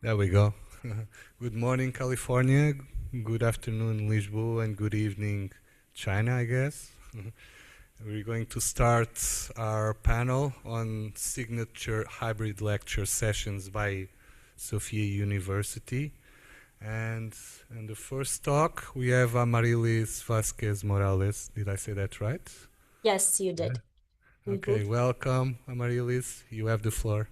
There we go. Good morning, California. Good afternoon, Lisbon, and good evening, China, I guess. We're going to start our panel on signature hybrid lecture sessions by Sofia University. And in the first talk, we have Amarillis Vázquez Morales. Did I say that right? Yes, you did. Yeah. Okay, welcome, Amarillis. You have the floor.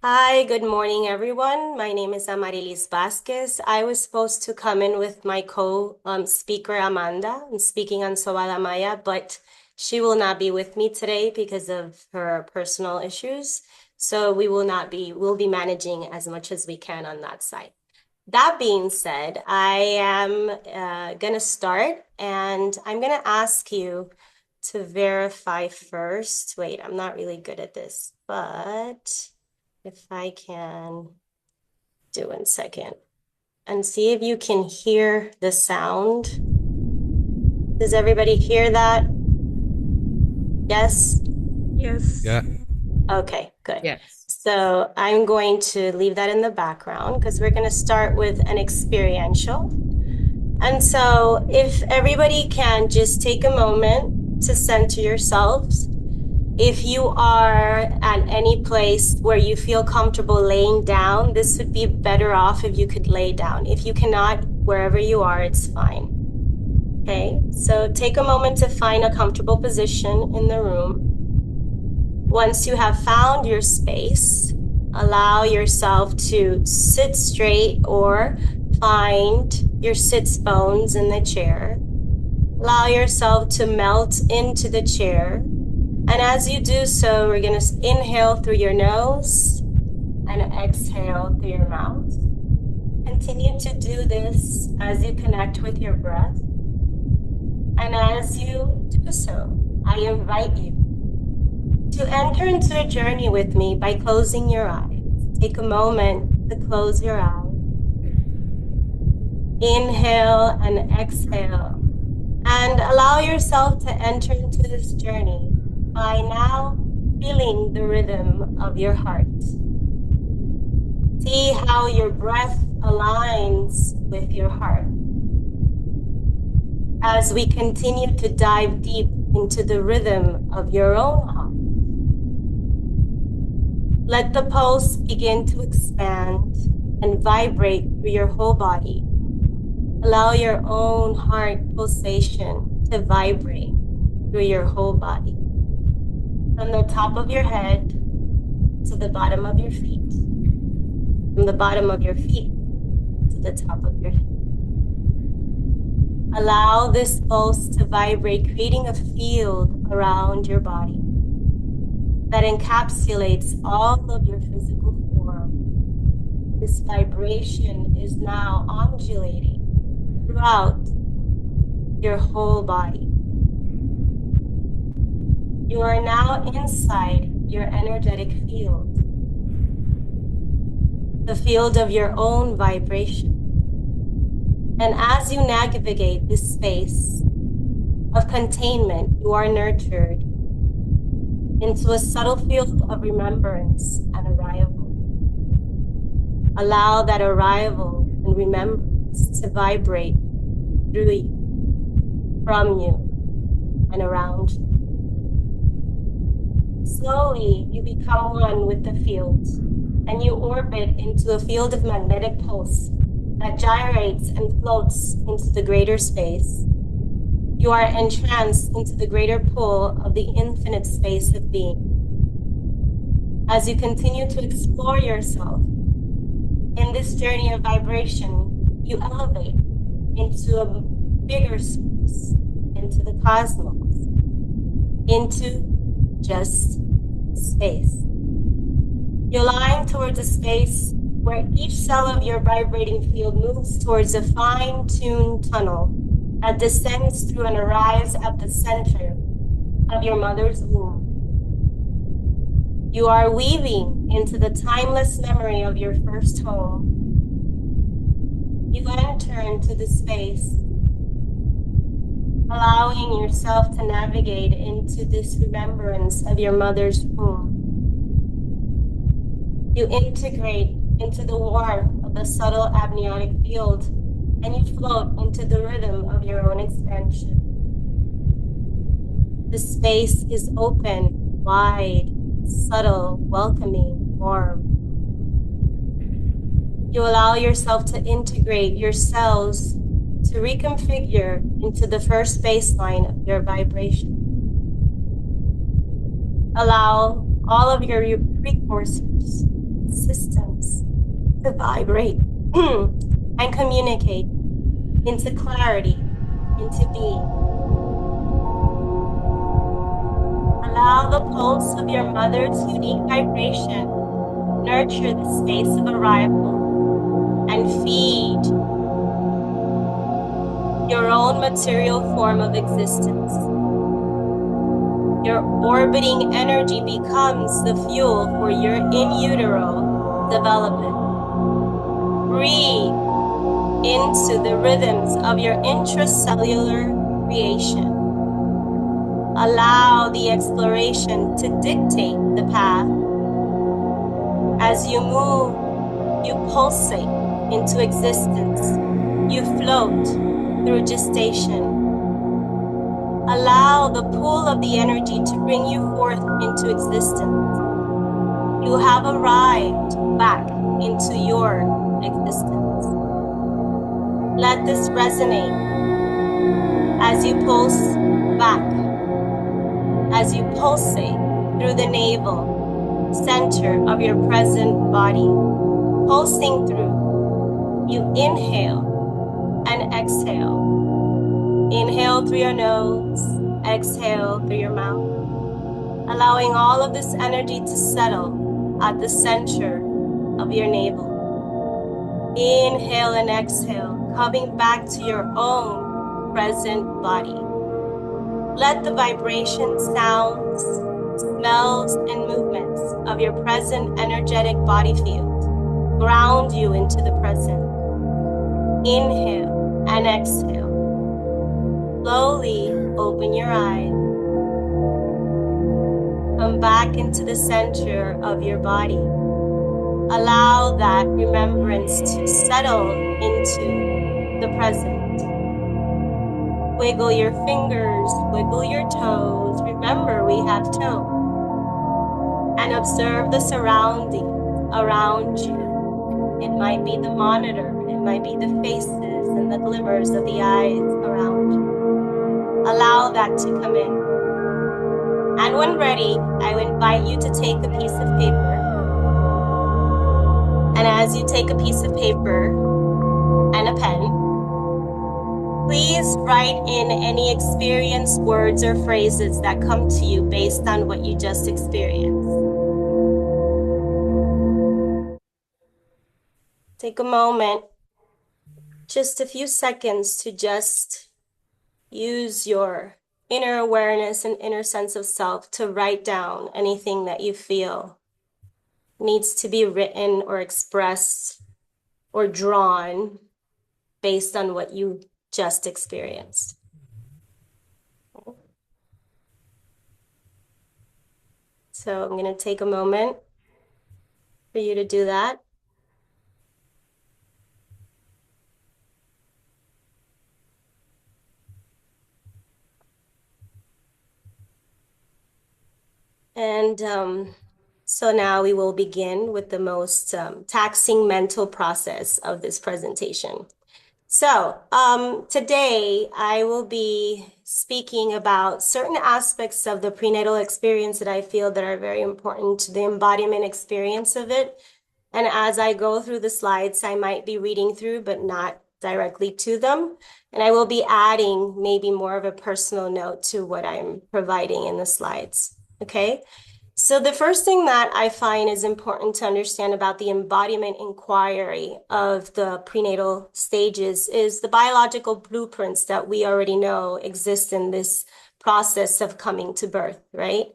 Hi, good morning, everyone. My name is Amarillis Vázquez. I was supposed to come in with my co-speaker, Amanda, and speaking on Soala Maya, but she will not be with me today because of her personal issues. So we'll be managing as much as we can on that side. That being said, I am going to start, and I'm going to ask you to verify first. Wait, I'm not really good at this, but if I can do 1 second and see if you can hear the sound. Does everybody hear that? Yes? Yes. Yeah. Okay, good. Yes. So I'm going to leave that in the background because we're going to start with an experiential. And so if everybody can just take a moment to center yourselves. If you are at any place where you feel comfortable laying down, this would be better off if you could lay down. If you cannot, wherever you are, it's fine. Okay, so take a moment to find a comfortable position in the room. Once you have found your space, allow yourself to sit straight or find your sits bones in the chair. Allow yourself to melt into the chair. And as you do so, we're going to inhale through your nose and exhale through your mouth. Continue to do this as you connect with your breath. And as you do so, I invite you to enter into a journey with me by closing your eyes. Take a moment to close your eyes. Inhale and exhale. And allow yourself to enter into this journey by now feeling the rhythm of your heart. See how your breath aligns with your heart. As we continue to dive deep into the rhythm of your own heart, let the pulse begin to expand and vibrate through your whole body. Allow your own heart pulsation to vibrate through your whole body. From the top of your head to the bottom of your feet. From the bottom of your feet to the top of your head. Allow this pulse to vibrate, creating a field around your body that encapsulates all of your physical form. This vibration is now undulating throughout your whole body. You are now inside your energetic field, the field of your own vibration. And as you navigate this space of containment, you are nurtured into a subtle field of remembrance and arrival. Allow that arrival and remembrance to vibrate through you, from you, and around you. Slowly, you become one with the field, and you orbit into a field of magnetic pulse that gyrates and floats into the greater space. You are entranced into the greater pull of the infinite space of being. As you continue to explore yourself in this journey of vibration, you elevate into a bigger space, into the cosmos, into just space. You're lying towards a space where each cell of your vibrating field moves towards a fine-tuned tunnel that descends through and arrives at the center of your mother's womb. You are weaving into the timeless memory of your first home. You enter into the space, allowing yourself to navigate into this remembrance of your mother's womb. You integrate into the warmth of the subtle amniotic field, and you float into the rhythm of your own expansion. The space is open, wide, subtle, welcoming, warm. You allow yourself to integrate your cells to reconfigure into the first baseline of your vibration. Allow all of your precursors, systems to vibrate and communicate into clarity, into being. Allow the pulse of your mother's unique vibration nurture the space of arrival and feed your own material form of existence. Your orbiting energy becomes the fuel for your in utero development. Breathe into the rhythms of your intracellular creation. Allow the exploration to dictate the path. As you move, you pulsate into existence. You float through gestation. Allow the pull of the energy to bring you forth into existence. You have arrived back into your existence. Let this resonate as you pulse back, as you pulsate through the navel, center of your present body, pulsing through. You inhale and exhale. Inhale through your nose, exhale through your mouth, allowing all of this energy to settle at the center of your navel. Inhale and exhale, coming back to your own present body. Let the vibrations, sounds, smells, and movements of your present energetic body field ground you into the present. Inhale and exhale. Slowly open your eyes. Come back into the center of your body. Allow that remembrance to settle into the present. Wiggle your fingers, wiggle your toes. Remember, we have toes. And observe the surroundings around you. It might be the monitor, it might be the faces and the glimmers of the eyes around you. Allow that to come in. And when ready, I will invite you to take a piece of paper. And as you take a piece of paper and a pen, please write in any experienced words or phrases that come to you based on what you just experienced. Take a moment, just a few seconds, to just use your inner awareness and inner sense of self to write down anything that you feel needs to be written or expressed or drawn based on what you just experienced. So I'm going to take a moment for you to do that. And so now we will begin with the most taxing mental process of this presentation. So today I will be speaking about certain aspects of the prenatal experience that I feel that are very important to the embodiment experience of it. And as I go through the slides, I might be reading through, but not directly to them. And I will be adding maybe more of a personal note to what I'm providing in the slides. Okay, so the first thing that I find is important to understand about the embodiment inquiry of the prenatal stages is the biological blueprints that we already know exist in this process of coming to birth, right?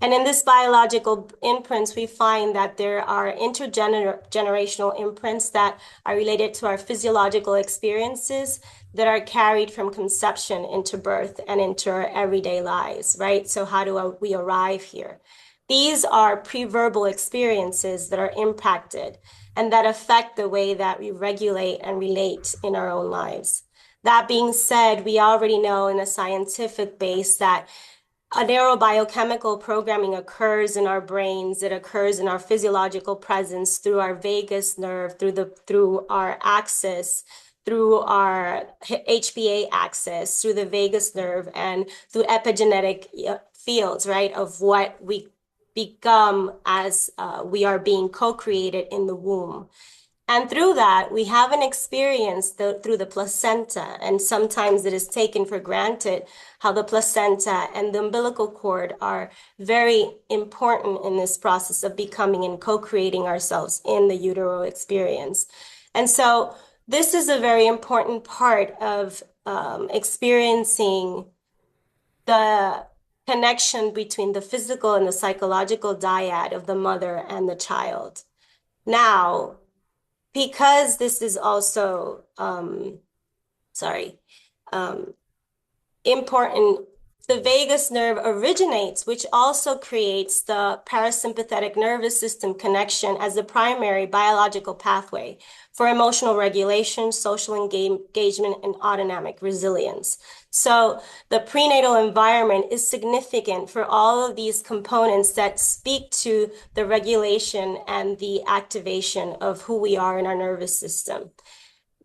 And in this biological imprints, we find that there are intergenerational imprints that are related to our physiological experiences that are carried from conception into birth and into our everyday lives, right? So how do we arrive here? These are pre-verbal experiences that are impacted and that affect the way that we regulate and relate in our own lives. That being said, we already know in a scientific base that a neurobiochemical programming occurs in our brains. It occurs in our physiological presence through our vagus nerve, through our axis, through our HPA axis, through the vagus nerve, and through epigenetic fields, right, of what we become as we are being co-created in the womb. And through that, we have an experience through the placenta, and sometimes it is taken for granted how the placenta and the umbilical cord are very important in this process of becoming and co-creating ourselves in the utero experience. And so this is a very important part of experiencing the connection between the physical and the psychological dyad of the mother and the child. Now, because this is also, important, the vagus nerve originates, which also creates the parasympathetic nervous system connection as the primary biological pathway for emotional regulation, social engagement, and autonomic resilience. So the prenatal environment is significant for all of these components that speak to the regulation and the activation of who we are in our nervous system.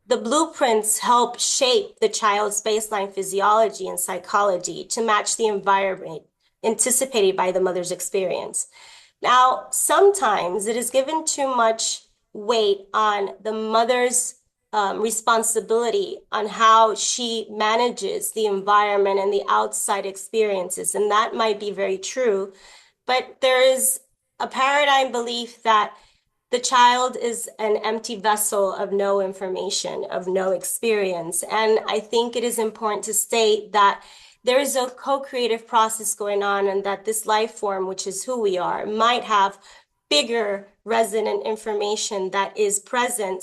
The blueprints help shape the child's baseline physiology and psychology to match the environment anticipated by the mother's experience. Now, sometimes it is given too much weight on the mother's responsibility on how she manages the environment and the outside experiences, and that might be very true, but there is a paradigm belief that the child is an empty vessel of no information, of no experience. And I think it is important to state that there is a co-creative process going on, and that this life form, which is who we are, might have bigger resonant information that is present,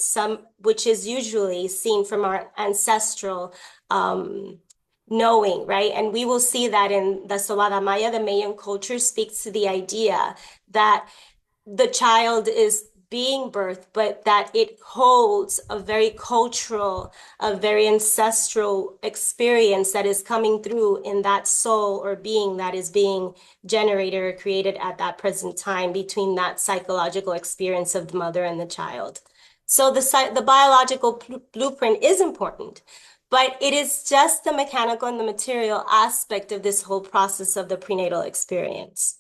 which is usually seen from our ancestral knowing, right? And we will see that in the Sobada Maya, the Mayan culture speaks to the idea that the child is being birthed, but that it holds a very cultural, a very ancestral experience that is coming through in that soul or being that is being generated or created at that present time between that psychological experience of the mother and the child. So the biological blueprint is important, but it is just the mechanical and the material aspect of this whole process of the prenatal experience.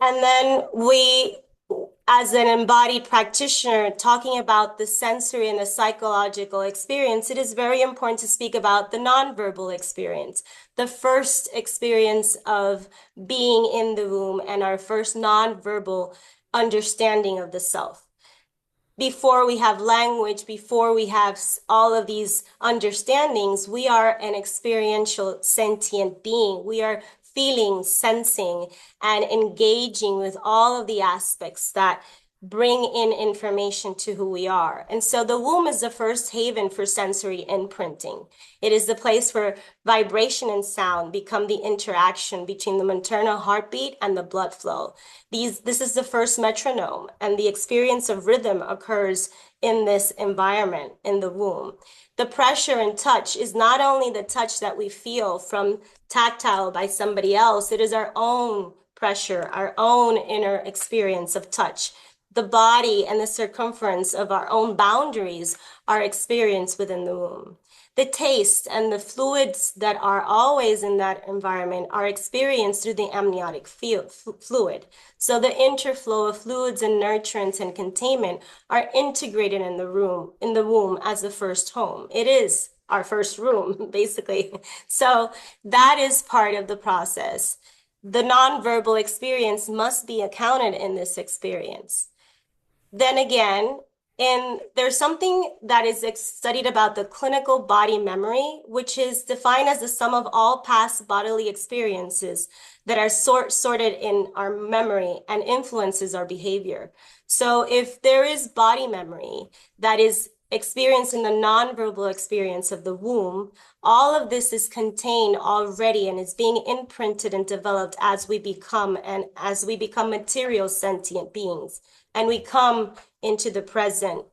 And then we, as an embodied practitioner, talking about the sensory and the psychological experience, it is very important to speak about the nonverbal experience, the first experience of being in the womb and our first nonverbal understanding of the self. Before we have language, before we have all of these understandings, we are an experiential sentient being. We are feeling, sensing, and engaging with all of the aspects that bring in information to who we are. And so the womb is the first haven for sensory imprinting. It is the place where vibration and sound become the interaction between the maternal heartbeat and the blood flow. This is the first metronome, and the experience of rhythm occurs in this environment, in the womb. The pressure and touch is not only the touch that we feel from tactile by somebody else, it is our own pressure, our own inner experience of touch. The body and the circumference of our own boundaries are experienced within the womb. The taste and the fluids that are always in that environment are experienced through the amniotic fluid. So the interflow of fluids and nutrients and containment are integrated in the womb as the first home. It is our first room, basically. So that is part of the process. The nonverbal experience must be accounted in this experience. Then again, there's something that is studied about the clinical body memory, which is defined as the sum of all past bodily experiences that are sorted in our memory and influences our behavior. So if there is body memory that is experiencing the nonverbal experience of the womb, all of this is contained already and is being imprinted and developed as we become material sentient beings. And we come into the present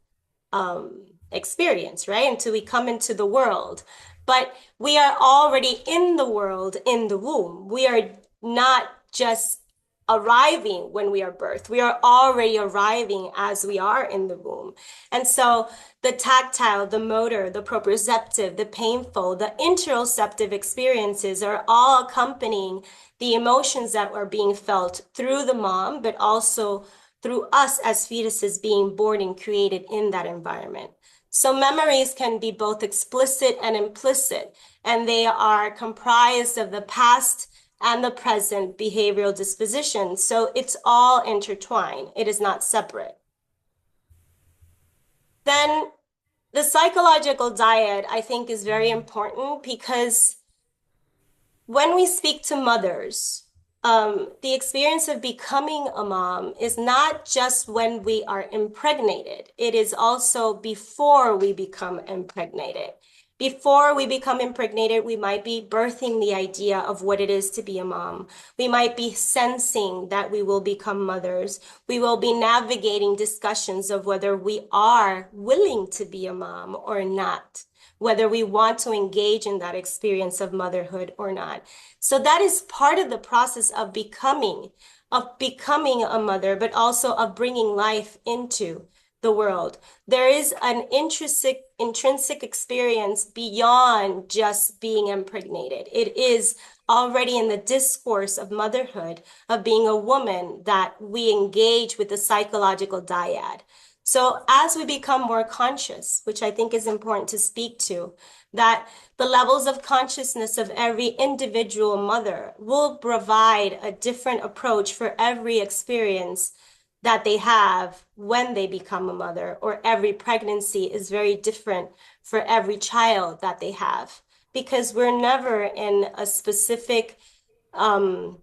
experience, right? Until we come into the world. But we are already in the world in the womb. We are not just arriving when we are birthed. We are already arriving as we are in the womb. And so the tactile, the motor, the proprioceptive, the painful, the interoceptive experiences are all accompanying the emotions that are being felt through the mom, but also through us as fetuses being born and created in that environment. So memories can be both explicit and implicit, and they are comprised of the past and the present behavioral dispositions. So it's all intertwined. It is not separate. Then the psychological dyad, I think, is very important because when we speak to mothers, the experience of becoming a mom is not just when we are impregnated. It is also before we become impregnated. Before we become impregnated, we might be birthing the idea of what it is to be a mom. We might be sensing that we will become mothers. We will be navigating discussions of whether we are willing to be a mom or not, whether we want to engage in that experience of motherhood or not. So that is part of the process of becoming a mother, but also of bringing life into the world. There is an intrinsic experience beyond just being impregnated. It is already in the discourse of motherhood, of being a woman, that we engage with the psychological dyad. So as we become more conscious, which I think is important to speak to, that the levels of consciousness of every individual mother will provide a different approach for every experience that they have when they become a mother, or every pregnancy is very different for every child that they have, because we're never in a specific timeline.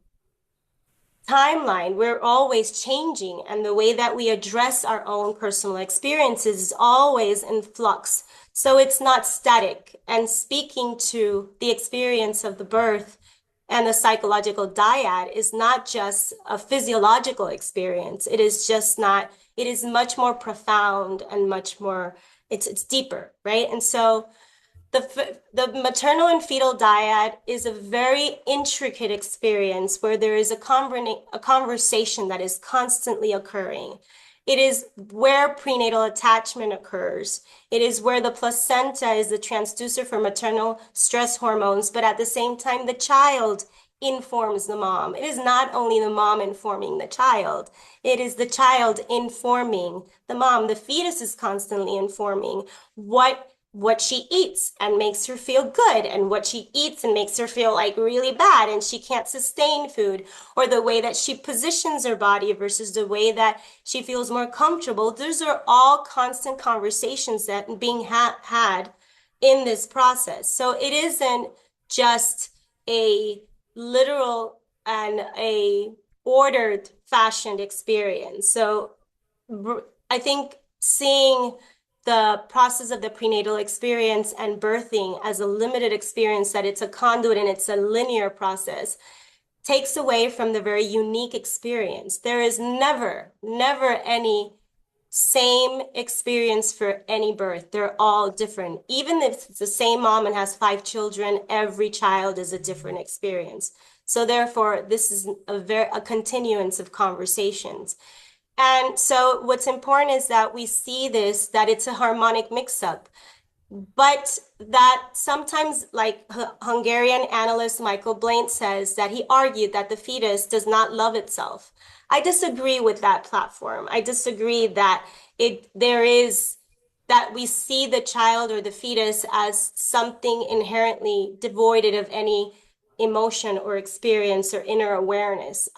We're always changing, and the way that we address our own personal experiences is always in flux. So it's not static. And speaking to the experience of the birth and the psychological dyad is not just a physiological experience. It is much more profound and much more, it's deeper, right? And so the maternal and fetal dyad is a very intricate experience where there is a conversation that is constantly occurring. It is where prenatal attachment occurs. It is where the placenta is the transducer for maternal stress hormones, but at the same time, the child informs the mom. It is not only the mom informing the child, it is the child informing the mom. The fetus is constantly informing what she eats and makes her feel good, and what she eats and makes her feel like really bad and she can't sustain food, or the way that she positions her body versus the way that she feels more comfortable. Those are all constant conversations that are being had in this process. So it isn't just a literal and a ordered, fashioned experience. So I think seeing the process of the prenatal experience and birthing as a limited experience, that it's a conduit and it's a linear process, takes away from the very unique experience. There is never any same experience for any birth. They're all different. Even if it's the same mom and has 5 children, every child is a different experience. So therefore, this is a continuance of conversations. And so what's important is that we see this, that it's a harmonic mix-up, but that sometimes, like Hungarian analyst Michael Blaine says, that he argued that the fetus does not love itself. I disagree with that platform. I disagree that that we see the child or the fetus as something inherently devoid of any emotion or experience or inner awareness.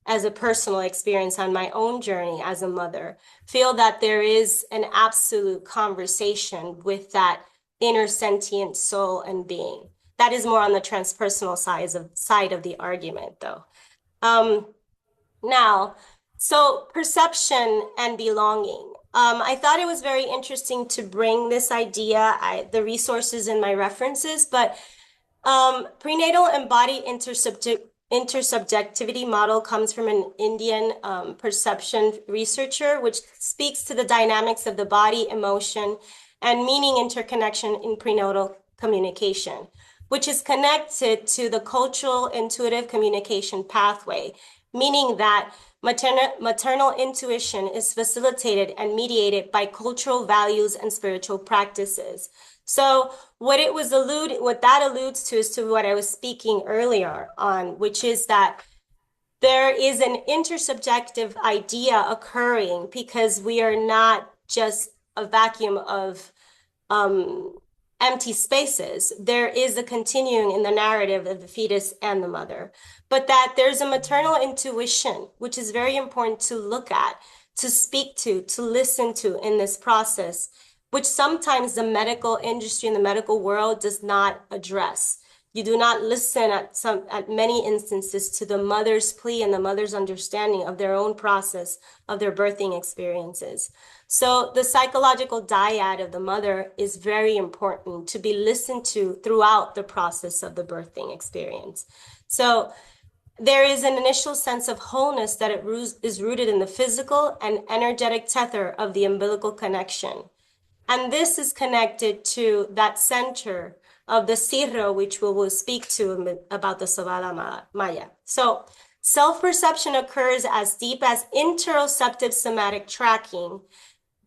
As a personal experience on my own journey as a mother, feel that there is an absolute conversation with that inner sentient soul and being. That is more on the transpersonal side of the argument, though. Now, so perception and belonging. I thought it was very interesting to bring this idea, the resources in my references, but prenatal embodied intersubjectivity model comes from an Indian perception researcher, which speaks to the dynamics of the body, emotion, and meaning interconnection in prenatal communication, which is connected to the cultural intuitive communication pathway, meaning that maternal intuition is facilitated and mediated by cultural values and spiritual practices. So what that alludes to is to what I was speaking earlier on, which is that there is an intersubjective idea occurring because we are not just a vacuum of empty spaces. There is a continuing in the narrative of the fetus and the mother, but that there's a maternal intuition, which is very important to look at, to speak to listen to in this process, which sometimes the medical industry and the medical world does not address. You do not listen at many instances to the mother's plea and the mother's understanding of their own process of their birthing experiences. So the psychological dyad of the mother is very important to be listened to throughout the process of the birthing experience. So there is an initial sense of wholeness that is rooted in the physical and energetic tether of the umbilical connection. And this is connected to that center of the cirro, which we will speak to about the Sobala Maya. So self-perception occurs as deep as interoceptive somatic tracking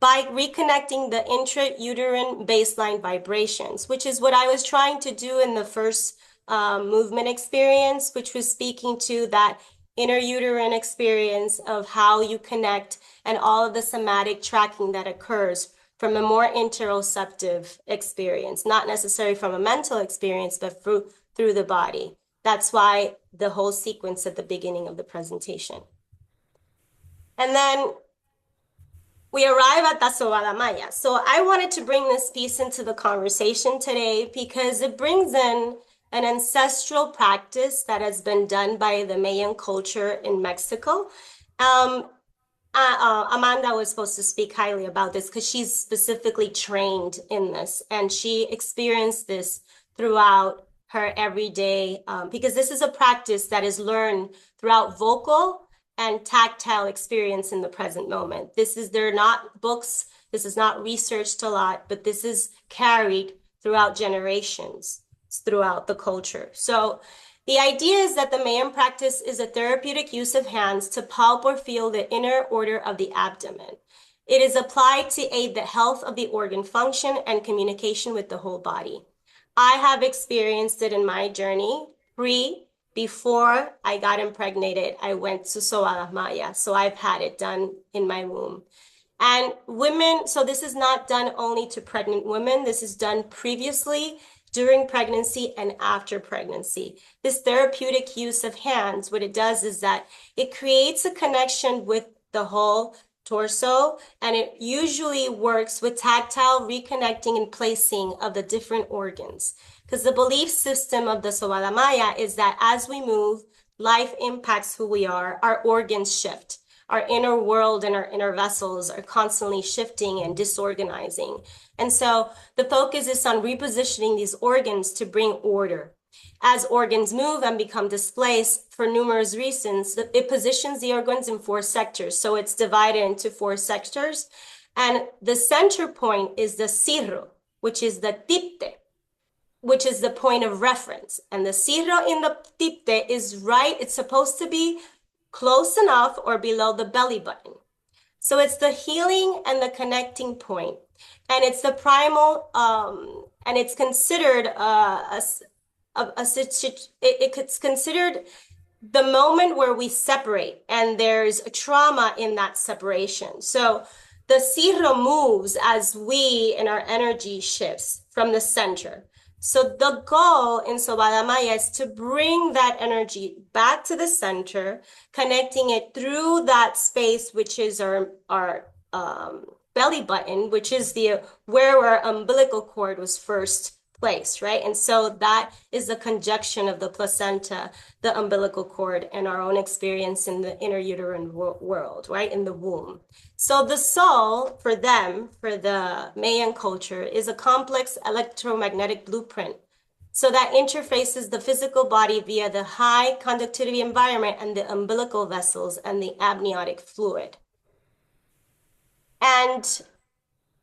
by reconnecting the intrauterine baseline vibrations, which is what I was trying to do in the first movement experience, which was speaking to that interuterine experience of how you connect and all of the somatic tracking that occurs from a more interoceptive experience, not necessarily from a mental experience, but through the body. That's why the whole sequence at the beginning of the presentation. And then we arrive at the Sobala Maya. So I wanted to bring this piece into the conversation today because it brings in an ancestral practice that has been done by the Mayan culture in Mexico. Amanda was supposed to speak highly about this because she's specifically trained in this and she experienced this throughout her everyday, because this is a practice that is learned throughout vocal and tactile experience in the present moment. They're not books, this is not researched a lot, but this is carried throughout generations, throughout the culture. So the idea is that the Mayan practice is a therapeutic use of hands to pulp or feel the inner order of the abdomen. It is applied to aid the health of the organ function and communication with the whole body. I have experienced it in my journey. Before I got impregnated, I went to Sobala Maya. So I've had it done in my womb. And women, so this is not done only to pregnant women. This is done previously during pregnancy and after pregnancy. This therapeutic use of hands, what it does is that it creates a connection with the whole torso, and it usually works with tactile reconnecting and placing of the different organs. Because the belief system of the Sobala Maya is that as we move, life impacts who we are, our organs shift. Our inner world and our inner vessels are constantly shifting and disorganizing. And so the focus is on repositioning these organs to bring order. As organs move and become displaced for numerous reasons, it positions the organs in 4 sectors. So it's divided into 4 sectors. And the center point is the cirro, which is the tipte, which is the point of reference. And the cirro in the tipte is right, it's supposed to be close enough or below the belly button. So it's the healing and the connecting point. And it's the primal, and it's considered it's considered the moment where we separate, and there's a trauma in that separation. So the cirro moves as we and our energy shifts from the center. So the goal in Sobala Maya is to bring that energy back to the center, connecting it through that space, which is our belly button, which is where our umbilical cord was first place, right? And so that is the conjunction of the placenta, the umbilical cord, and our own experience in the interuterine world, right? In the womb. So the soul for them, for the Mayan culture, is a complex electromagnetic blueprint. So that interfaces the physical body via the high conductivity environment and the umbilical vessels and the amniotic fluid. And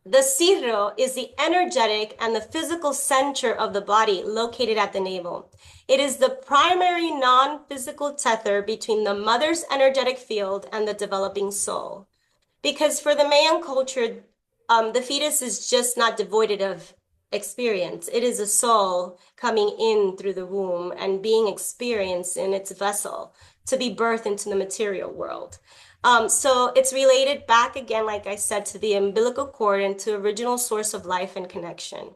the cirro is the energetic and the physical center of the body located at the navel. It is the primary non-physical tether between the mother's energetic field and the developing soul. Because for the Mayan culture, the fetus is just not devoid of experience. It is a soul coming in through the womb and being experienced in its vessel to be birthed into the material world. So it's related back again, like I said, to the umbilical cord and to original source of life and connection.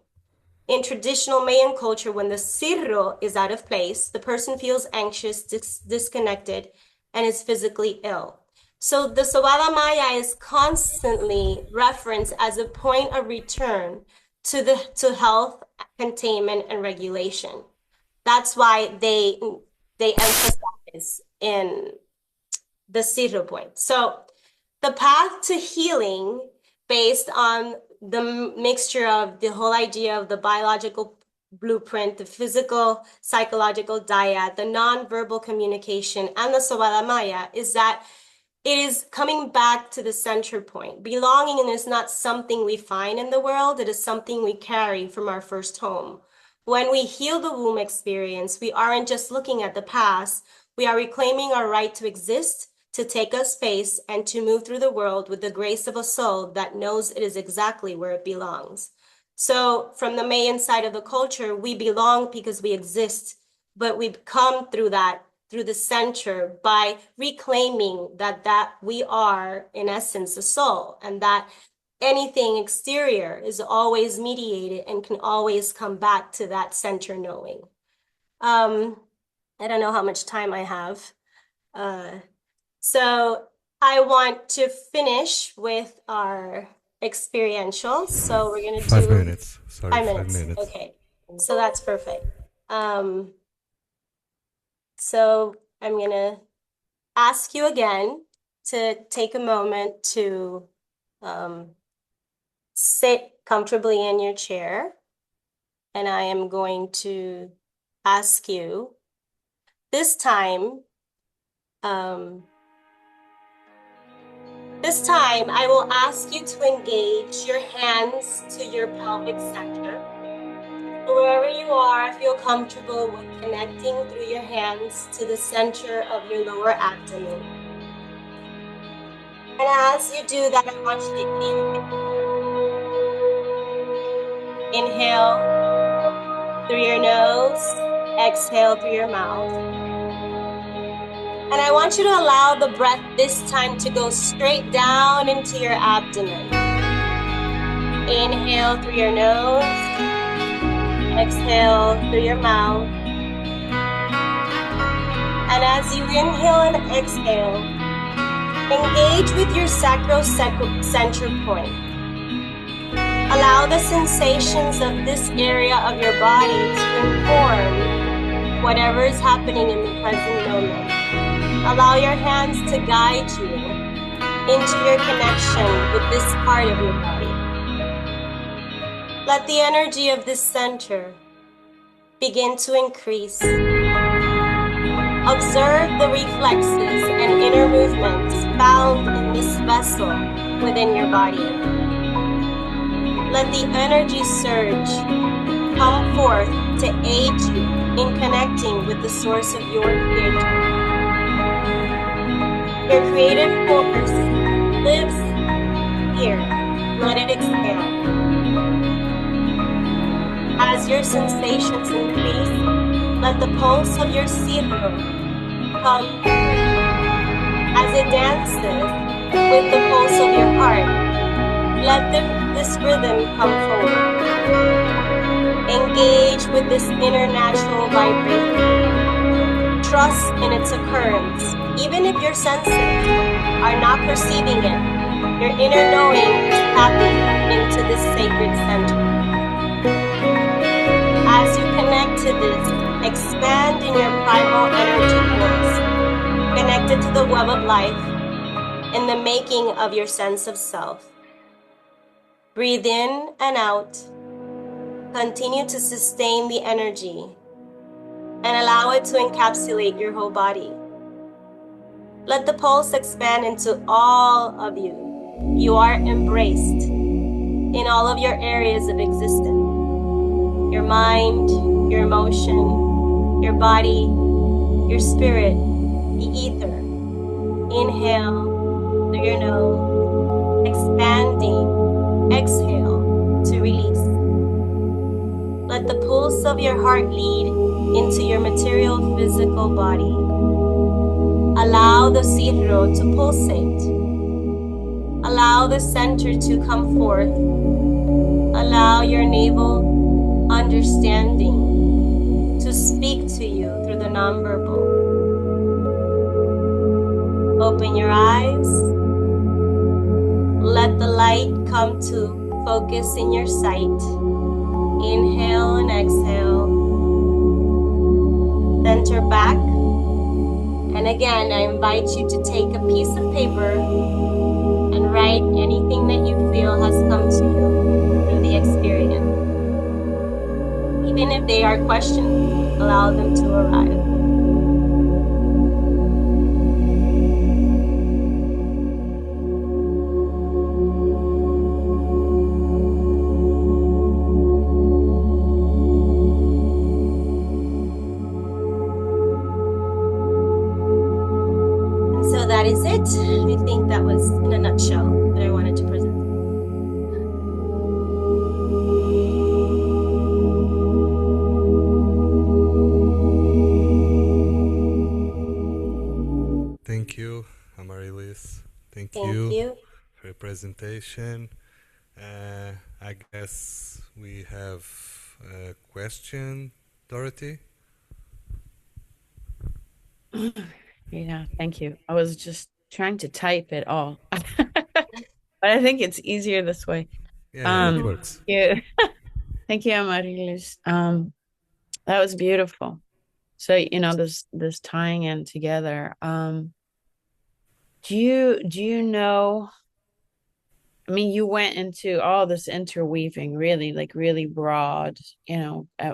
In traditional Mayan culture, when the cirro is out of place, the person feels anxious, disconnected, and is physically ill. So the Sobala Maya is constantly referenced as a point of return to health, containment, and regulation. That's why they emphasize in the cirro point. So the path to healing based on the mixture of the whole idea of the biological blueprint, the physical, psychological dyad, the non-verbal communication, and the Sobala Maya is that it is coming back to the center point. Belonging is not something we find in the world. It is something we carry from our first home. When we heal the womb experience, we aren't just looking at the past. We are reclaiming our right to exist, to take up space, and to move through the world with the grace of a soul that knows it is exactly where it belongs. So from the Mayan side of the culture, we belong because we exist, but we come through that, through the center, by reclaiming that we are, in essence, a soul, and that anything exterior is always mediated and can always come back to that center knowing. I don't know how much time I have. So I want to finish with our experiential. So we're going to do 5 minutes. Sorry, 5 5 minutes. minutes. Okay, so that's perfect. So I'm going to ask you again to take a moment to sit comfortably in your chair. And I am going to ask you this time, I will ask you to engage your hands to your pelvic center. So wherever you are, feel comfortable with connecting through your hands to the center of your lower abdomen. And as you do that, I want you to inhale through your nose, exhale through your mouth. And I want you to allow the breath this time to go straight down into your abdomen. Inhale through your nose, exhale through your mouth. And as you inhale and exhale, engage with your sacro-center point. Allow the sensations of this area of your body to inform whatever is happening in the present moment. Allow your hands to guide you into your connection with this part of your body. Let the energy of this center begin to increase. Observe the reflexes and inner movements found in this vessel within your body. Let the energy surge come forth to aid you in connecting with the source of your creator. Your creative force lives here. Let it expand. As your sensations increase, let the pulse of your cirro come as it dances with the pulse of your heart. Let this rhythm come forward. Engage with this inner natural vibration. Trust in its occurrence. Even if your senses are not perceiving it, your inner knowing is tapping into this sacred center. into this, expand in your primal energy force, connected to the web of life in the making of your sense of self. Breathe in and out. Continue to sustain the energy and allow it to encapsulate your whole body. Let the pulse expand into all of you. You are embraced in all of your areas of existence. Your mind, your emotion, your body, your spirit, the ether. Inhale through your nose, expanding. Exhale to release. Let the pulse of your heart lead into your material physical body. Allow the cirro to pulsate. Allow the center to come forth. Allow your navel understanding to speak to you through the nonverbal. Open your eyes. Let the light come to focus in your sight. Inhale and exhale. Center back. And again, I invite you to take a piece of paper and write anything that you feel has come to you through the experience. Even if they are questions, allow them to arrive. That is it. I think that was in a nutshell that I wanted to present. Thank you, Amarillis. Thank you for your presentation. I guess we have a question, Dorote. Yeah, thank you. I was just trying to type it all, but I think it's easier this way. Yeah, it works. Yeah. Thank you, Amarillis. That was beautiful. So, this tying in together. Do you know? I mean, you went into all this interweaving, really, like really broad,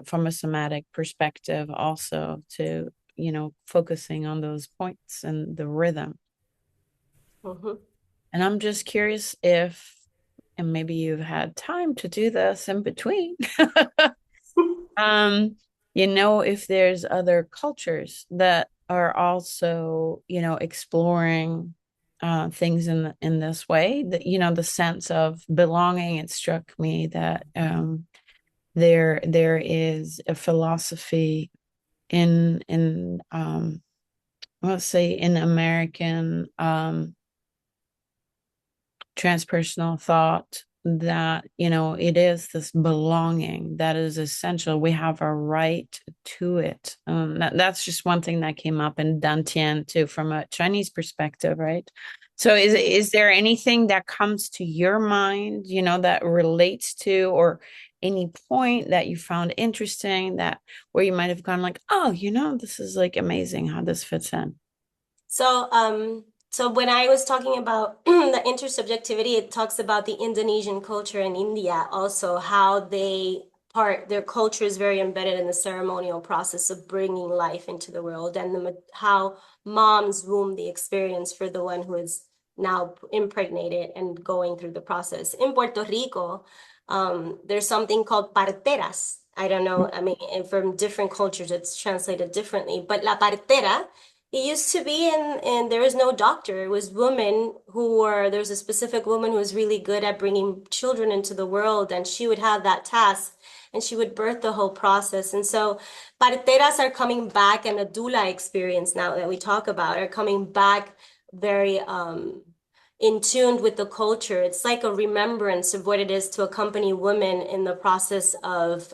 from a somatic perspective, also to focusing on those points and the rhythm. Mm-hmm. And I'm just curious if, and maybe you've had time to do this in between, if there's other cultures that are also, exploring things in this way, that, the sense of belonging. It struck me that there is a philosophy in let's say in American transpersonal thought that it is this belonging that is essential. We have a right to it. That's just one thing that came up in Dantian too, from a Chinese perspective, right? So is there anything that comes to your mind, that relates to, or any point that you found interesting, that where you might have gone like, oh, this is like amazing how this fits in? So when I was talking about the intersubjectivity, it talks about the Indonesian culture in India, also how their culture is very embedded in the ceremonial process of bringing life into the world, and how mom's womb, the experience for the one who is now impregnated and going through the process. In Puerto Rico, there's something called parteras. I don't know, I mean, from different cultures, it's translated differently, but la partera, it used to be and there was no doctor. It was women there's a specific woman who was really good at bringing children into the world, and she would have that task and she would birth the whole process. And so parteras are coming back, and the doula experience now that we talk about are coming back very in tune with the culture. It's like a remembrance of what it is to accompany women in the process of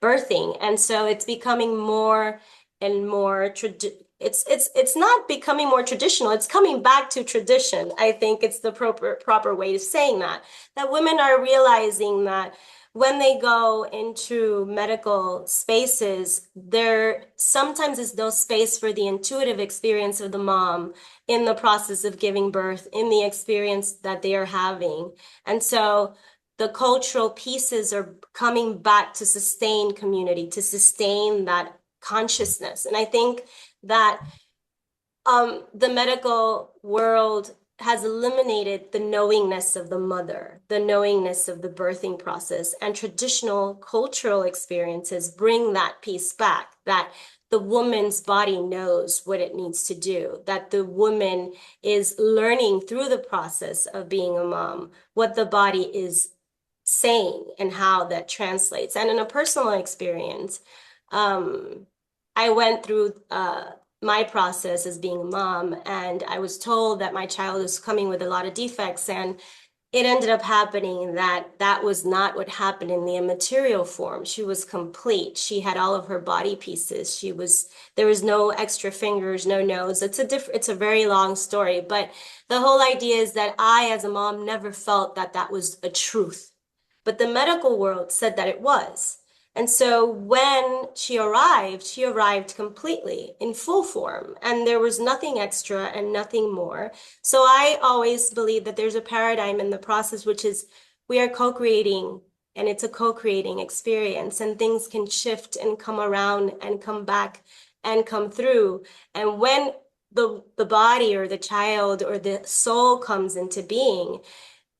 birthing. And so it's becoming more and more it's not becoming more traditional. It's coming back to tradition. I think it's the proper way of saying that women are realizing that when they go into medical spaces, there sometimes is no space for the intuitive experience of the mom in the process of giving birth, in the experience that they are having. And so the cultural pieces are coming back to sustain community, to sustain that consciousness. And I think that the medical world has eliminated the knowingness of the mother, the knowingness of the birthing process, and traditional cultural experiences bring that piece back, that the woman's body knows what it needs to do, that the woman is learning through the process of being a mom what the body is saying and how that translates. And in a personal experience, I went through my process as being a mom, and I was told that my child was coming with a lot of defects, and it ended up happening that that was not what happened in the immaterial form. She was complete. She had all of her body pieces. There was no extra fingers, no nose. It's a very long story, but the whole idea is that I, as a mom, never felt that that was a truth. But the medical world said that it was. And so when she arrived completely in full form, and there was nothing extra and nothing more. So I always believe that there's a paradigm in the process, which is we are co-creating, and it's a co-creating experience, and things can shift and come around and come back and come through. And when the body or the child or the soul comes into being,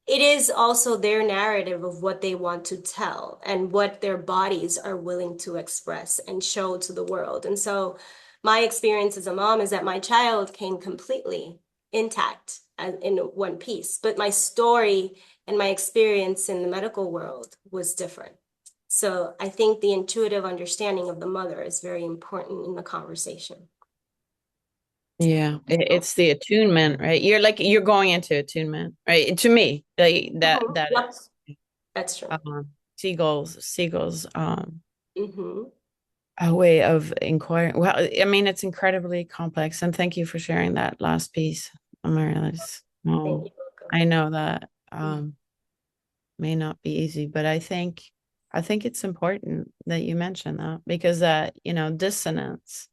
it is also their narrative of what they want to tell and what their bodies are willing to express and show to the world. And so my experience as a mom is that my child came completely intact in one piece, but my story and my experience in the medical world was different. So I think the intuitive understanding of the mother is very important in the conversation. Yeah, it's the attunement, right? You're going into attunement, right? To me, like that Yep. is That's true. Siegel's a way of inquiring. Well, I mean, it's incredibly complex, and thank you for sharing that last piece, Amarillis. Thank you. I know that may not be easy, but I think it's important that you mention that, because that, dissonance.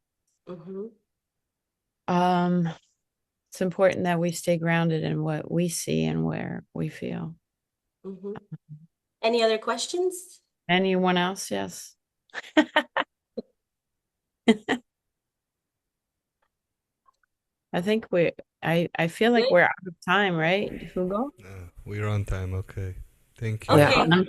It's important that we stay grounded in what we see and where we feel. Any other questions? Anyone else? Yes. I think I feel like we're out of time, right, Hugo? We're on time. Okay. Thank you. Okay.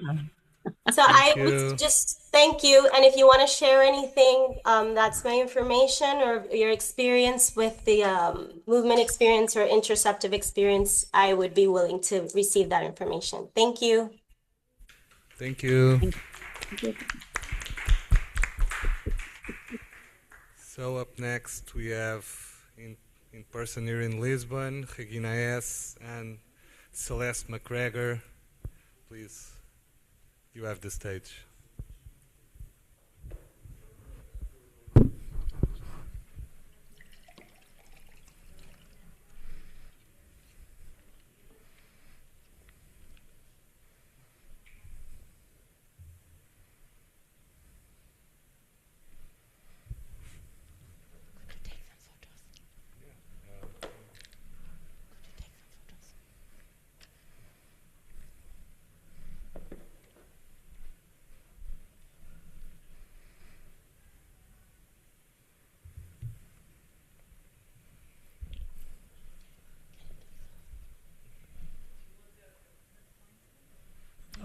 So I would just thank you. And if you want to share anything, that's my information or your experience with the movement experience or interoceptive experience, I would be willing to receive that information. Thank you. Thank you. Thank you. So up next we have in person here in Lisbon, Regina Hess and Celeste McGregor. Please, you have the stage.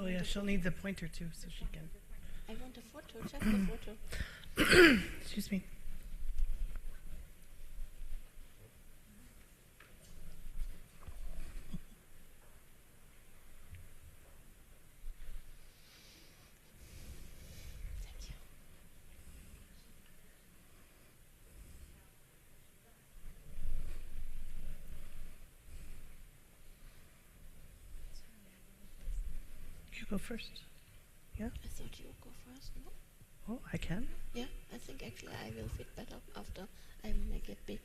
Oh yeah, she'll need the pointer too, so she can. I want a photo, just a photo. Excuse me. Thank you. You go first. Yeah? I thought you would go first, no? Oh, I can? Yeah, I think actually I will fit better after I make it big.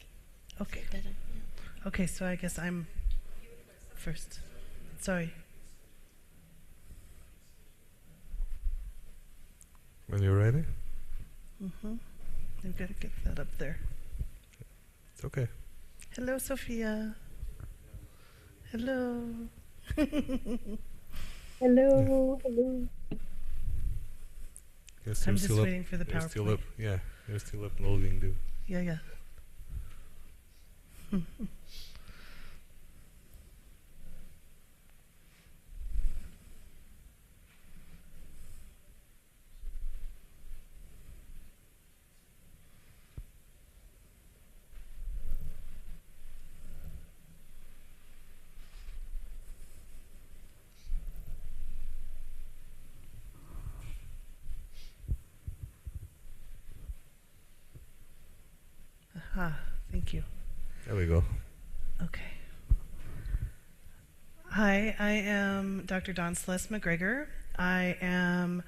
Okay. Fit better, yeah. Okay, so I guess I'm first. Sorry. When you're ready. I've got to get that up there. It's okay. Hello, Sofia. Hello. Hello, hello. Yes, I'm just waiting for the You're still PowerPoint. up. Yeah, you're still uploading the. Yeah. Thank you. There we go. Okay. Hi, I am Dr. Celester McGregor. I am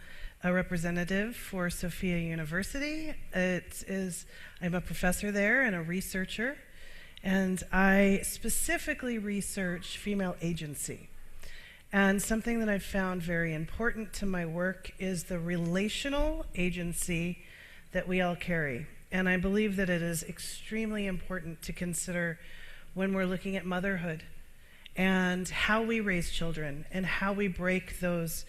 a representative for Sofia University. I'm a professor there and a researcher, and I specifically research female agency. And something that I've found very important to my work is the relational agency that we all carry. And I believe that it is extremely important to consider when we're looking at motherhood and how we raise children and how we break those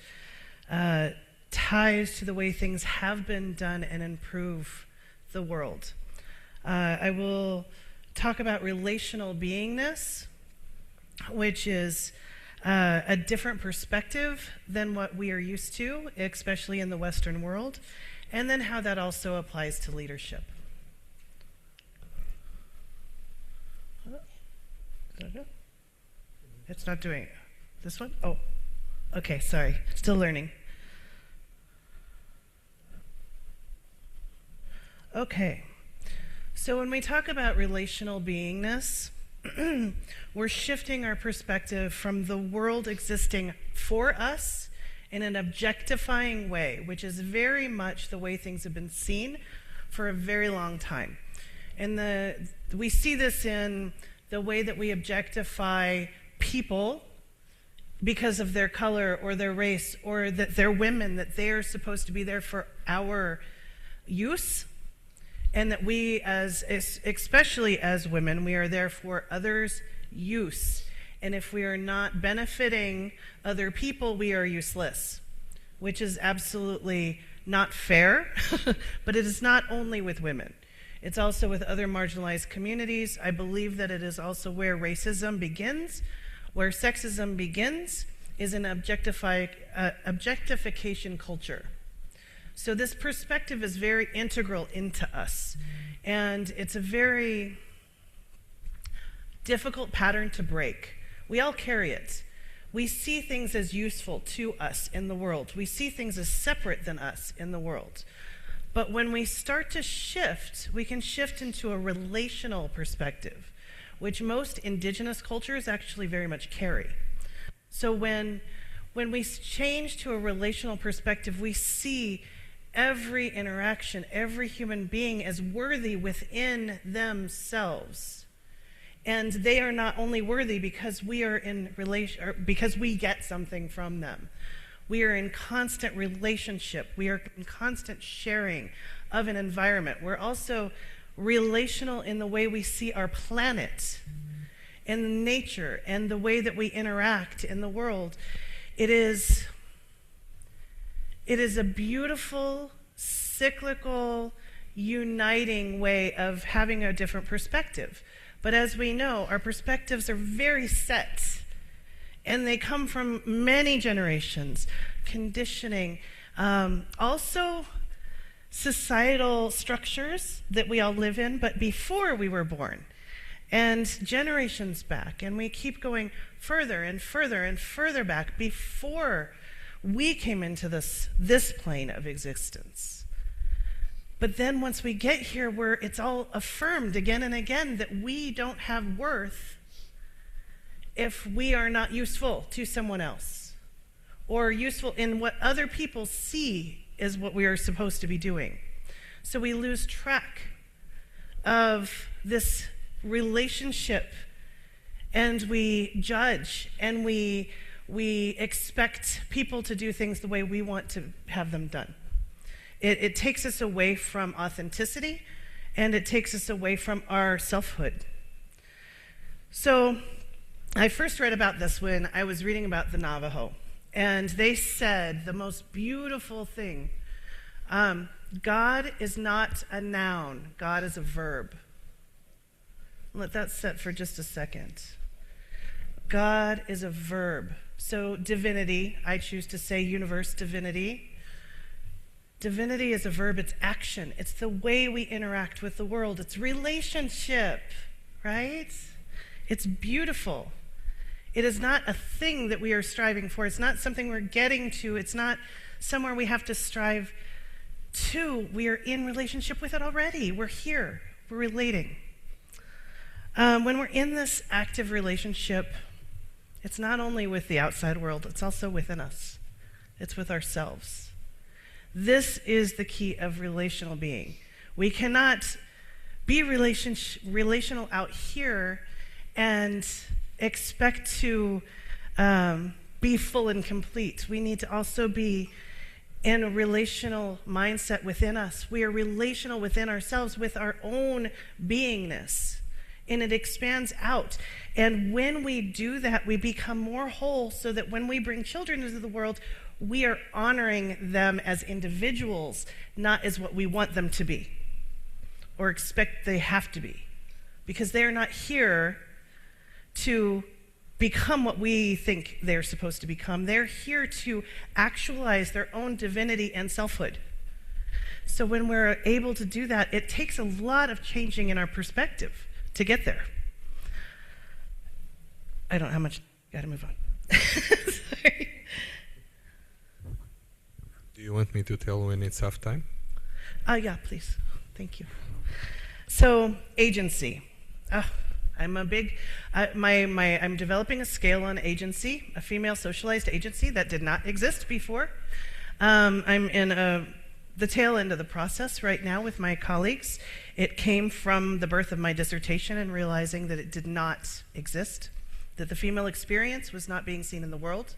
ties to the way things have been done and improve the world. I will talk about relational beingness, which is a different perspective than what we are used to, especially in the Western world, and then how that also applies to leadership. It's not doing it. This one? Oh, okay, sorry. Still learning. Okay, so when we talk about relational beingness, we're shifting our perspective from the world existing for us in an objectifying way, which is very much the way things have been seen for a very long time. And we see this in the way that we objectify people because of their color or their race, or that they're women, that they are supposed to be there for our use, and that we, especially as women, we are there for others' use. And if we are not benefiting other people, we are useless, which is absolutely not fair, but it is not only with women. It's also with other marginalized communities. I believe that it is also where racism begins, where sexism begins, is an objectification culture. So this perspective is very integral into us, and it's a very difficult pattern to break. We all carry it. We see things as useful to us in the world. We see things as separate than us in the world. But when we start to shift, we can shift into a relational perspective, which most indigenous cultures actually very much carry. So when we change to a relational perspective, we see every interaction, every human being as worthy within themselves. And they are not only worthy because we are in relation, or because we get something from them. We are in constant relationship. We are in constant sharing of an environment. We're also relational in the way we see our planet and nature and the way that we interact in the world. It is a beautiful, cyclical, uniting way of having a different perspective. But as we know, our perspectives are very set, and they come from many generations, conditioning, also societal structures that we all live in, but before we were born, and generations back, and we keep going further and further and further back before we came into this plane of existence. But then once we get here, where it's all affirmed again and again that we don't have worth if we are not useful to someone else, or useful in what other people see is what we are supposed to be doing. So we lose track of this relationship, and we judge, and we expect people to do things the way we want to have them done. It takes us away from authenticity, and it takes us away from our selfhood. So I first read about this when I was reading about the Navajo, and they said the most beautiful thing. God is not a noun, God is a verb. Let that set for just a second. God is a verb. So divinity, I choose to say universe, divinity. Divinity is a verb, it's action. It's the way we interact with the world. It's relationship, right? It's beautiful. It is not a thing that we are striving for. It's not something we're getting to. It's not somewhere we have to strive to. We are in relationship with it already. We're here. We're relating. When we're in this active relationship, it's not only with the outside world, it's also within us. It's with ourselves. This is the key of relational being. We cannot be relational out here and expect to be full and complete. We need to also be in a relational mindset within us. We are relational within ourselves with our own beingness. And it expands out. And when we do that, we become more whole so that when we bring children into the world, we are honoring them as individuals, not as what we want them to be or expect they have to be. Because they're not here to become what we think they're supposed to become. They're here to actualize their own divinity and selfhood. So when we're able to do that, it takes a lot of changing in our perspective to get there. I don't know how much. Got to move on. Sorry. Do you want me to tell when it's half time? Yeah, please. Thank you. So agency. I'm a big. I'm developing a scale on agency, a female socialized agency that did not exist before. I'm in the tail end of the process right now with my colleagues. It came from the birth of my dissertation and realizing that it did not exist, that the female experience was not being seen in the world.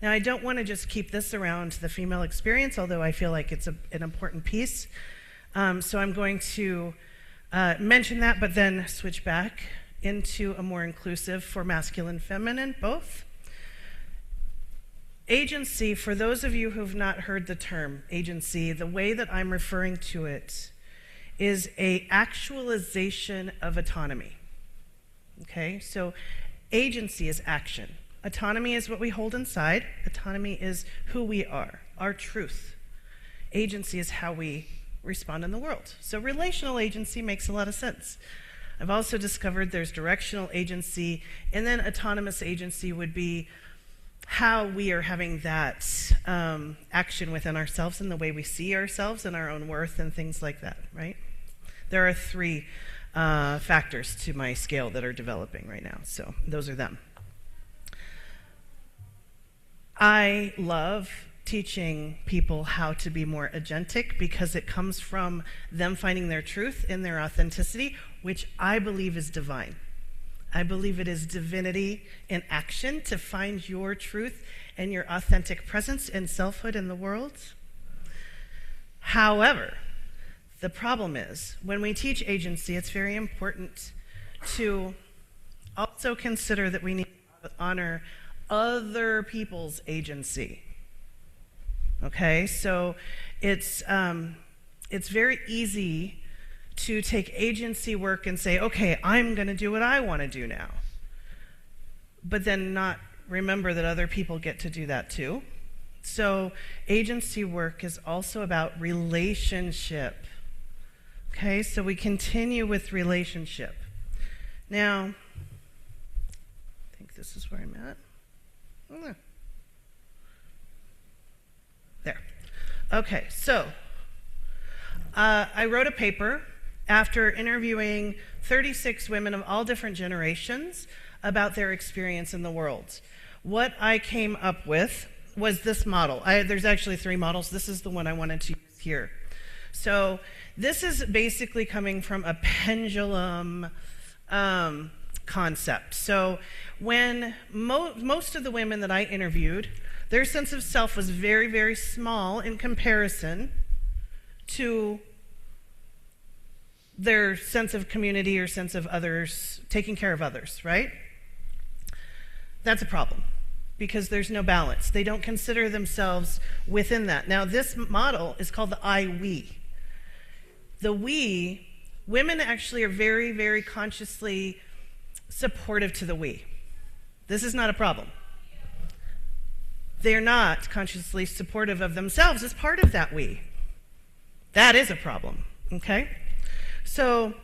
Now, I don't want to just keep this around the female experience, although I feel like it's an important piece. So I'm going to mention that, but then switch back into a more inclusive for masculine, feminine, both. Agency, for those of you who've not heard the term agency, the way that I'm referring to it is a actualization of autonomy. Okay, so agency is action. Autonomy is what we hold inside. Autonomy is who we are, our truth. Agency is how we respond in the world. So relational agency makes a lot of sense. I've also discovered there's directional agency, and then autonomous agency would be how we are having that action within ourselves and the way we see ourselves and our own worth and things like that, right? There are 3 factors to my scale that are developing right now, so those are them. I love teaching people how to be more agentic because it comes from them finding their truth in their authenticity, which I believe is divine. I believe it is divinity in action to find your truth and your authentic presence and selfhood in the world. However, the problem is when we teach agency, it's very important to also consider that we need to honor other people's agency. Okay, so it's very easy to take agency work and say, okay, I'm going to do what I want to do now. But then not remember that other people get to do that too. So agency work is also about relationship. Okay, so we continue with relationship. Now, I think this is where I'm at. There. Okay, so I wrote a paper after interviewing 36 women of all different generations about their experience in the world. What I came up with was this model. There's actually 3 models. This is the one I wanted to use here. So this is basically coming from a pendulum concept. So when most of the women that I interviewed, their sense of self was very, very small in comparison to their sense of community or sense of others, taking care of others, right? That's a problem because there's no balance. They don't consider themselves within that. Now, this model is called the I-we. The we, women actually are very, very consciously supportive to the we. This is not a problem. They're not consciously supportive of themselves as part of that we. That is a problem, okay? So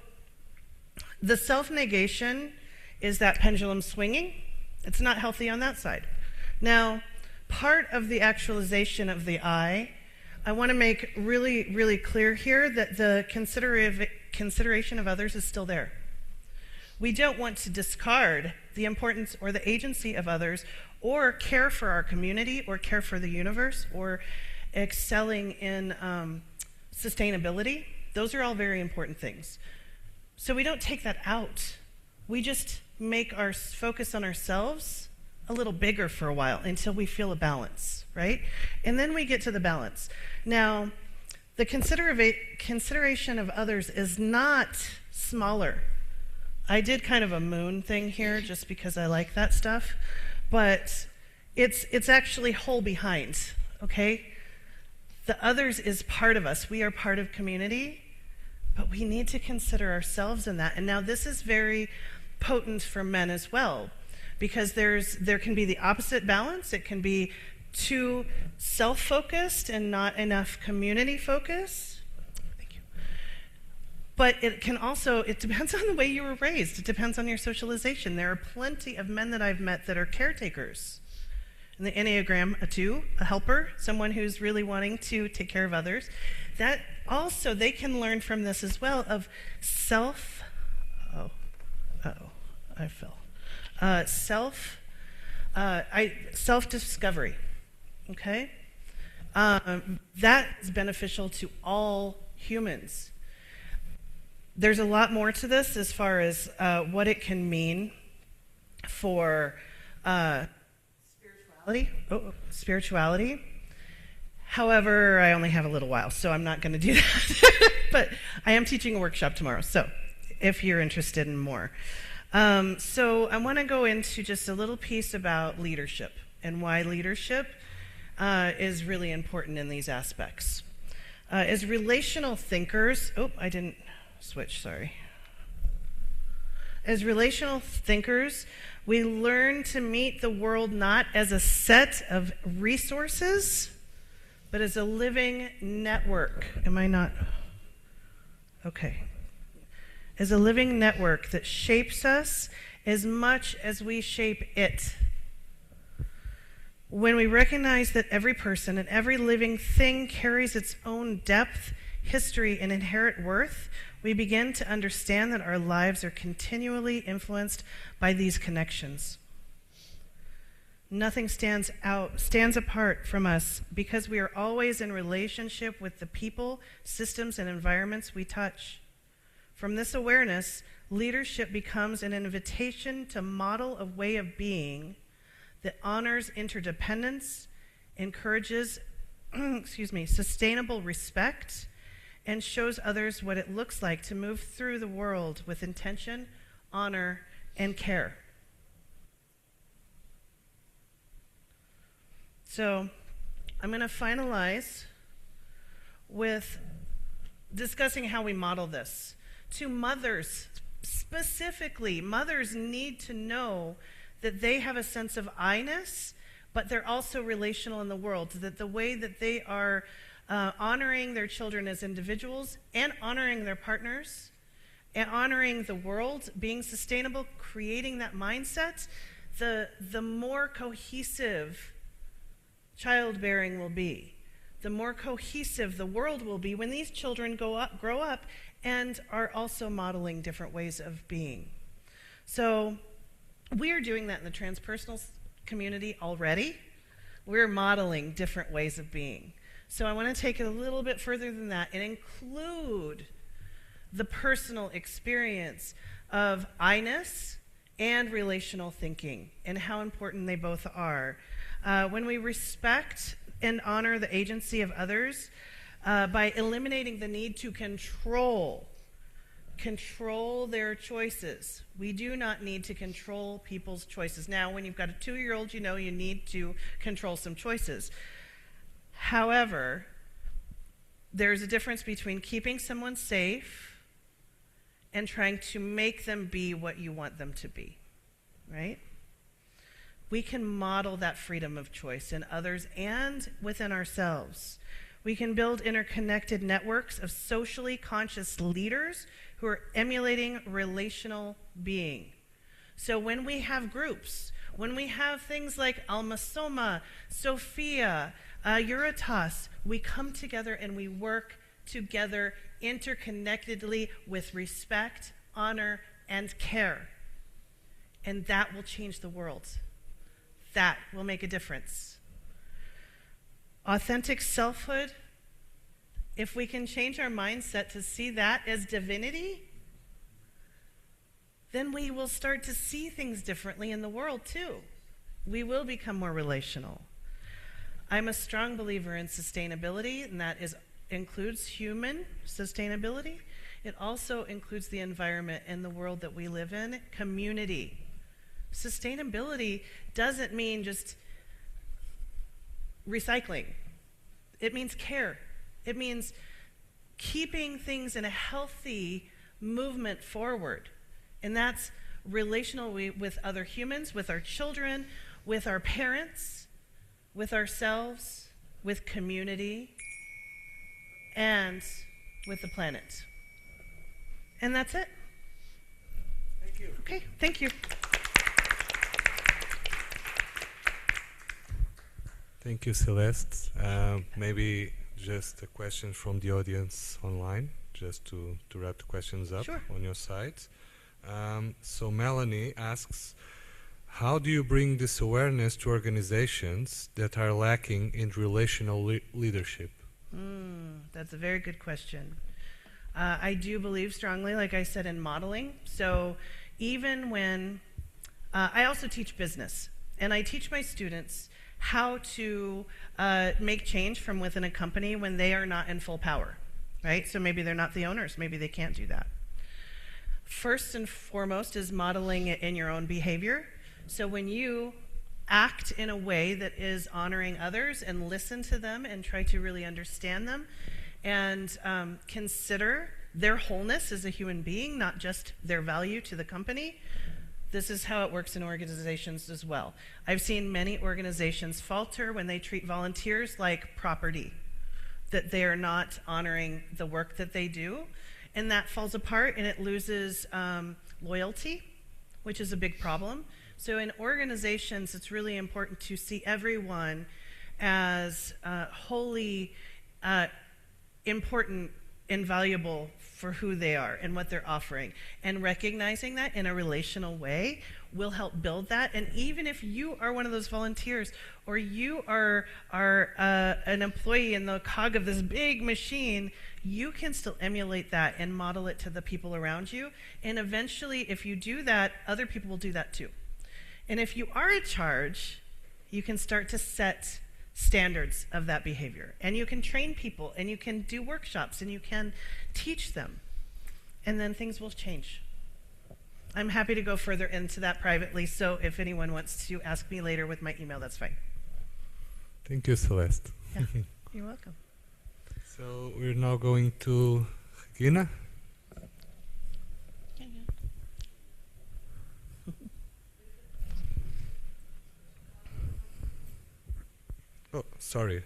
the self-negation is that pendulum swinging. It's not healthy on that side. Now, part of the actualization of the I want to make really, really clear here that the consideration of others is still there. We don't want to discard the importance or the agency of others or care for our community or care for the universe or excelling in sustainability. Those are all very important things. So we don't take that out. We just make our focus on ourselves a little bigger for a while until we feel a balance, right? And then we get to the balance. Now, the consideration of others is not smaller. I did kind of a moon thing here just because I like that stuff, but it's actually whole behind, okay? The others is part of us. We are part of community, but we need to consider ourselves in that. And now this is very potent for men as well, because there can be the opposite balance. It can be too self-focused and not enough community focus. Thank you. But it can also, it depends on the way you were raised. It depends on your socialization. There are plenty of men that I've met that are caretakers. In the Enneagram, a 2, a helper, someone who's really wanting to take care of others. That also, they can learn from this as well of self-discovery, okay? That is beneficial to all humans. There's a lot more to this as far as what it can mean for spirituality. However, I only have a little while, so I'm not going to do that. But I am teaching a workshop tomorrow, so if you're interested in more. So I want to go into just a little piece about leadership and why leadership is really important in these aspects. As relational thinkers, I didn't switch, sorry. As relational thinkers, we learn to meet the world not as a set of resources, but as a living network. Am I not? Okay. As a living network that shapes us as much as we shape it. When we recognize that every person and every living thing carries its own depth, history, and inherent worth, we begin to understand that our lives are continually influenced by these connections. Nothing stands apart from us because we are always in relationship with the people, systems, and environments we touch. From this awareness, leadership becomes an invitation to model a way of being that honors interdependence, encourages sustainable respect, and shows others what it looks like to move through the world with intention, honor, and care. So I'm going to finalize with discussing how we model this. To mothers, specifically, mothers need to know that they have a sense of I-ness, but they're also relational in the world, that the way that they are honoring their children as individuals and honoring their partners and honoring the world, being sustainable, creating that mindset, the more cohesive childbearing will be. The more cohesive the world will be when these children grow up and are also modeling different ways of being. So we are doing that in the transpersonal community already. We're modeling different ways of being. So I want to take it a little bit further than that and include the personal experience of I-ness and relational thinking and how important they both are. When we respect and honor the agency of others, by eliminating the need to control their choices. We do not need to control people's choices. Now, when you've got a 2-year-old, you know you need to control some choices. However, there's a difference between keeping someone safe and trying to make them be what you want them to be, right? We can model that freedom of choice in others and within ourselves. We can build interconnected networks of socially conscious leaders who are emulating relational being. So when we have groups, when we have things like AlmaEurotas, Sofia, EUROTAS, we come together and we work together interconnectedly with respect, honor, and care. And that will change the world. That will make a difference. Authentic selfhood, if we can change our mindset to see that as divinity, then we will start to see things differently in the world too. We will become more relational. I'm a strong believer in sustainability, and that includes human sustainability. It also includes the environment and the world that we live in, community. Sustainability doesn't mean just recycling. It means care. It means keeping things in a healthy movement forward. And that's relational with other humans, with our children, with our parents, with ourselves, with community, and with the planet. And that's it. Thank you. Okay, thank you. Thank you, Celeste. Maybe just a question from the audience online, just to wrap the questions up. Sure. On your side. So Melanie asks, how do you bring this awareness to organizations that are lacking in relational leadership? That's a very good question. I do believe strongly, like I said, in modeling. So even when, I also teach business, and I teach my students how to make change from within a company when they are not in full power, right? So maybe they're not the owners, maybe they can't do that. First and foremost is modeling it in your own behavior. So when you act in a way that is honoring others and listen to them and try to really understand them and consider their wholeness as a human being, not just their value to the company, this is how it works in organizations as well. I've seen many organizations falter when they treat volunteers like property, that they are not honoring the work that they do, and that falls apart and it loses loyalty, which is a big problem. So in organizations, it's really important to see everyone as wholly important and valuable for who they are and what they're offering. And recognizing that in a relational way will help build that. And even if you are one of those volunteers or you are an employee in the cog of this big machine, you can still emulate that and model it to the people around you. And eventually, if you do that, other people will do that too. And if you are in charge, you can start to set standards of that behavior. And you can train people, and you can do workshops, and you can teach them. And then things will change. I'm happy to go further into that privately, so if anyone wants to ask me later with my email, that's fine. Thank you, Celeste. Yeah, you're welcome. So we're now going to Regina. Oh, sorry.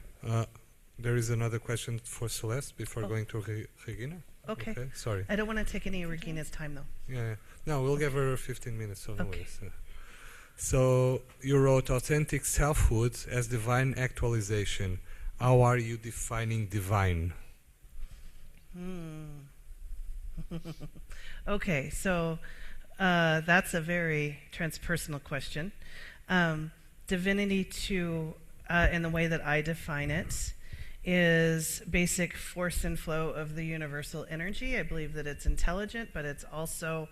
There is another question for Celeste before going to Regina. Okay. Sorry. I don't want to take any of Regina's time, though. Yeah. No, we'll give her 15 minutes. So no Okay. worries. So you wrote authentic selfhood as divine actualization. How are you defining divine? Okay, so that's a very transpersonal question. Divinity in the way that I define it, is basic force and flow of the universal energy. I believe that it's intelligent, but it's also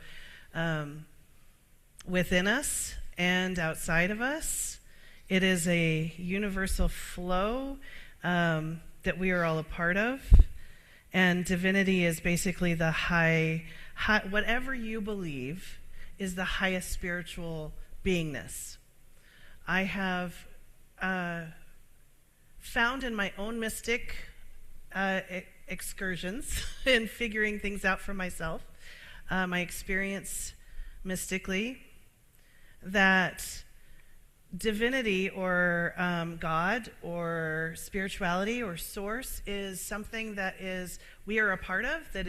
within us and outside of us. It is a universal flow that we are all a part of. And divinity is basically the high, whatever you believe is the highest spiritual beingness. I have found in my own mystic excursions in figuring things out for myself, my experience mystically, that divinity or God or spirituality or source is something that we are a part of, that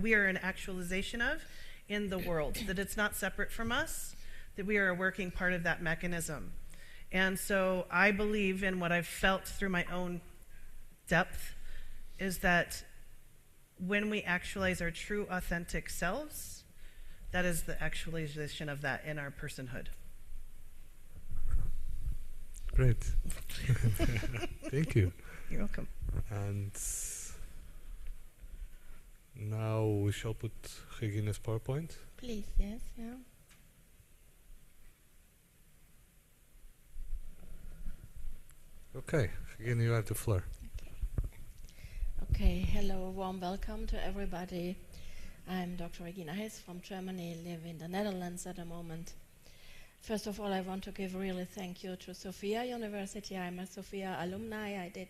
we are an actualization of in the world, that it's not separate from us, that we are a working part of that mechanism. And so I believe in what I've felt through my own depth is that when we actualize our true authentic selves, that is the actualization of that in our personhood. Great. Thank you. You're welcome. And now we shall put Regina's PowerPoint. Please, yes, yeah. Okay, Regina, you have the floor. Okay, hello, warm welcome to everybody. I'm Dr. Regina Hess from Germany, live in the Netherlands at the moment. First of all, I want to give really thank you to Sofia University. I'm a Sofia alumni. I did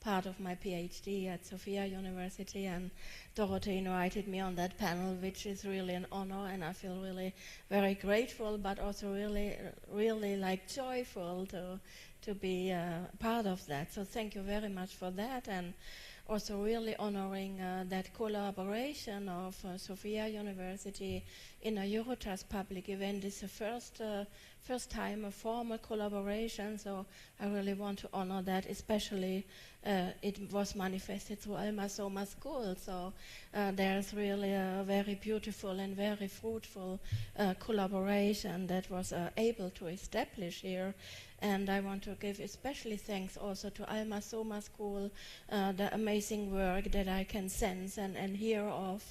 part of my PhD at Sofia University, and Dorote invited me on that panel, which is really an honor, and I feel really very grateful, but also really like joyful to be part of that. So thank you very much for that, and also really honoring that collaboration of Sofia University in a EUROTAS public event. This is the first time a formal collaboration, so I really want to honor that, especially it was manifested through AlmaEurotas school, so there's really a very beautiful and very fruitful collaboration that was able to establish here. And I want to give especially thanks also to AlmaEurotas school, the amazing work that I can sense and hear of,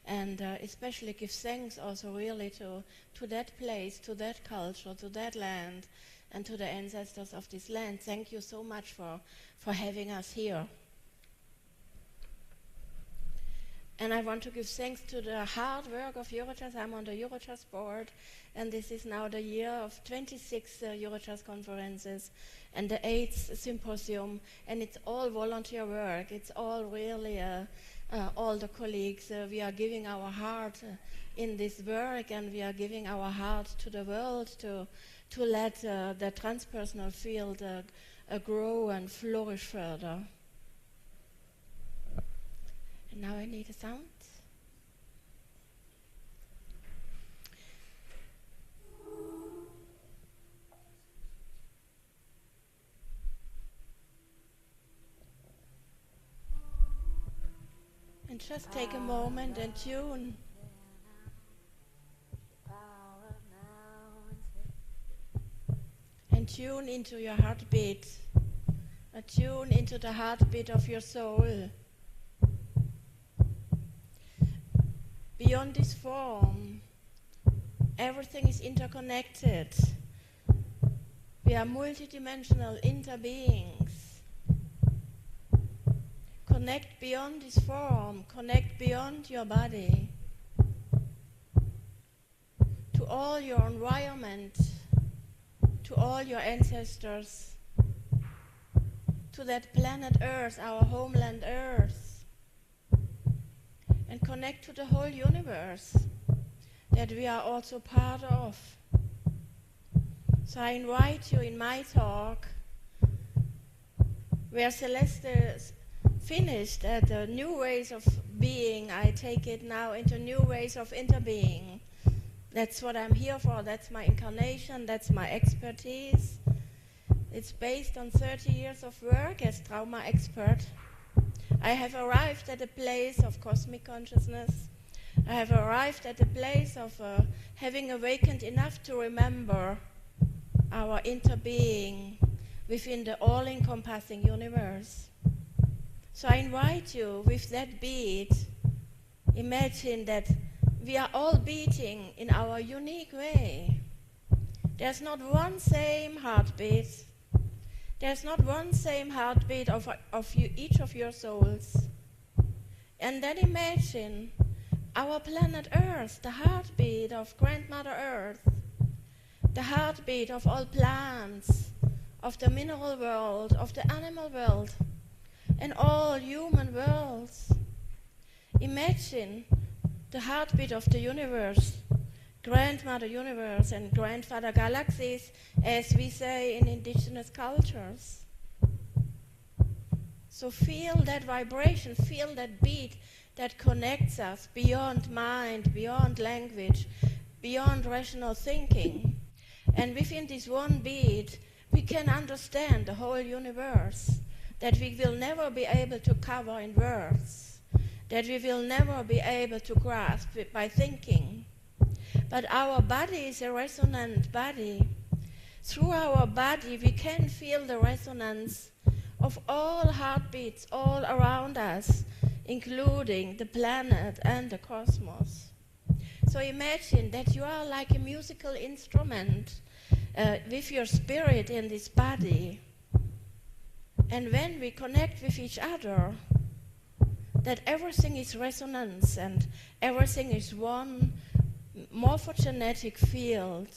and especially give thanks also really to that place, to that culture, to that land, and to the ancestors of this land. Thank you so much for having us here. And I want to give thanks to the hard work of EUROTAS. I'm on the EUROTAS board, and this is now the year of 26 EUROTAS conferences and the 8th Symposium, and it's all volunteer work. It's all really all the colleagues. We are giving our heart in this work, and we are giving our heart to the world to let the transpersonal field grow and flourish further. And now I need a sound. And just take a moment and tune. And tune into your heartbeat. Tune into the heartbeat of your soul. Beyond this form, everything is interconnected. We are multidimensional interbeings. Connect beyond this form, connect beyond your body, to all your environment, to all your ancestors, to that planet Earth, our homeland Earth, and connect to the whole universe that we are also part of. So I invite you in my talk, where Celester finished at the new ways of being, I take it now into new ways of interbeing. That's what I'm here for. That's my incarnation. That's my expertise. It's based on 30 years of work as trauma expert. I have arrived at a place of cosmic consciousness. I have arrived at a place of having awakened enough to remember our interbeing within the all-encompassing universe. So I invite you with that beat, imagine that we are all beating in our unique way. There's not one same heartbeat. There's not one same heartbeat of each of your souls. And then imagine our planet Earth, the heartbeat of Grandmother Earth, the heartbeat of all plants, of the mineral world, of the animal world, and all human worlds. Imagine the heartbeat of the universe, Grandmother Universe and Grandfather Galaxies, as we say in indigenous cultures. So feel that vibration, feel that beat that connects us beyond mind, beyond language, beyond rational thinking. And within this one beat, we can understand the whole universe, that we will never be able to cover in words, that we will never be able to grasp it by thinking. But our body is a resonant body. Through our body, we can feel the resonance of all heartbeats all around us, including the planet and the cosmos. So imagine that you are like a musical instrument with your spirit in this body. And when we connect with each other, that everything is resonance and everything is one morphogenetic field.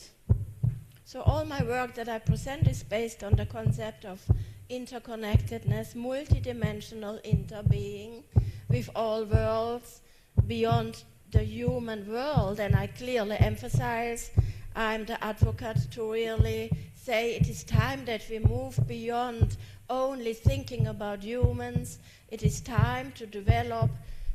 So all my work that I present is based on the concept of interconnectedness, multidimensional interbeing with all worlds beyond the human world. And I clearly emphasize, I'm the advocate to really say it is time that we move beyond only thinking about humans. It is time to develop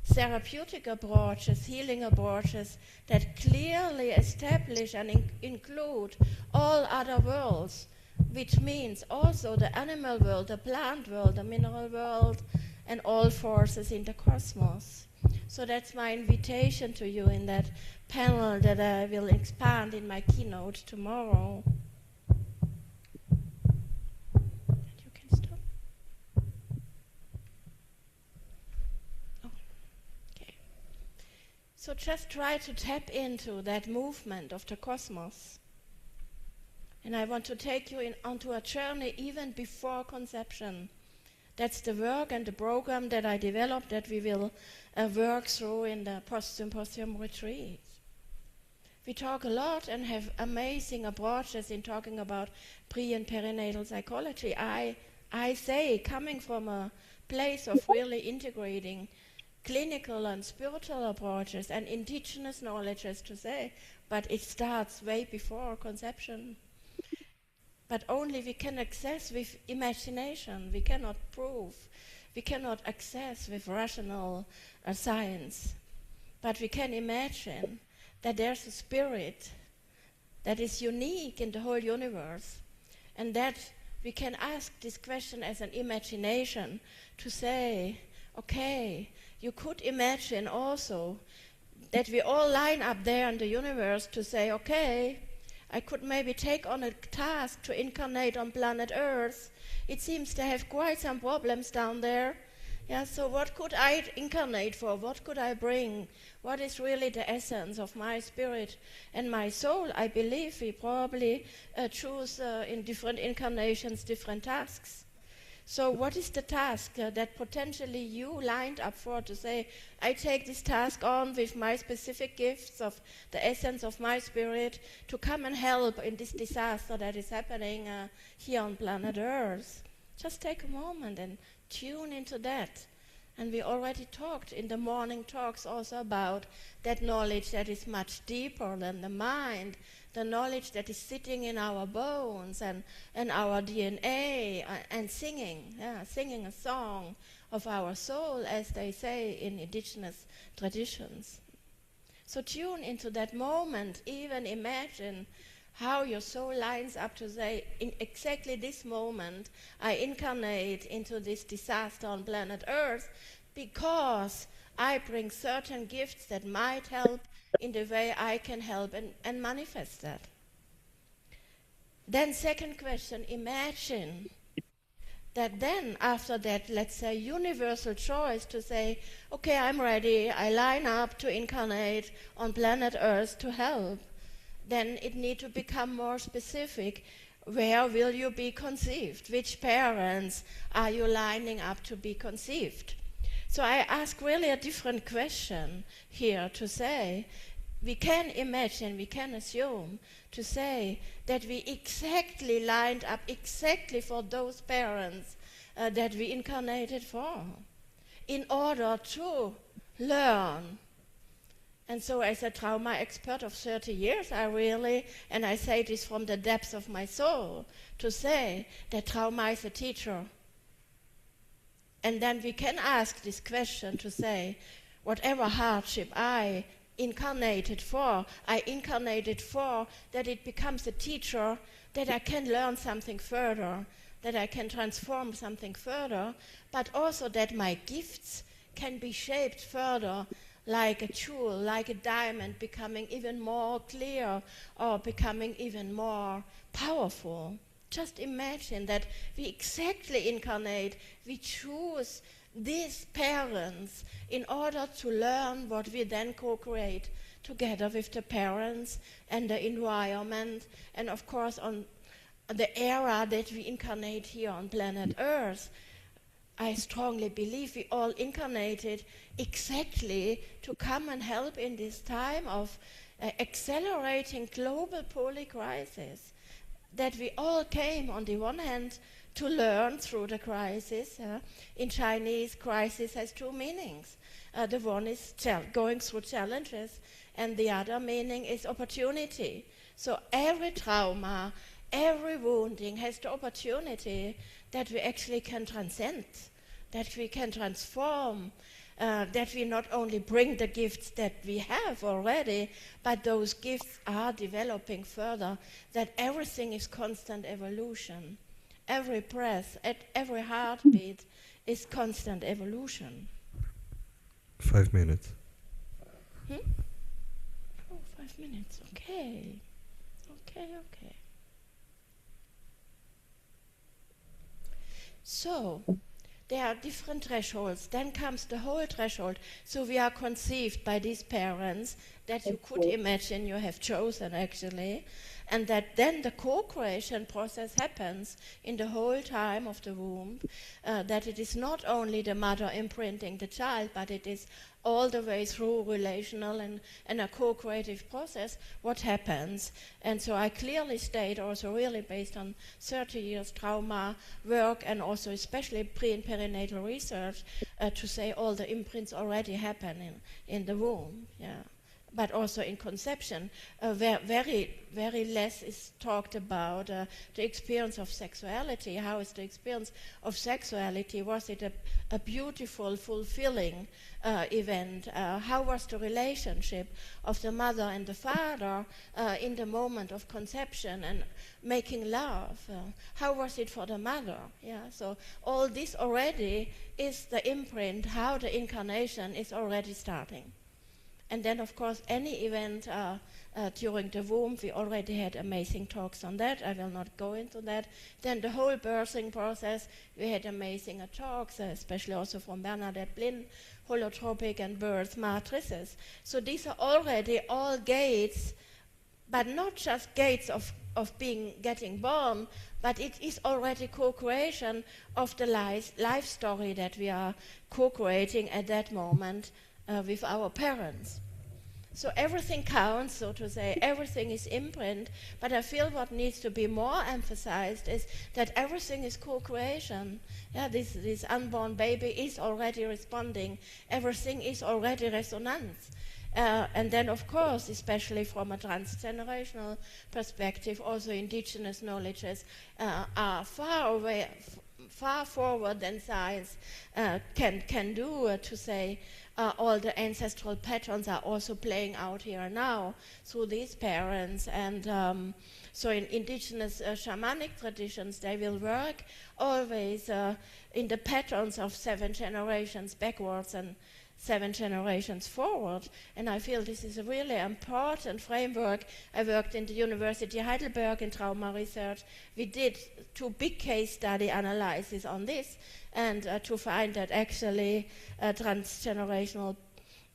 therapeutic approaches, healing approaches that clearly establish and include all other worlds, which means also the animal world, the plant world, the mineral world, and all forces in the cosmos. So that's my invitation to you in that panel that I will expand in my keynote tomorrow. You can stop. Oh, okay. So just try to tap into that movement of the cosmos. And I want to take you onto a journey even before conception. That's the work and the program that I developed that we will work through in the post-symposium retreat. We talk a lot and have amazing approaches in talking about pre- and perinatal psychology. I say, coming from a place of really integrating clinical and spiritual approaches and indigenous knowledge, as to say, but it starts way before conception. But only we can access with imagination. We cannot prove. We cannot access with rational science. But we can imagine that there's a spirit that is unique in the whole universe, and that we can ask this question as an imagination to say, okay, you could imagine also that we all line up there in the universe to say, okay, I could maybe take on a task to incarnate on planet Earth. It seems to have quite some problems down there. Yeah, so what could I incarnate for? What could I bring? What is really the essence of my spirit and my soul? I believe we probably choose in different incarnations different tasks. So what is the task that potentially you lined up for to say, I take this task on with my specific gifts of the essence of my spirit to come and help in this disaster that is happening here on planet Earth? Just take a moment and tune into that. And we already talked in the morning talks also about that knowledge that is much deeper than the mind, the knowledge that is sitting in our bones and our DNA, and singing a song of our soul, as they say in indigenous traditions. So tune into that moment, even imagine how your soul lines up to say, in exactly this moment, I incarnate into this disaster on planet Earth because I bring certain gifts that might help in the way I can help and manifest that. Then second question, imagine that then after that, let's say, universal choice to say, okay, I'm ready, I line up to incarnate on planet Earth to help. Then it needs to become more specific. Where will you be conceived? Which parents are you lining up to be conceived? So I ask really a different question here to say, we can imagine, we can assume to say that we exactly lined up exactly for those parents that we incarnated for in order to learn. And so as a trauma expert of 30 years, I really, and I say this from the depths of my soul, to say that trauma is a teacher. And then we can ask this question to say, whatever hardship I incarnated for that it becomes a teacher, that I can learn something further, that I can transform something further, but also that my gifts can be shaped further like a jewel, like a diamond, becoming even more clear or becoming even more powerful. Just imagine that we exactly incarnate, we choose these parents in order to learn what we then co-create together with the parents and the environment, and of course on the era that we incarnate here on planet Earth. I strongly believe we all incarnated exactly to come and help in this time of accelerating global polycrisis, that we all came on the one hand to learn through the crisis. In Chinese, crisis has two meanings. The one is going through challenges, and the other meaning is opportunity. So every trauma, every wounding has the opportunity that we actually can transcend, that we can transform, that we not only bring the gifts that we have already, but those gifts are developing further, that everything is constant evolution. Every breath, at every heartbeat is constant evolution. 5 minutes. Oh, 5 minutes, okay. Okay. So, there are different thresholds. Then comes the whole threshold. So we are conceived by these parents that you could imagine you have chosen actually, and that then the co-creation process happens in the whole time of the womb, that it is not only the mother imprinting the child, but it is all the way through relational and a co-creative process, what happens. And so I clearly state also really based on 30 years trauma work and also especially pre and perinatal research to say all the imprints already happen in the womb, but also in conception, very less is talked about the experience of sexuality. How is the experience of sexuality? Was it a beautiful, fulfilling event? How was the relationship of the mother and the father in the moment of conception and making love? How was it for the mother? So all this already is the imprint, how the incarnation is already starting. And then, of course, any event during the womb, we already had amazing talks on that. I will not go into that. Then the whole birthing process, we had amazing talks, especially also from Bernadette Blin, holotropic and birth matrices. So these are already all gates, but not just gates of getting born, but it is already co-creation of the life story that we are co-creating at that moment with our parents. So everything counts, so to say, everything is imprint, but I feel what needs to be more emphasized is that everything is co-creation. This unborn baby is already responding, everything is already resonance. And then, of course, especially from a transgenerational perspective, also indigenous knowledges are far forward than science can do to say all the ancestral patterns are also playing out here now through these parents. And so in indigenous shamanic traditions, they will work always in the patterns of 7 generations backwards and 7 generations forward. And I feel this is a really important framework. I worked in the University of Heidelberg in trauma research. We did 2 big case study analyses on this, and to find that actually transgenerational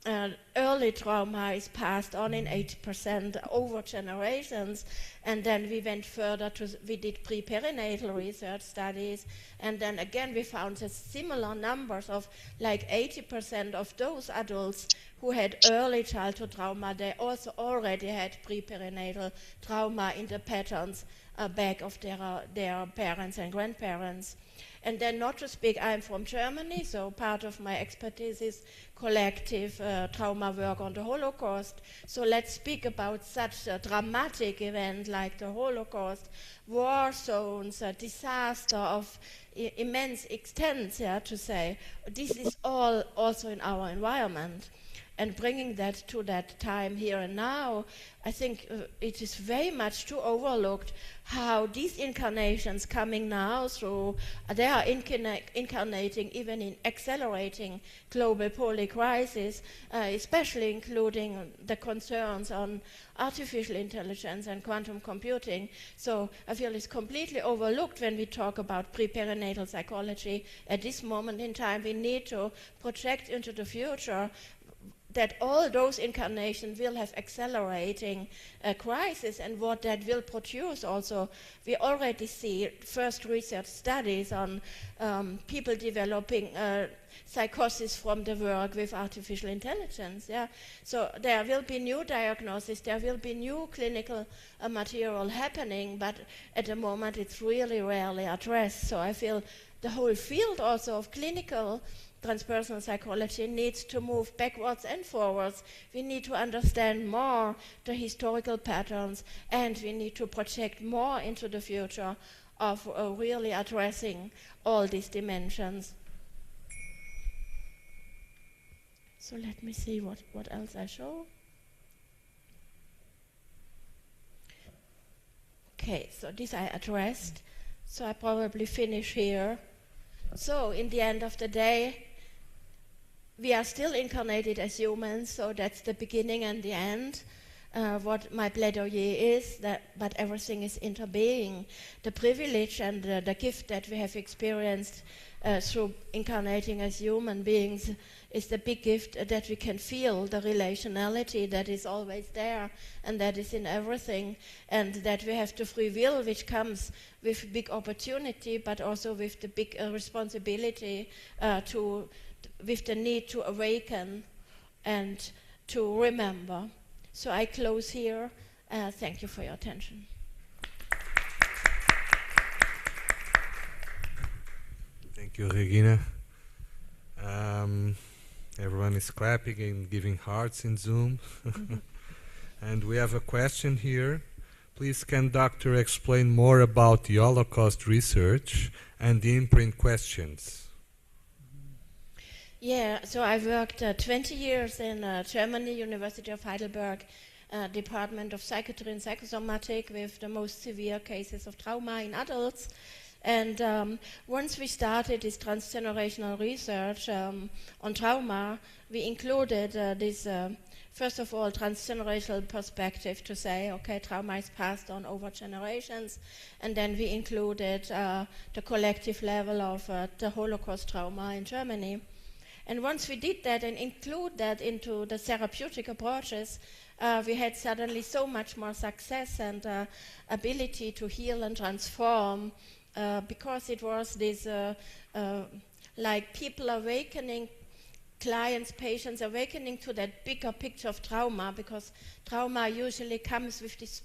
early trauma is passed on in 80% over generations, and then we went further we did pre-perinatal research studies, and then again we found that similar numbers of like 80% of those adults who had early childhood trauma, they also already had pre-perinatal trauma in the patterns back of their parents and grandparents. And then, not to speak, I'm from Germany, so part of my expertise is collective trauma work on the Holocaust. So let's speak about such a dramatic event like the Holocaust, war zones, a disaster of immense extent, to say. This is all also in our environment. And bringing that to that time here and now, I think it is very much too overlooked how these incarnations coming now through, they are incarnating even in accelerating global polycrisis, especially including the concerns on artificial intelligence and quantum computing. So I feel it's completely overlooked when we talk about pre-perinatal psychology. At this moment in time, we need to project into the future that all those incarnations will have accelerating crisis, and what that will produce also. We already see first research studies on people developing psychosis from the work with artificial intelligence. Yeah? So there will be new diagnosis, there will be new clinical material happening, but at the moment it's really rarely addressed. So I feel the whole field also of clinical transpersonal psychology needs to move backwards and forwards. We need to understand more the historical patterns, and we need to project more into the future of really addressing all these dimensions. So let me see what else I show. Okay, so this I addressed, so I probably finish here. So in the end of the day, we are still incarnated as humans, so that's the beginning and the end. What my plaidoyer is, but everything is interbeing. The privilege and the gift that we have experienced through incarnating as human beings is the big gift that we can feel the relationality that is always there and that is in everything, and that we have the free will, which comes with big opportunity, but also with the big responsibility with the need to awaken and to remember. So I close here. Thank you for your attention. Thank you, Regina. Everyone is clapping and giving hearts in Zoom. And we have a question here. Please, can Doctor explain more about the Holocaust research and the imprint questions? Yeah, so I worked 20 years in Germany, University of Heidelberg, Department of Psychiatry and Psychosomatic, with the most severe cases of trauma in adults. And once we started this transgenerational research on trauma, we included this, first of all, transgenerational perspective to say, okay, trauma is passed on over generations. And then we included the collective level of the Holocaust trauma in Germany. And once we did that and include that into the therapeutic approaches, we had suddenly so much more success and ability to heal and transform, because it was this, like people awakening, clients, patients awakening to that bigger picture of trauma, because trauma usually comes with this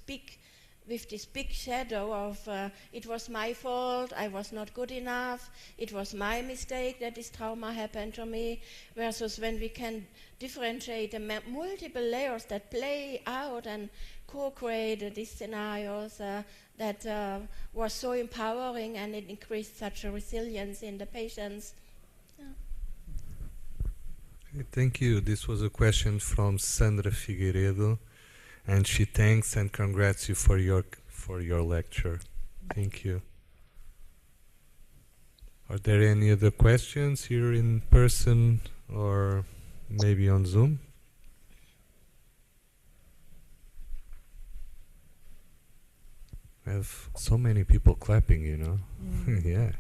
big shadow of it was my fault, I was not good enough, it was my mistake that this trauma happened to me, versus when we can differentiate the multiple layers that play out and co-create these scenarios, that was so empowering, and it increased such a resilience in the patients. Okay, thank you. This was a question from Sandra Figueiredo, and she thanks and congrats you for your lecture. Thank you. Are there any other questions here in person or maybe on Zoom? I have so many people clapping, you know. Yeah.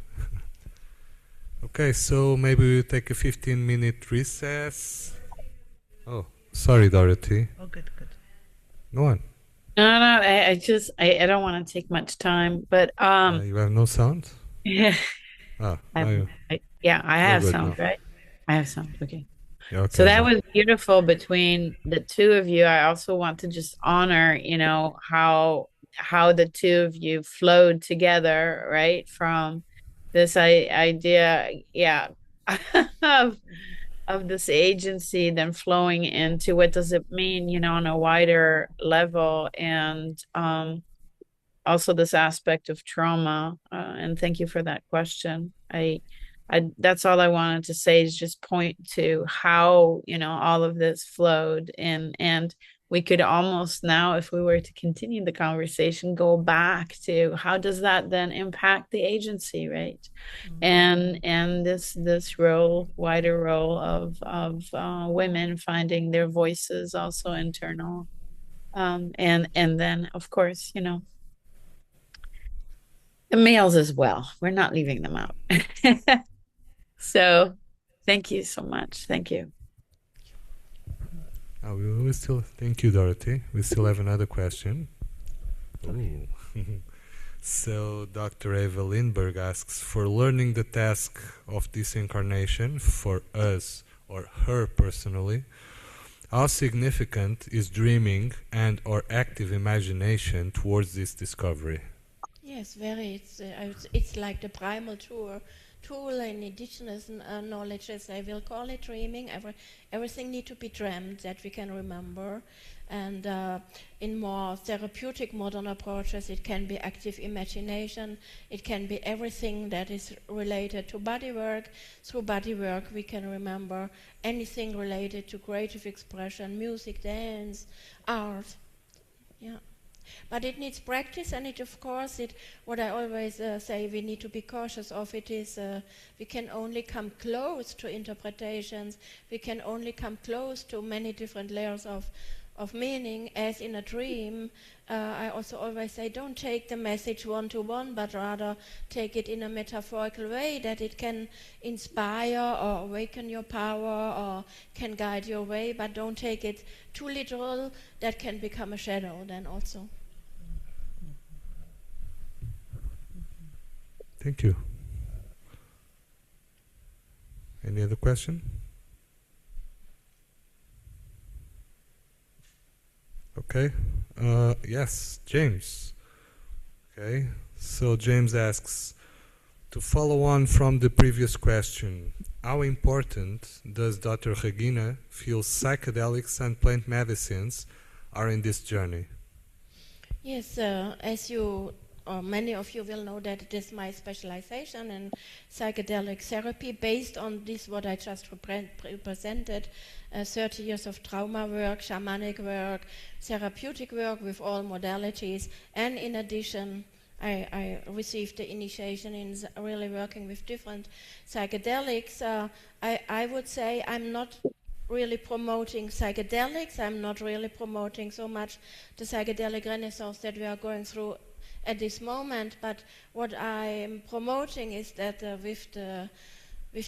Okay, so maybe we'll take a 15-minute recess. Oh, sorry, Dorote. Oh, good. Go on. No, I don't want to take much time, but You have no sound? yeah, Ah, I so have good sound, now. right? I have sound. Okay. Yeah, okay. So that now. was beautiful between the two of you. I also want to just honor, how the two of you flowed together, right? From this idea, yeah, of this agency, then flowing into what does it mean, on a wider level, and also this aspect of trauma. And thank you for that question. I that's all I wanted to say, is just point to how, all of this flowed, and we could almost now, if we were to continue the conversation, go back to how does that then impact the agency, right? And this role, wider role of women finding their voices, also internal, and then of course, the males as well. We're not leaving them out. So thank you so much. Thank you. We still thank you, Dorote. We still have another question. Ooh. So Dr. Eva Lindberg asks, for learning the task of this incarnation for us or her personally, how significant is dreaming and or active imagination towards this discovery? Yes, very. It's like the primal tool in indigenous knowledge, as I will call it, dreaming. Everything needs to be dreamt that we can remember. And in more therapeutic modern approaches, it can be active imagination. It can be everything that is related to body work. Through body work, we can remember anything related to creative expression, music, dance, art. Yeah. But it needs practice, and what I always say we need to be cautious of it is we can only come close to interpretations, we can only come close to many different layers of meaning, as in a dream. I also always say, don't take the message one-to-one, but rather take it in a metaphorical way, that it can inspire or awaken your power or can guide your way, but don't take it too literal. That can become a shadow then also. Thank you. Any other question? Okay. Yes, James. Okay. So James asks, to follow on from the previous question, how important does Dr. Regina feel psychedelics and plant medicines are in this journey? Yes, as you or many of you will know, that it is my specialization in psychedelic therapy based on this, what I just presented, 30 years of trauma work, shamanic work, therapeutic work with all modalities, and in addition, I received the initiation in really working with different psychedelics. I would say I'm not really promoting psychedelics. I'm not really promoting so much the psychedelic renaissance that we are going through at this moment, but what I'm promoting is that with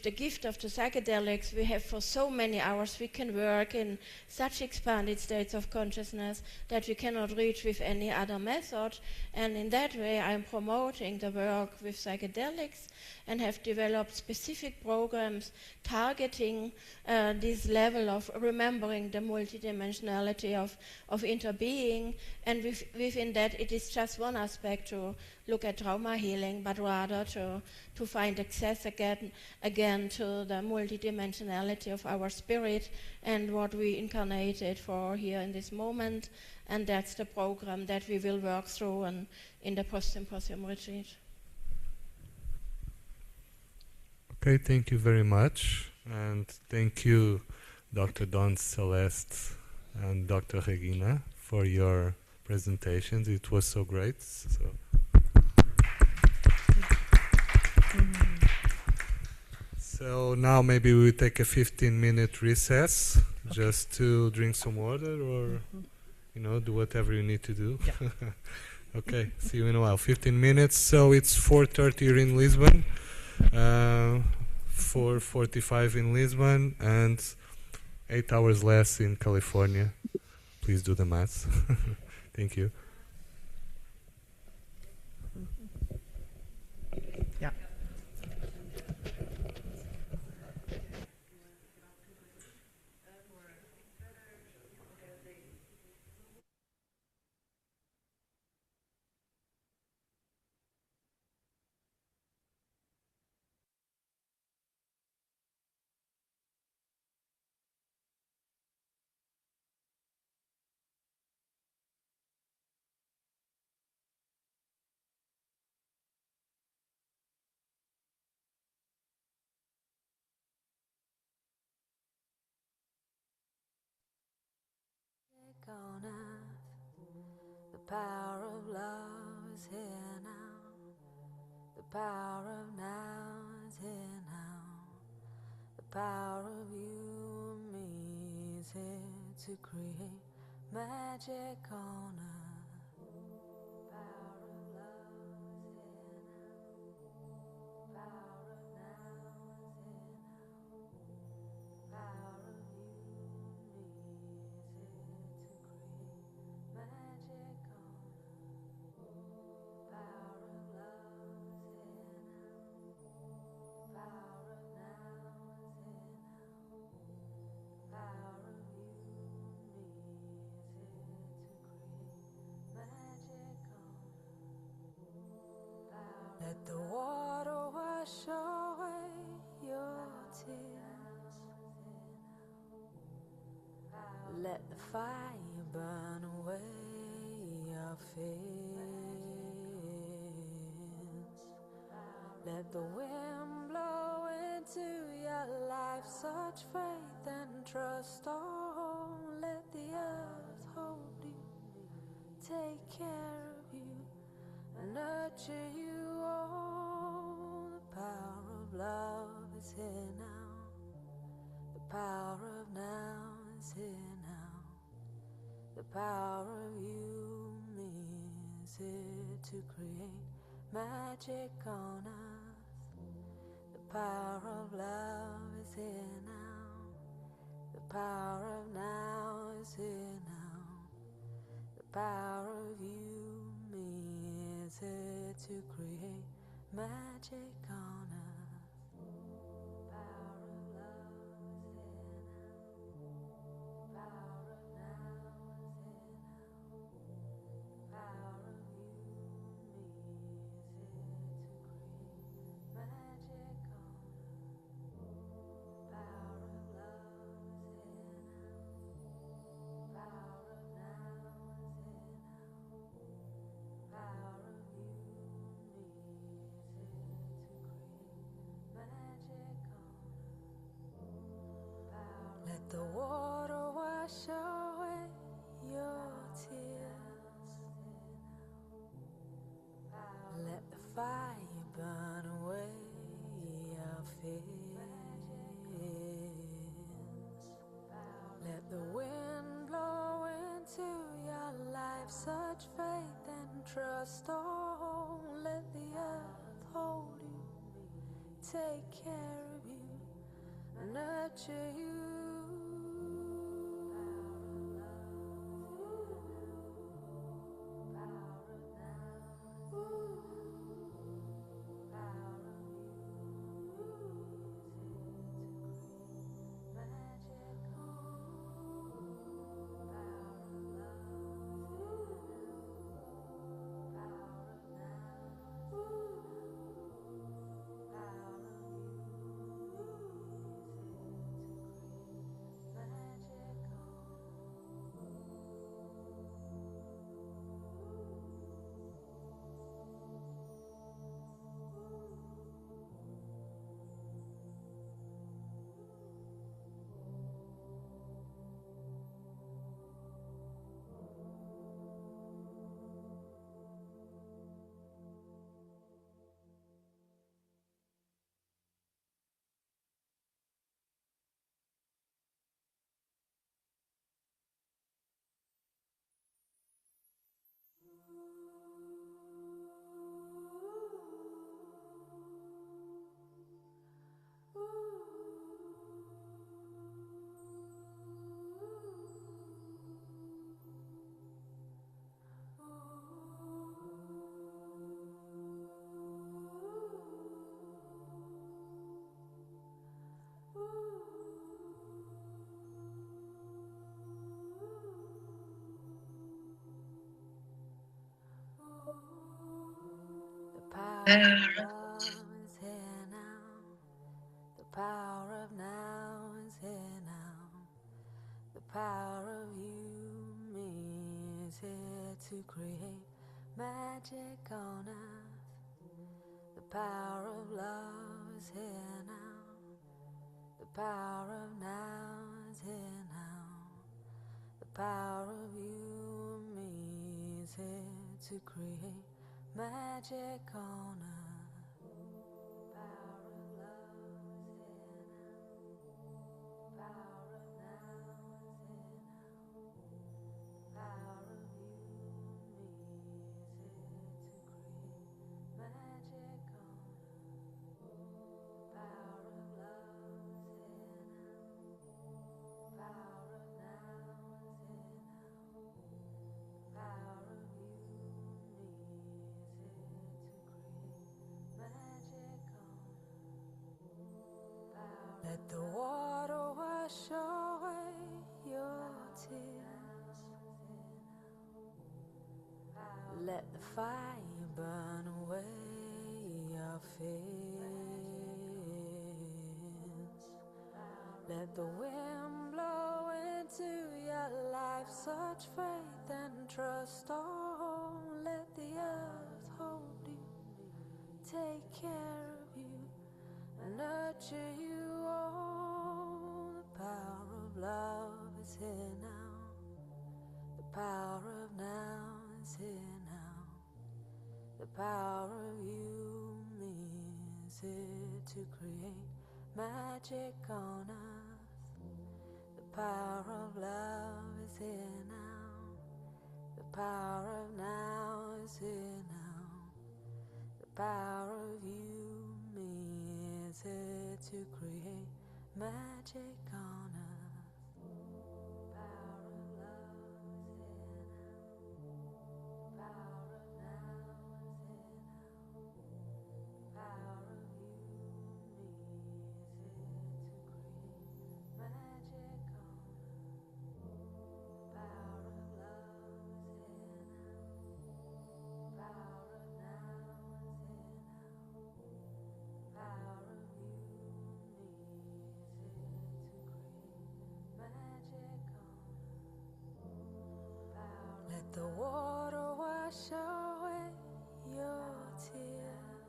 the gift of the psychedelics, we have for so many hours, we can work in such expanded states of consciousness that we cannot reach with any other method. And in that way, I'm promoting the work with psychedelics and have developed specific programs targeting this level of remembering the multidimensionality of interbeing. And within that, it is just one aspect to look at trauma healing, but rather to find access again to the multidimensionality of our spirit and what we incarnated for here in this moment. And that's the program that we will work through in the post-symposium retreat. Okay, thank you very much. And thank you, Dr. Don Celeste and Dr. Regina, for your presentations. It was so great. So now maybe we'll take a 15-minute recess, just to drink some water or, do whatever you need to do. Yeah. Okay, see you in a while. 15 minutes. So it's 4:30 here in Lisbon, 4:45 in Lisbon, and 8 hours less in California. Please do the maths. Thank you. Yeah. On earth, the power of love is here now. The power of now is here now. The power of you and me is here to create magic on earth. Power of love is here now. Power of now is here now. Power of you and me is here to create magic on earth. Power of love is here now. Power of now is here now. Power of you and me is here to create magic on earth. Let the water wash away your tears. Let the fire burn away your fears. Let the wind blow into your life such faith and trust. Oh, let the earth hold you, take care of you, and nurture you. Oh, the power of love is here now. The power of now is here now. The power of you and me is here to create magic on earth. The power of love is here now. The power of now is here now. The power of you and me is here to create magic on earth. Power of love is here now. Power of now is here now. Power of you and me is here to create magic on earth. Power of love is here now. Power of now is here now. Power of you and me is here to create magic on earth. Let the water wash away your tears. Let the fire burn away your fears. Let the wind blow into your life such faith and trust. Oh, let the earth hold you, take care of you, and nurture you. of love is here now. The power of now is here now. The power of you, me, is here to create magic on earth. The power of love is here now. The power of now is here now. The power of you and me is here to create magic on earth. Power of love is here now. Power of now is here now. Power of you and me is here to create magic on earth. Power of love is here now. Power of now is here now. Power of you and me is here to create magic on earth. Let the water wash away your tears. Let the fire burn away your fears. Let the wind blow into your life such faith and trust. Oh, let the earth hold you, take care of you, and nurture you. Oh, the power of love is here now. The power of now is here now. The power of you, me, is here to create magic on earth. The power of love is here now. The power of now is here now. The power of you, me, is here to create magic on earth. Power of love is here now. Power of now is here now. Power of you, me, is here to create magic on earth. Power of love is here now. Power of now is here now. Power of you, me, is here to create magic on earth. Let the water wash away your tears.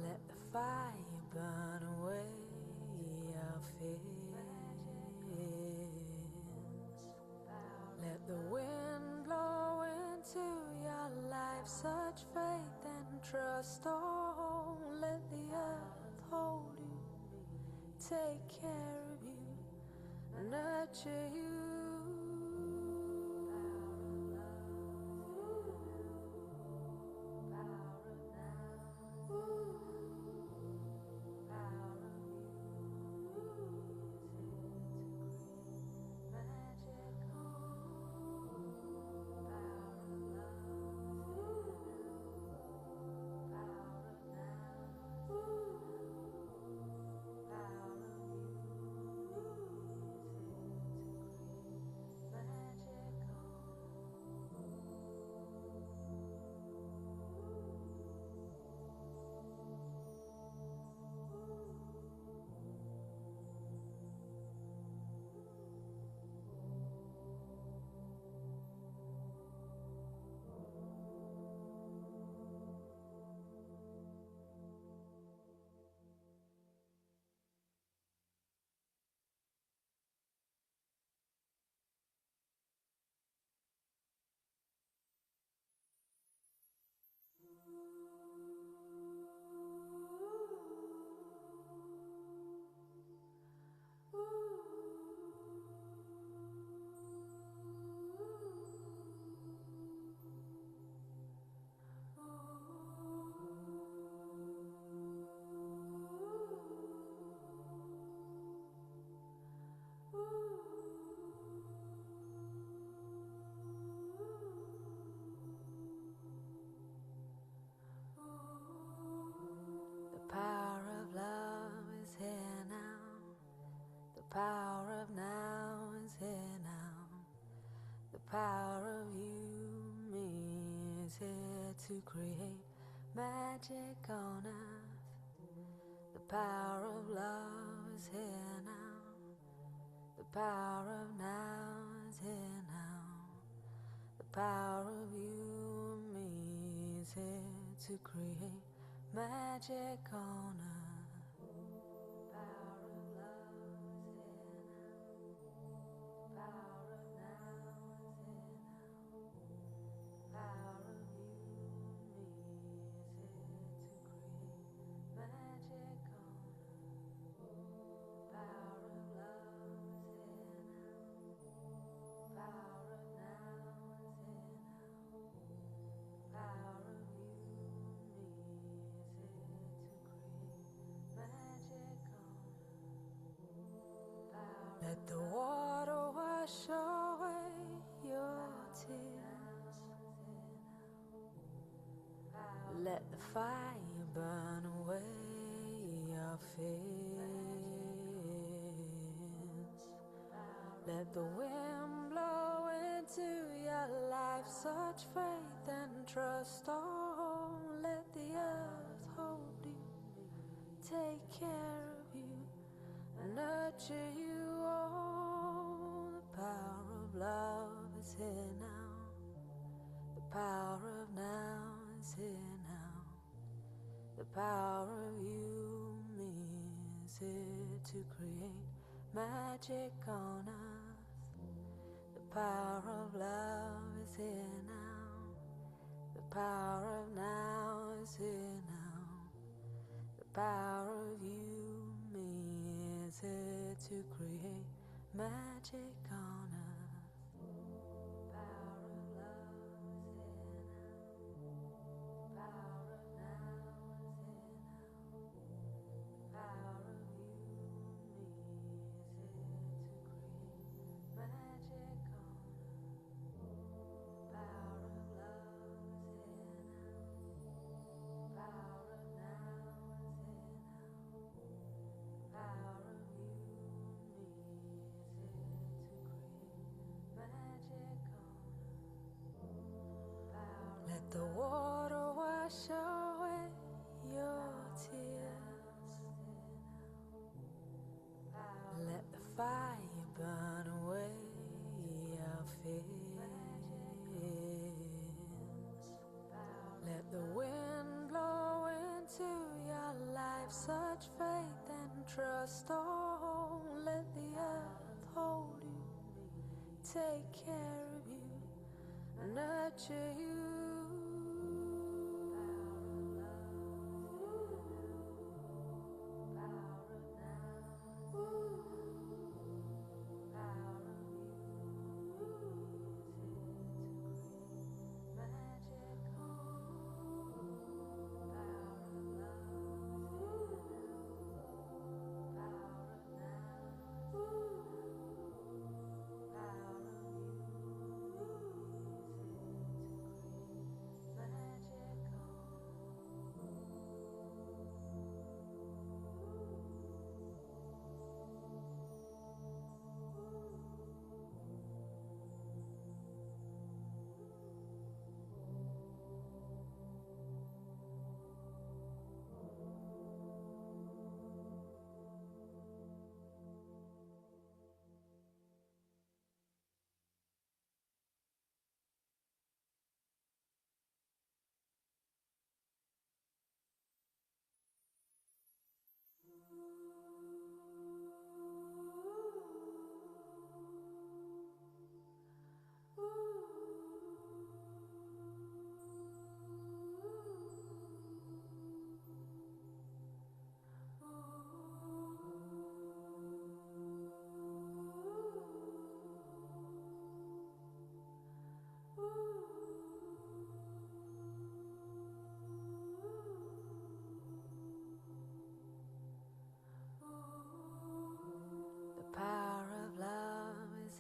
Let the fire burn away your fears. Let the wind blow into your life such faith and trust. Oh, let the earth hold you, take care of you, and nurture you. to create magic on earth. The power of love is here now. The power of now is here now. The power of you and me is here to create magic on earth. The power of love is here now. The power of now is here now. The power of you and me is here to create magic on earth. The power of love is here now. The power of now is here now. The power of you and me is here to create magic on earth. Let the water wash away your tears. Let the fire burn away your fears. Let the wind blow into your life such faith and trust. Oh, let the earth hold you, take care of you, and nurture you. Oh, the power of love is here now. The power of now is here now. The power of you and me is here to create magic on earth. The power of love is here now. The power of now is here now. The power of you and me is here to create magic on earth. The power of love is here now. The power of now is here now. The power of you and me is here to create magic on earth. The power of love is here now. The power of now is here now. The power of you and me is here to create magic on earth. Let the water wash away your tears. Let the fire burn away your fears. Let the wind blow into your life such faith and trust. Oh, let the earth hold you, take care of you, nurture you.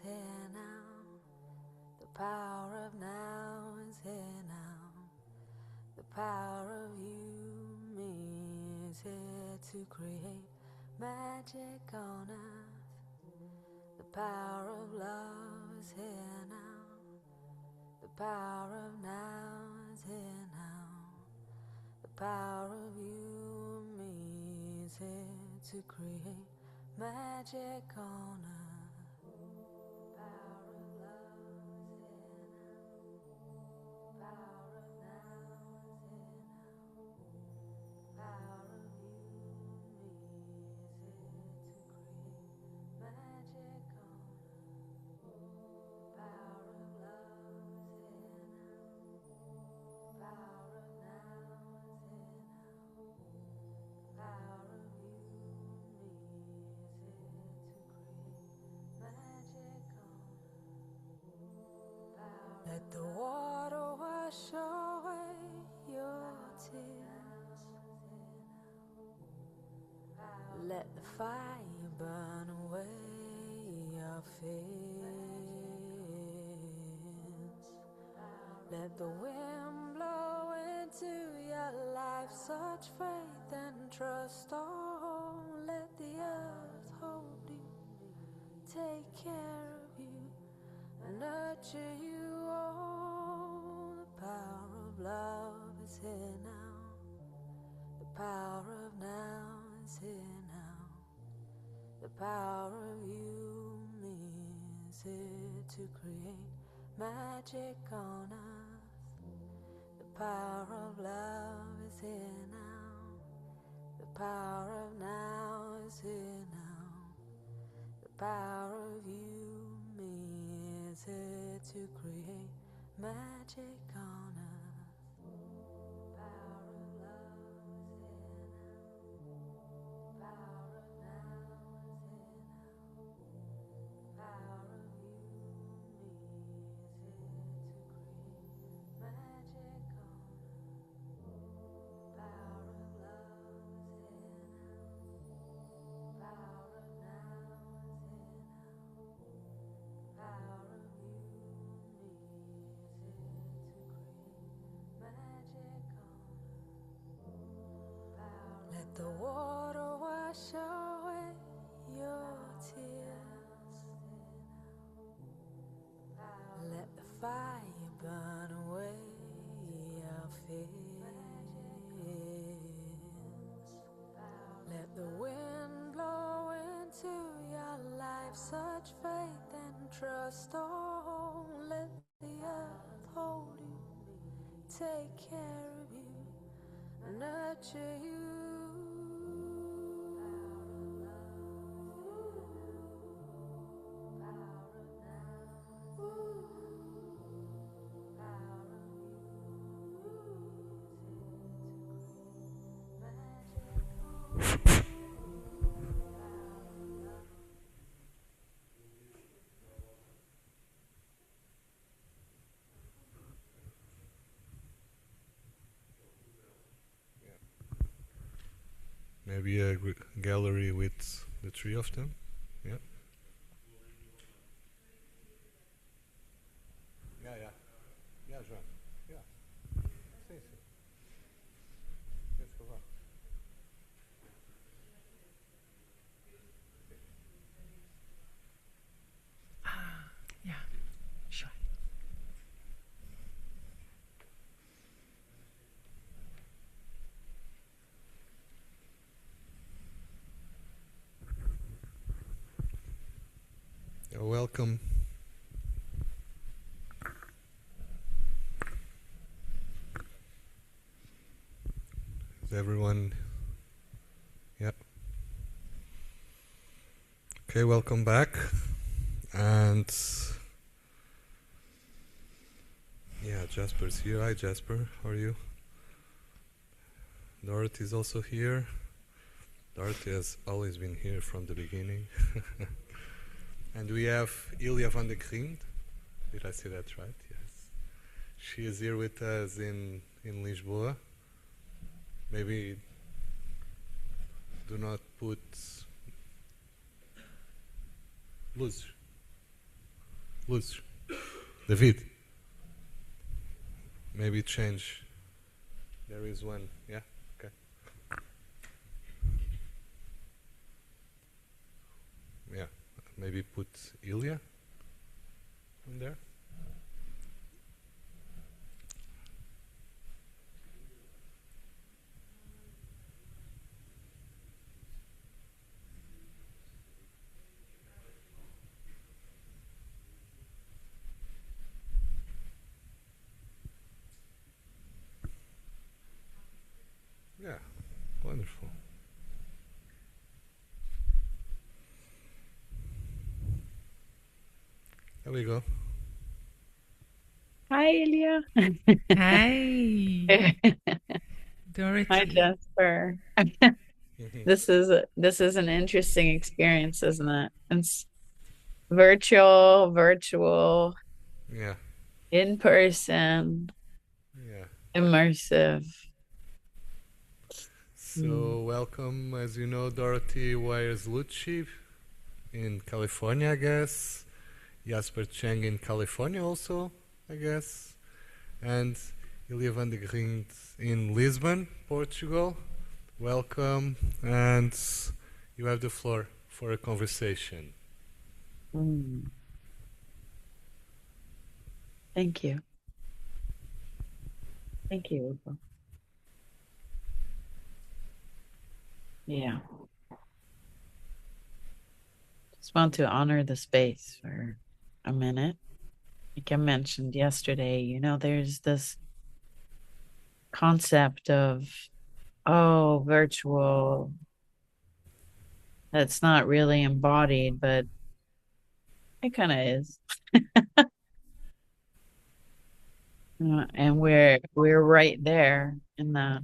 Here now, the power of now is here now. The power of you, me, is here to create magic on earth. The power of love is here now. The power of now is here now. power of you and me is here to create magic on us. Power of love is here now. Power of now is here now. Power of you and me is here to create magic on us. Power of love is here now. Power of now is here now. Power of you and me is here to create magic on us. Let the water wash away your tears. Let the fire burn away your fears. Let the wind blow into your life such faith and trust. Oh, let the earth hold you, take care of you, and nurture you. Oh, the power of love is here now. The power of now is here now. The power of you and me is here to create magic on us. The power of love is here now. The power of now is here now. The power of you and me is here to create magic on us. Power of love is here now. Power of now is here now. Power of you and me is here to create magic on us. Power of love is here now. Power of now is here now. Power of you and me is here to create magic on us. Let the water wash away your tears. Let the fire burn away your fears. Let the wind blow into your life such faith and trust. Oh, let the earth hold you, take care of you, and nurture you. Maybe a gallery with the three of them. Yeah. Yeah. Yeah, João. Yeah. Sim. Penso que vá. Yeah, sure. Welcome. Is everyone? Yep. Okay, welcome back. And yeah, Jasper's here. Hi, Jaspr. How are you? Dorote is also here. Dorote has always been here from the beginning. And we have Ilja van de Griend. Did I say that right? Yes. She is here with us in Lisbon. Maybe do not put luz. David. Maybe change. There is one. Yeah? Okay. Yeah. Maybe put Ilja in there. There we go. Hi, Ilja. Hi, Dorote. Hi, Jaspr. This is an interesting experience, isn't it? It's virtual, Yeah. in person, Yeah. immersive. So welcome, as you know, Dorote Weyers-Lucci in California, I guess. Jaspr Chang in California also, I guess. And Ilja van de Griend in Lisbon, Portugal. Welcome, and you have the floor for a conversation. Thank you. Thank you, Ugo. Yeah. Just want to honor the space for a minute. Like I mentioned yesterday, you know, there's this concept of, oh, virtual, that's not really embodied, but it kind of is. And we're right there in that.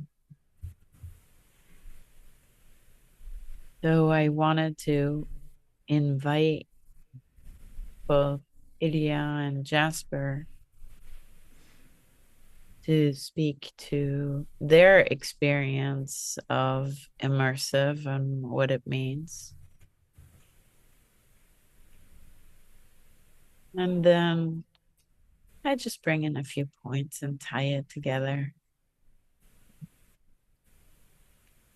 So I wanted to invite both Ilja and Jaspr to speak to their experience of immersive and what it means. And then I just bring in a few points and tie it together.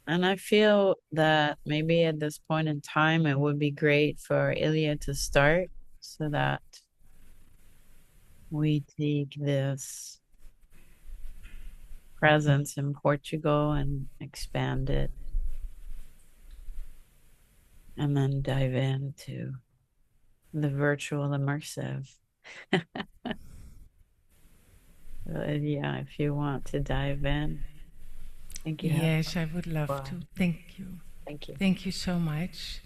And I feel that maybe at this point in time, it would be great for Ilja to start so that we take this presence in Portugal and expand it. And then dive into the virtual immersive. Yeah, if you want to dive in. Thank you. Yes, I would love to. Thank you. Thank you. Thank you so much.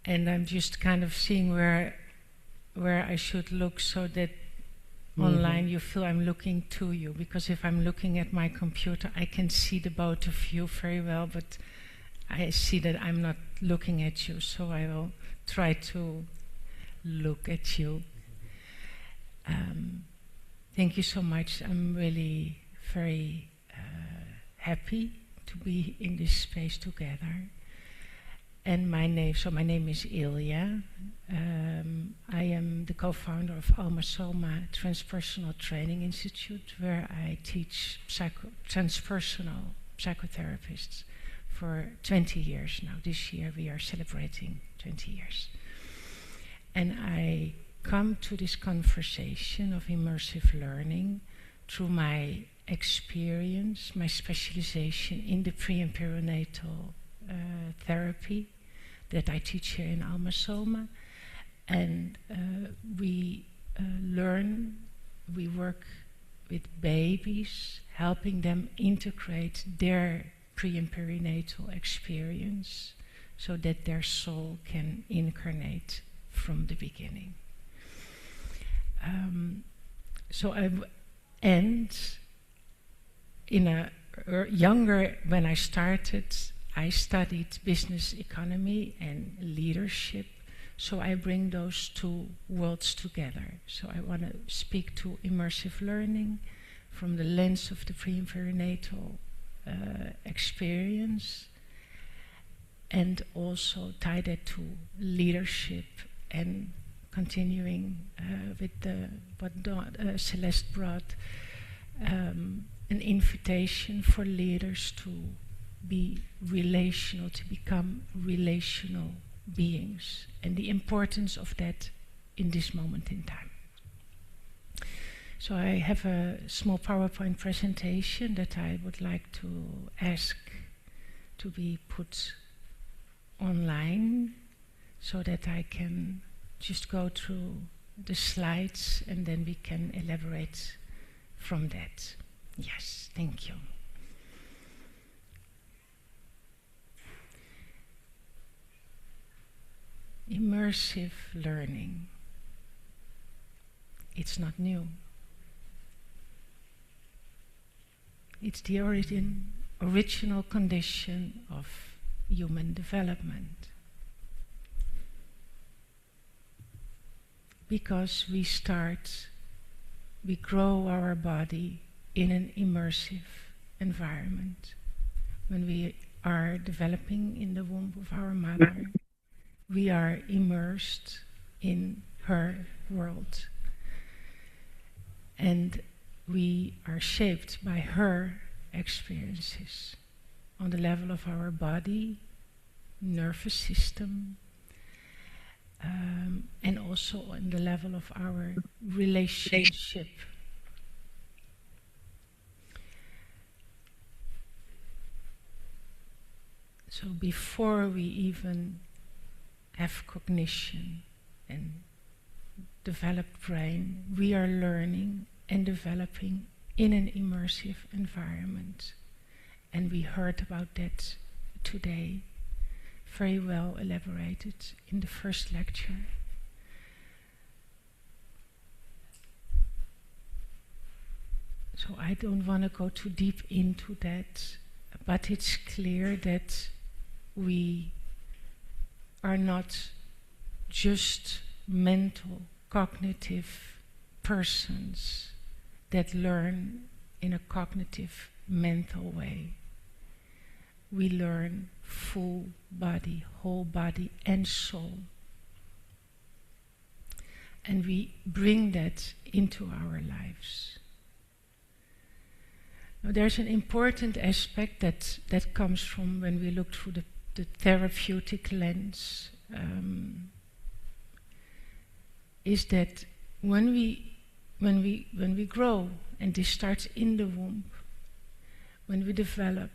And I'm just kind of seeing where I should look so that online you feel I'm looking to you. Because if I'm looking at my computer, I can see the both of you very well, but I see that I'm not looking at you, so I will try to look at you. Thank you so much. I'm really very happy to be in this space together. And my name is Ilja. I am the co-founder of AlmaEurotas Transpersonal Training Institute, where I teach transpersonal psychotherapists for 20 years now. This year we are celebrating 20 years. And I come to this conversation of immersive learning through my experience, my specialization in the pre and perinatal therapy that I teach here in AlmaEurotas. And we work with babies, helping them integrate their pre and perinatal experience so that their soul can incarnate from the beginning. When I started, I studied business economy and leadership, so I bring those two worlds together. So I want to speak to immersive learning from the lens of the pre and perinatal experience, and also tie that to leadership and continuing with what Celeste brought, an invitation for leaders to be relational, to become relational beings, and the importance of that in this moment in time. So I have a small PowerPoint presentation that I would like to ask to be put online so that I can just go through the slides and then we can elaborate from that. Yes, thank you. Immersive learning. It's not new. It's the original condition of human development. Because we grow our body in an immersive environment. When we are developing in the womb of our mother, we are immersed in her world. And we are shaped by her experiences on the level of our body, nervous system, and also on the level of our relationship. So before we even have cognition and developed brain, we are learning and developing in an immersive environment. And we heard about that today, very well elaborated in the first lecture. So I don't want to go too deep into that, but it's clear that we are not just mental, cognitive persons that learn in a cognitive, mental way. We learn full body, whole body and soul. And we bring that into our lives. Now, there's an important aspect that comes from when we look through the therapeutic lens, is that when we grow, and this starts in the womb, when we develop,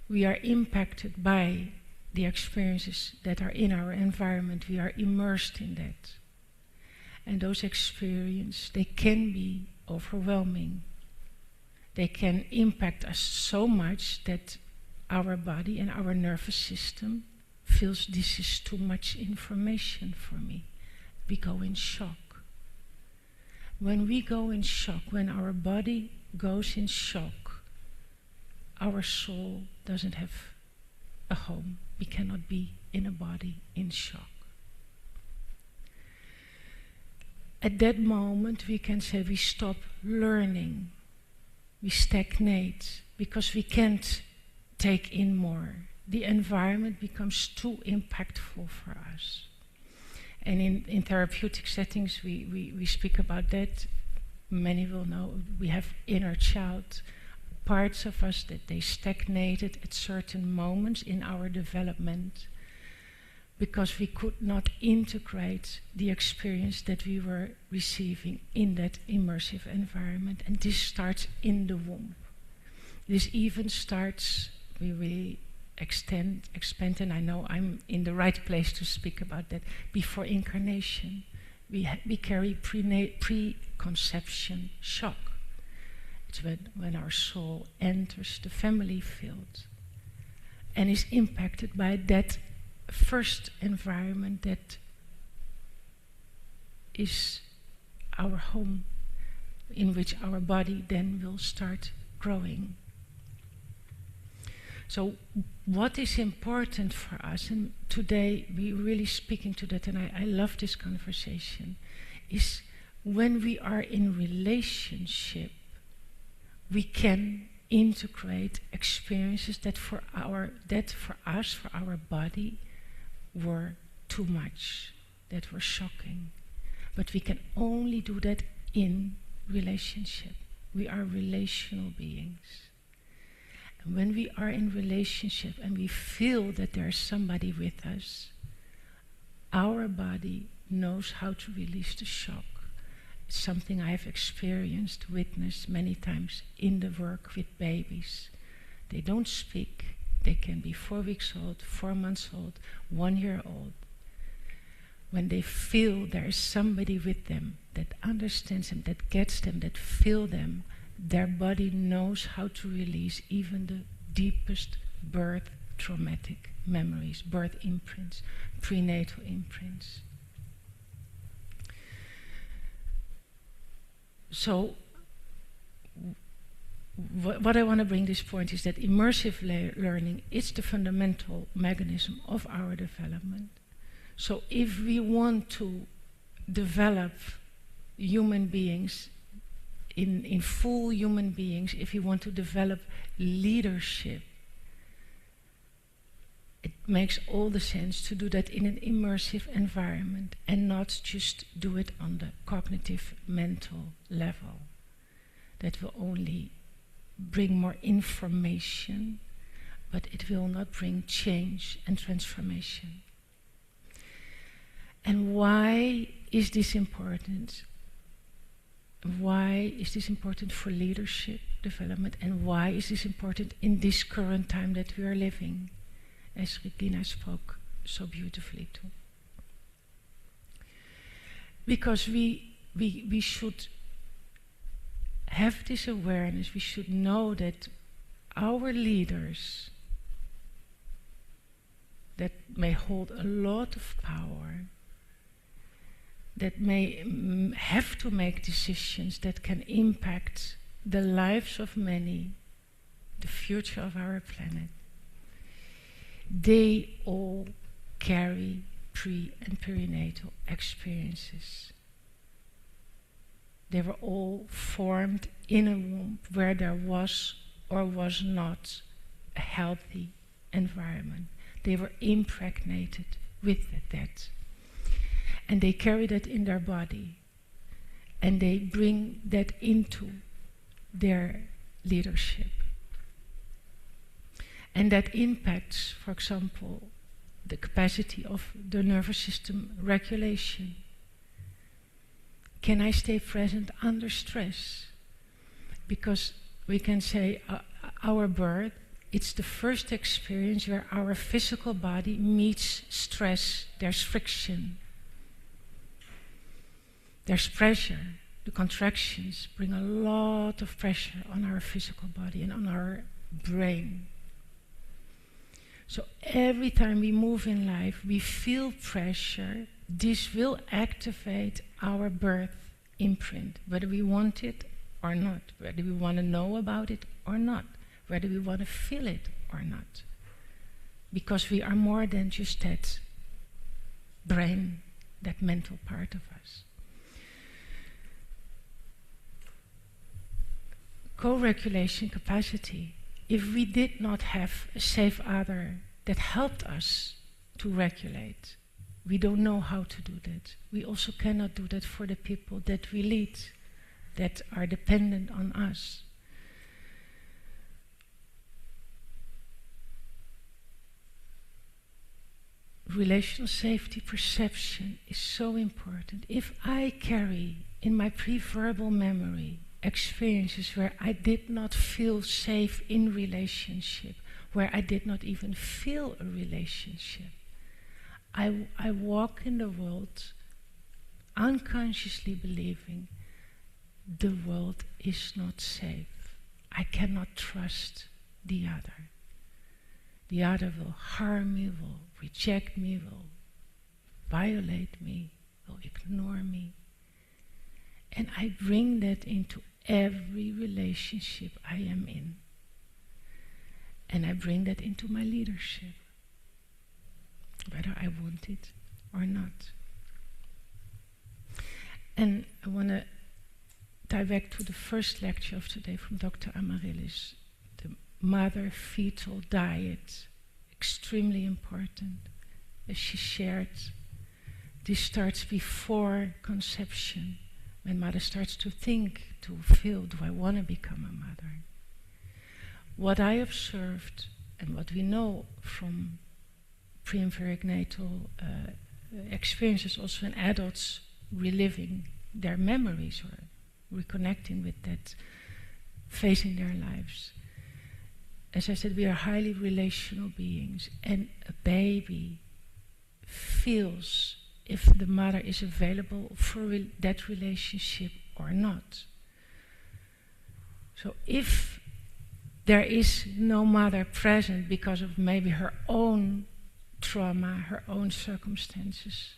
we are impacted by the experiences that are in our environment. We are immersed in that. And those experiences, they can be overwhelming. They can impact us so much that our body and our nervous system feels this is too much information for me. We go in shock. When we go in shock, when our body goes in shock, our soul doesn't have a home. We cannot be in a body in shock. At that moment, we can say we stop learning. We stagnate because we can't take in more. The environment becomes too impactful for us. And in therapeutic settings, we speak about that. Many will know we have inner child, parts of us that they stagnated at certain moments in our development because we could not integrate the experience that we were receiving in that immersive environment. And this starts in the womb. This even starts, we really expand, and I know I'm in the right place to speak about that, before incarnation. We carry preconception shock. It's when our soul enters the family field and is impacted by that first environment that is our home, in which our body then will start growing. So what is important for us, and today we're really speaking to that, and I love this conversation, is when we are in relationship, we can integrate experiences that for us, for our body, were too much, that were shocking. But we can only do that in relationship. We are relational beings. And when we are in relationship and we feel that there is somebody with us, our body knows how to release the shock. It's something I have experienced, witnessed many times in the work with babies. They don't speak. They can be 4 weeks old, 4 months old, 1 year old. When they feel there is somebody with them that understands them, that gets them, that feels them, their body knows how to release even the deepest birth traumatic memories, birth imprints, prenatal imprints. So what I want to bring this point is that immersive learning is the fundamental mechanism of our development. So if we want to develop human beings in full human beings, if we want to develop leadership, it makes all the sense to do that in an immersive environment and not just do it on the cognitive mental level. That will only bring more information, but it will not bring change and transformation. And why is this important? Why is this important for leadership development, and why is this important in this current time that we are living, as Regina spoke so beautifully to? Because we should have this awareness, we should know that our leaders that may hold a lot of power, that may have to make decisions that can impact the lives of many, the future of our planet, they all carry pre- and perinatal experiences. They were all formed in a womb where there was or was not a healthy environment. They were impregnated with that. And they carry that in their body. And they bring that into their leadership. And that impacts, for example, the capacity of the nervous system regulation. Can I stay present under stress? Because we can say our birth, it's the first experience where our physical body meets stress. There's friction. There's pressure. The contractions bring a lot of pressure on our physical body and on our brain. So every time we move in life, we feel pressure. This will activate our birth imprint, whether we want it or not, whether we want to know about it or not, whether we want to feel it or not. Because we are more than just that brain, that mental part of us. Co-regulation capacity. If we did not have a safe other that helped us to regulate, we don't know how to do that. We also cannot do that for the people that we lead, that are dependent on us. Relational safety perception is so important. If I carry in my pre-verbal memory experiences where I did not feel safe in relationship, where I did not even feel a relationship, I walk in the world unconsciously believing the world is not safe. I cannot trust the other. The other will harm me, will reject me, will violate me, will ignore me. And I bring that into every relationship I am in. And I bring that into my leadership, whether I want it or not. And I want to tie back to the first lecture of today from Dr. Amarillis. The mother-fetal diet, extremely important. As she shared, this starts before conception. When mother starts to think, to feel, do I want to become a mother? What I observed and what we know from pre- and perinatal experiences also in adults reliving their memories or reconnecting with that phase in their lives. As I said, we are highly relational beings, and a baby feels if the mother is available for that relationship or not. So if there is no mother present because of maybe her own trauma, her own circumstances,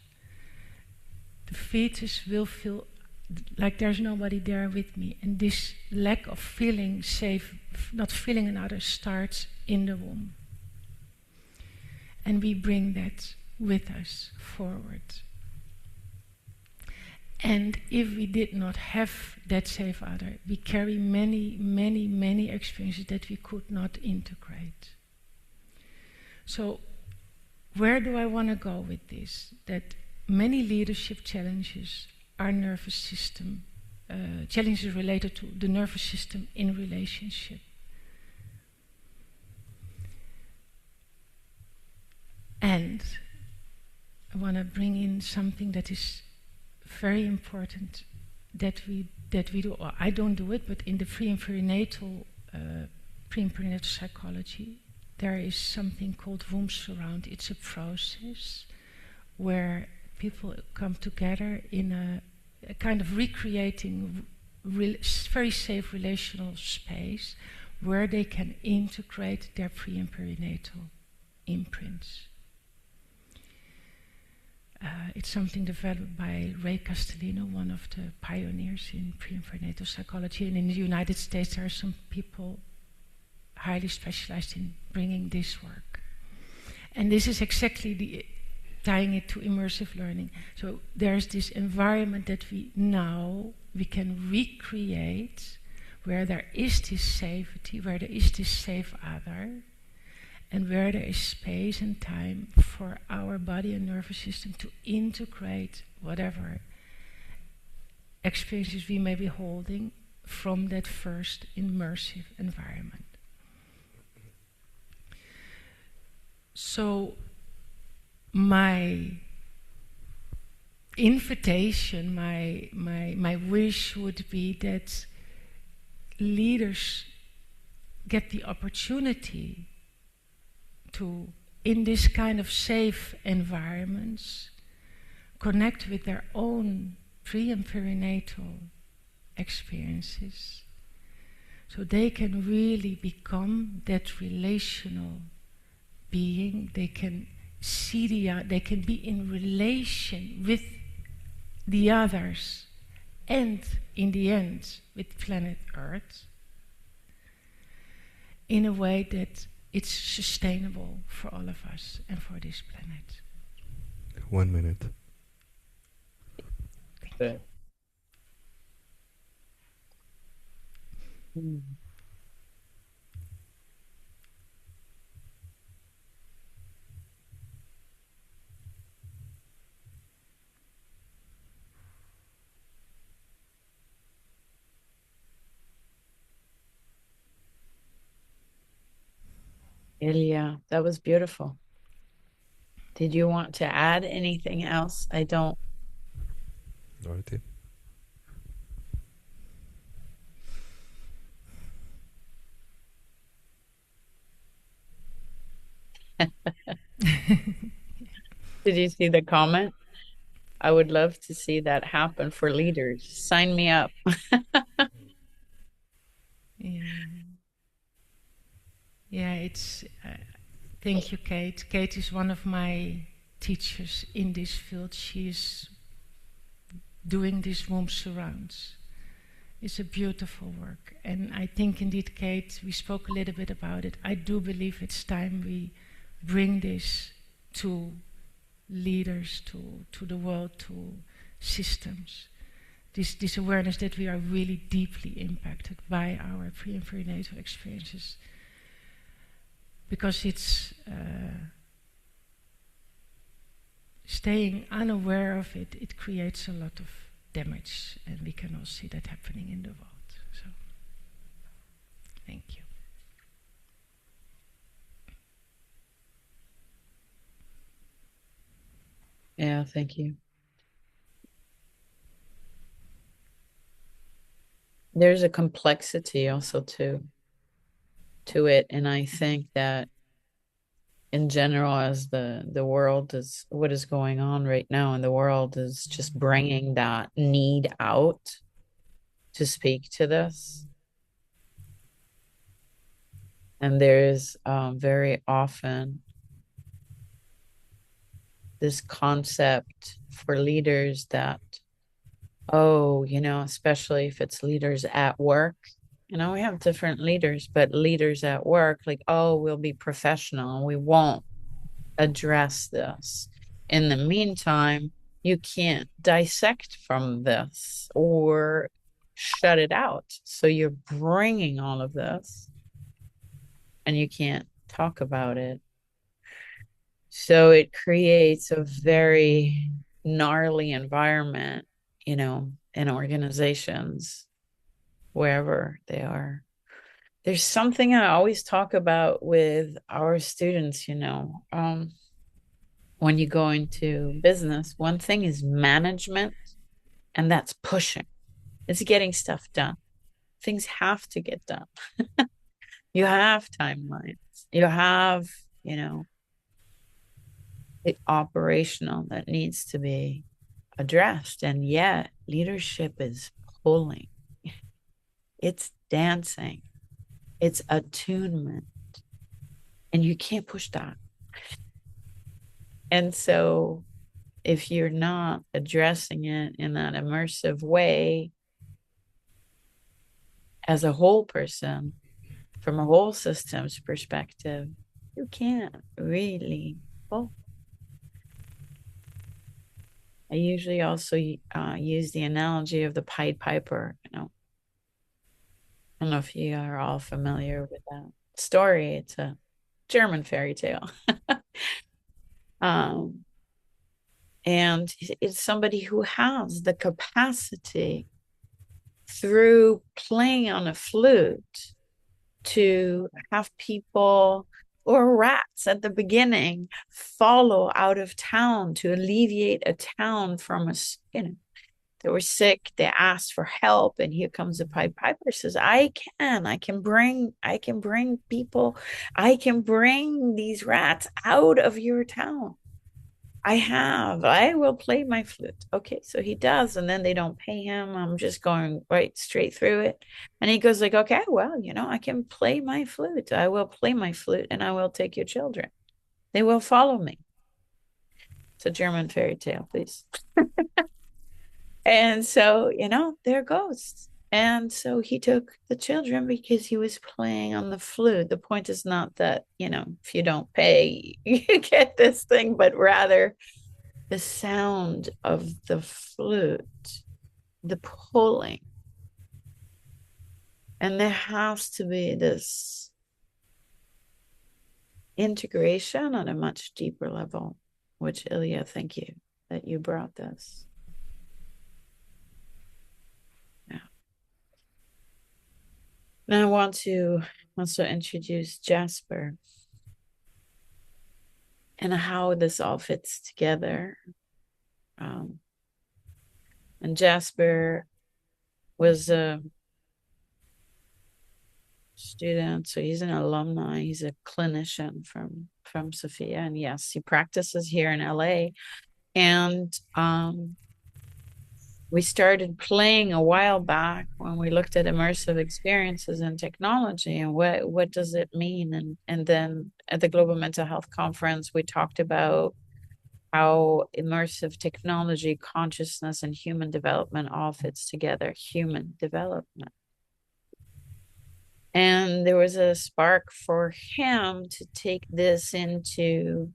the fetus will feel like there's nobody there with me. And this lack of feeling safe, not feeling another, starts in the womb. And we bring that with us forward. And if we did not have that safe other, we carry many, many, many experiences that we could not integrate. So where do I want to go with this? That many leadership challenges are nervous system, challenges related to the nervous system in relationship. And I want to bring in something that is very important that we do. Or I don't do it, but in the pre and perinatal psychology, there is something called womb surround. It's a process where people come together in a kind of recreating very safe relational space where they can integrate their pre and perinatal imprints. It's something developed by Ray Castellino, one of the pioneers in pre and perinatal psychology. And in the United States, there are some people highly specialized in bringing this work. And this is exactly tying it to immersive learning. So there's this environment that we can recreate where there is this safety, where there is this safe other, and where there is space and time for our body and nervous system to integrate whatever experiences we may be holding from that first immersive environment. So my invitation, my wish would be that leaders get the opportunity to, in this kind of safe environments, connect with their own pre and perinatal experiences, so they can really become that relational being. They can see they can be in relation with the others, and in the end with planet Earth, in a way that it's sustainable for all of us and for this planet. 1 minute. Good. Ilja, that was beautiful. Did you want to add anything else? I don't. Dorote? Did you see the comment? I would love to see that happen for leaders. Sign me up. Yeah, it's. Thank you, Kate. Kate is one of my teachers in this field. She's doing these womb surrounds. It's a beautiful work. And I think indeed, Kate, we spoke a little bit about it. I do believe it's time we bring this to leaders, to the world, to systems. This awareness that we are really deeply impacted by our pre and perinatal experiences. Because it's staying unaware of it, it creates a lot of damage, and we can all see that happening in the world. So, thank you. Yeah, thank you. There's a complexity also to it, and I think that in general, as the world is, what is going on right now in the world is just bringing that need out to speak to this. And there's very often this concept for leaders that Oh, especially if it's leaders at work. We have different leaders, but leaders at work, like, oh, we'll be professional. We won't address this. In the meantime, you can't dissect from this or shut it out. So you're bringing all of this and you can't talk about it. So it creates a very gnarly environment, in organizations, wherever they are. There's something I always talk about with our students, when you go into business, one thing is management, and that's pushing. It's getting stuff done. Things have to get done. You have timelines. You have, the operational that needs to be addressed. And yet leadership is pulling. It's dancing. It's attunement. And you can't push that. And so if you're not addressing it in that immersive way as a whole person, from a whole systems perspective, you can't really pull. I usually also use the analogy of the Pied Piper. I don't know if you are all familiar with that story. It's a German fairy tale. And it's somebody who has the capacity through playing on a flute to have people or rats at the beginning follow out of town to alleviate a town from they were sick, they asked for help, and here comes the Pied Piper, says, I can bring people, I can bring these rats out of your town. I will play my flute. Okay, so he does, and then they don't pay him. I'm just going right straight through it. And he goes like, okay, well, I can play my flute. I will play my flute, and I will take your children. They will follow me. It's a German fairy tale, please. And so, there goes. And so he took the children because he was playing on the flute. The point is not that, if you don't pay, you get this thing, but rather the sound of the flute, the pulling. And there has to be this integration on a much deeper level, which, Ilja, thank you that you brought this. Yeah. Now I want to also introduce Jaspr and how this all fits together. And Jaspr was a student, so he's an alumni, he's a clinician from Sofia, and yes, he practices here in LA. And we started playing a while back when we looked at immersive experiences and technology and what does it mean. And then at the Global Mental Health Conference, we talked about how immersive technology, consciousness, and human development all fits together. Human development. And there was a spark for him to take this into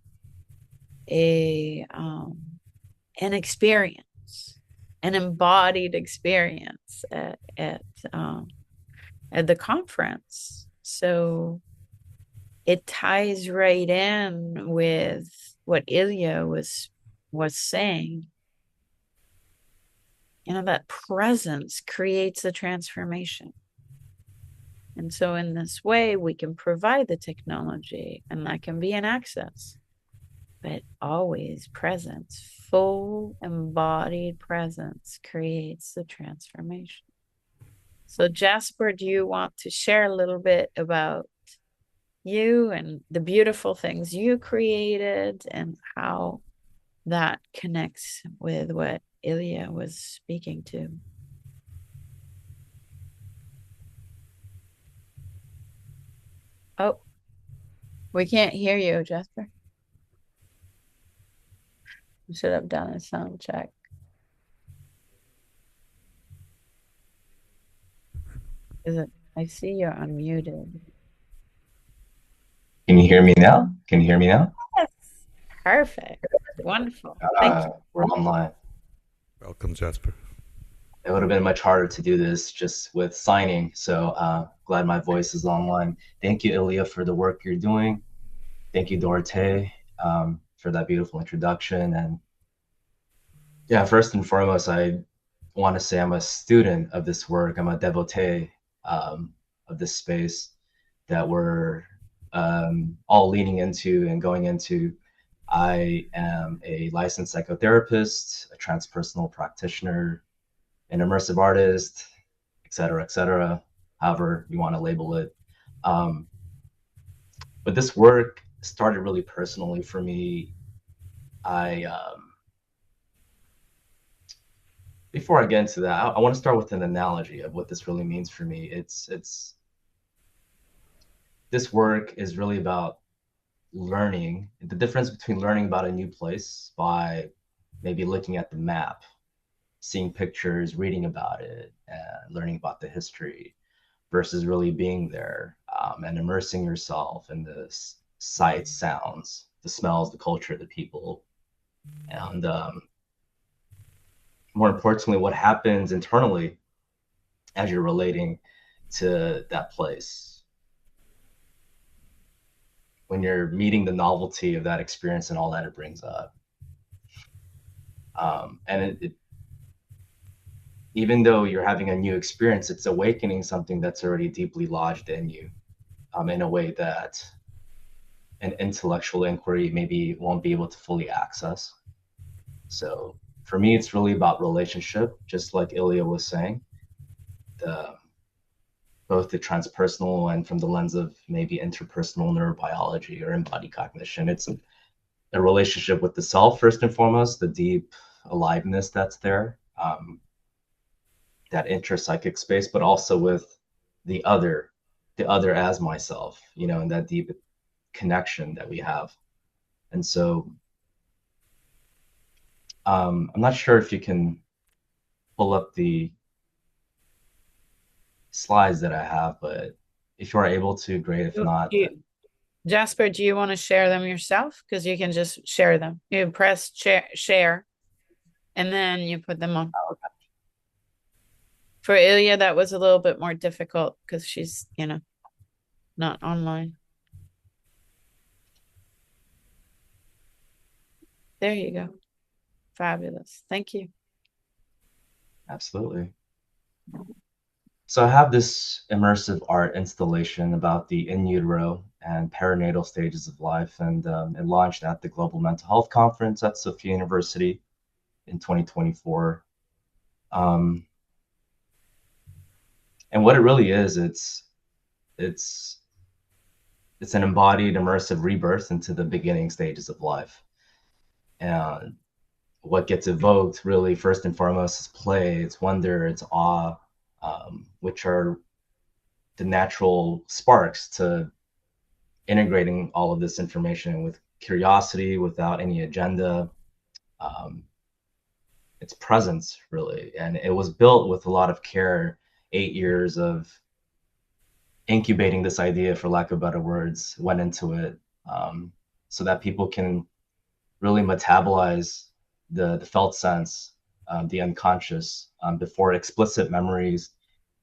an experience, an embodied experience at the conference. So it ties right in with what Ilja was saying. That presence creates a transformation. And so in this way, we can provide the technology, and that can be an access, but always presence, full embodied presence creates the transformation. So Jaspr, do you want to share a little bit about you and the beautiful things you created and how that connects with what Ilja was speaking to? Oh, we can't hear you, Jaspr. We should have done a sound check. Is it? I see you're unmuted. Can you hear me now? Can you hear me now? Yes. Perfect. Wonderful. Thank you. We're online. Welcome, Jaspr. It would have been much harder to do this just with signing, so glad my voice is online. Thank you, Ilja, for the work you're doing. Thank you, Dorote, for that beautiful introduction. And yeah, first and foremost, I want to say I'm a student of this work. I'm a devotee of this space that we're all leaning into and going into. I am a licensed psychotherapist, a transpersonal practitioner, an immersive artist, et cetera, however you want to label it. But this work started really personally for me. Before I get into that, I want to start with an analogy of what this really means for me. This work is really about learning, the difference between learning about a new place by maybe looking at the map, seeing pictures, reading about it, and learning about the history, versus really being there and immersing yourself in the sights, sounds, the smells, the culture, the people, and more importantly, what happens internally as you're relating to that place. When you're meeting the novelty of that experience and all that it brings up. And even though you're having a new experience, it's awakening something that's already deeply lodged in you in a way that an intellectual inquiry maybe won't be able to fully access. So for me, it's really about relationship, just like Ilja was saying, both the transpersonal and from the lens of maybe interpersonal neurobiology or embodied cognition. It's a relationship with the self, first and foremost, the deep aliveness that's there, that intrapsychic space, but also with the other as myself, and that deep connection that we have. And so I'm not sure if you can pull up the slides that I have, but if you are able to, great. If not, Jaspr, do you want to share them yourself? Because you can just share them. You press share, and then you put them on. Okay. For Ilja, that was a little bit more difficult because she's, not online. There you go. Fabulous. Thank you. Absolutely. So I have this immersive art installation about the in utero and perinatal stages of life, and it launched at the Global Mental Health Conference at Sofia University in 2024. And what it really is, it's an embodied immersive rebirth into the beginning stages of life. And what gets evoked really first and foremost is play, it's wonder, it's awe, which are the natural sparks to integrating all of this information with curiosity, without any agenda. It's presence, really. And it was built with a lot of care, 8 years of incubating this idea, for lack of better words, went into it, so that people can really metabolize the felt sense, the unconscious, before explicit memories,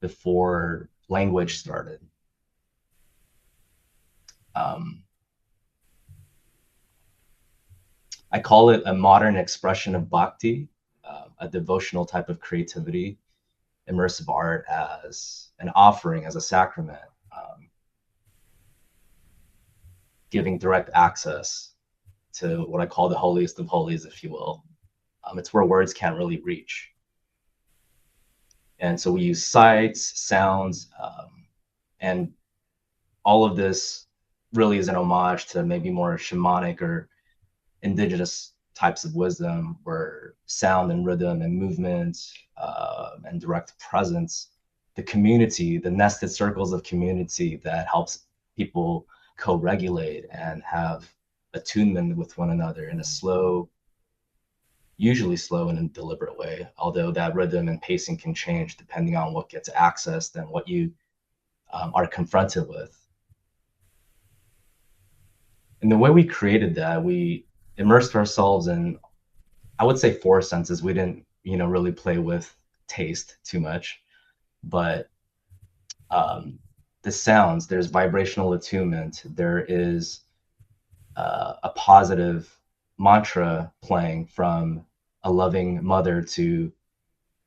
before language started. I call it a modern expression of bhakti, a devotional type of creativity, immersive art as an offering, as a sacrament, giving direct access to what I call the holiest of holies, if you will. It's where words can't really reach. And so we use sights, sounds, and all of this really is an homage to maybe more shamanic or indigenous types of wisdom, where sound and rhythm and movement and direct presence, the community, the nested circles of community that helps people co-regulate and have attunement with one another in a slow, usually slow and deliberate way, although that rhythm and pacing can change depending on what gets accessed and what you are confronted with. And the way we created that, we immersed ourselves in, I would say, 4 senses. We didn't, really play with taste too much, but the sounds, there's vibrational attunement, there is a positive mantra playing from a loving mother to